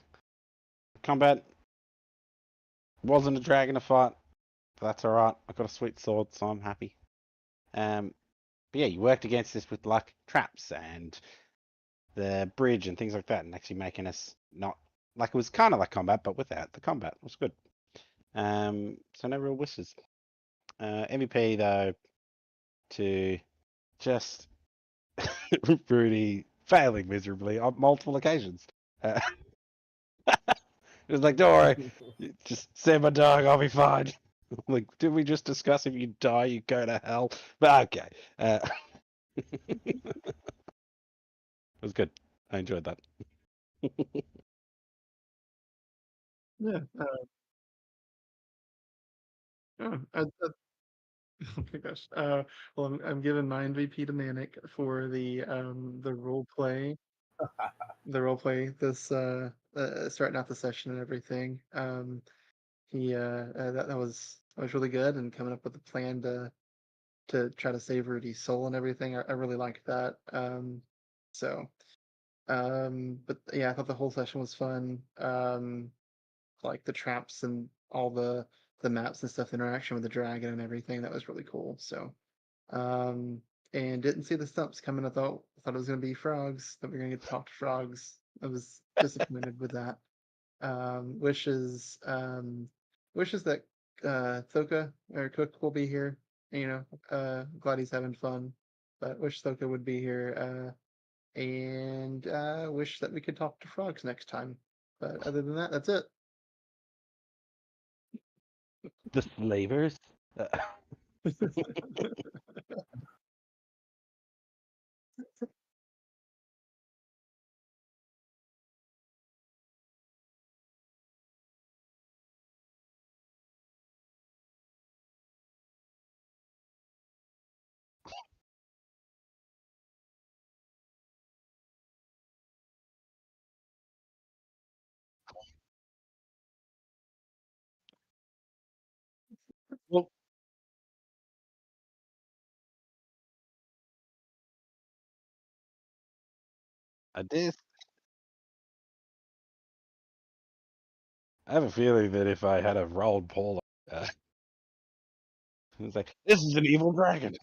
combat. Wasn't a dragon to fight, but that's all right. I got a sweet sword, so I'm happy. But yeah, you worked against this with like traps and the bridge and things like that, and actually making us not like it was kind of like combat, but without the combat. It was good. So no real wishes. MVP though to just Rudy failing miserably on multiple occasions. Uh, it was like, don't worry, just send my dog, I'll be fine. Like, did we just discuss if you die, you go to hell? But okay. It was good. I enjoyed that. Yeah. Oh, oh my gosh. Well, I'm giving my MVP to Manic for the role play. The role play this starting out the session and everything. He that was really good, and coming up with a plan to try to save Rudy's soul and everything. I really liked that. So but yeah, I thought the whole session was fun. Like the traps and all the maps and stuff, the interaction with the dragon and everything. That was really cool. So um, and didn't see the stumps coming. I thought it was gonna be frogs. That we are gonna get to talk to frogs. I was disappointed with that. Wishes that Thoka or Cook will be here. You know, glad he's having fun. But wish Thoka would be here. And wish that we could talk to frogs next time. But other than that, that's it. The slavers. I did. I have a feeling that if I had a rolled Paul, it's like, this is an evil dragon.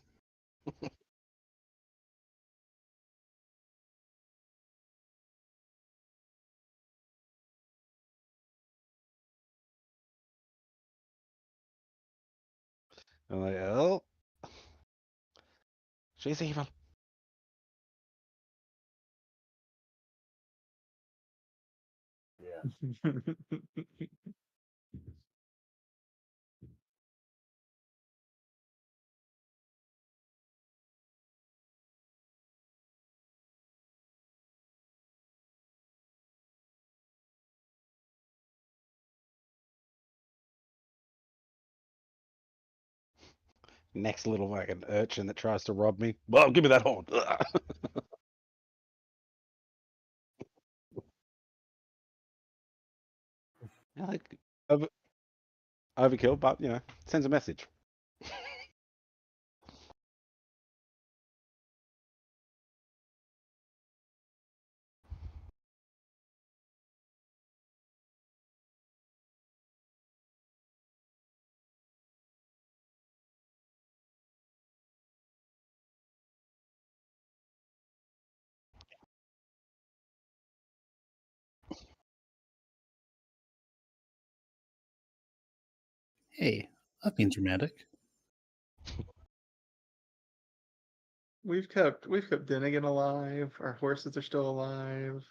I'm like, oh, she's evil. Yeah. Next little fucking urchin that tries to rob me. Well, give me that horn. Yeah, like, overkill, but sends a message. Hey, I've been dramatic. We've kept Dinnigan alive. Our horses are still alive.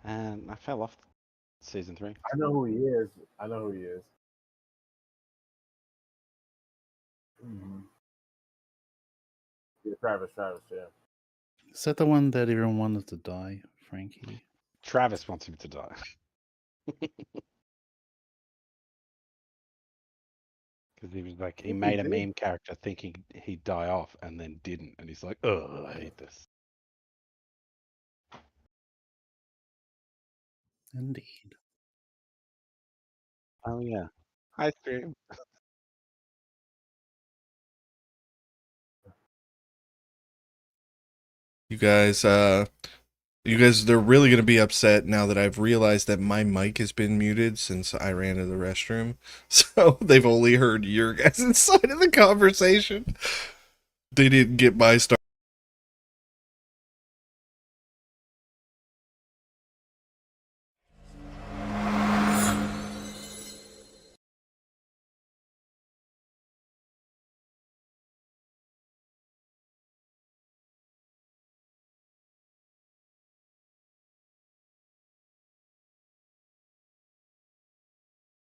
And I fell off season 3. I know who he is. I know who he is. Mhm. Yeah, Travis, yeah. Is that the one that everyone wanted to die, Frankie? Travis wants him to die. Because he was like, he Think he made a did. meme character thinking he'd die off and then didn't. And he's like, oh, I hate this. Indeed. Oh, yeah. Hi, stream. You guys, they're really gonna be upset now that I've realized that my mic has been muted since I ran to the restroom. So they've only heard your guys' side of the conversation. They didn't get my start.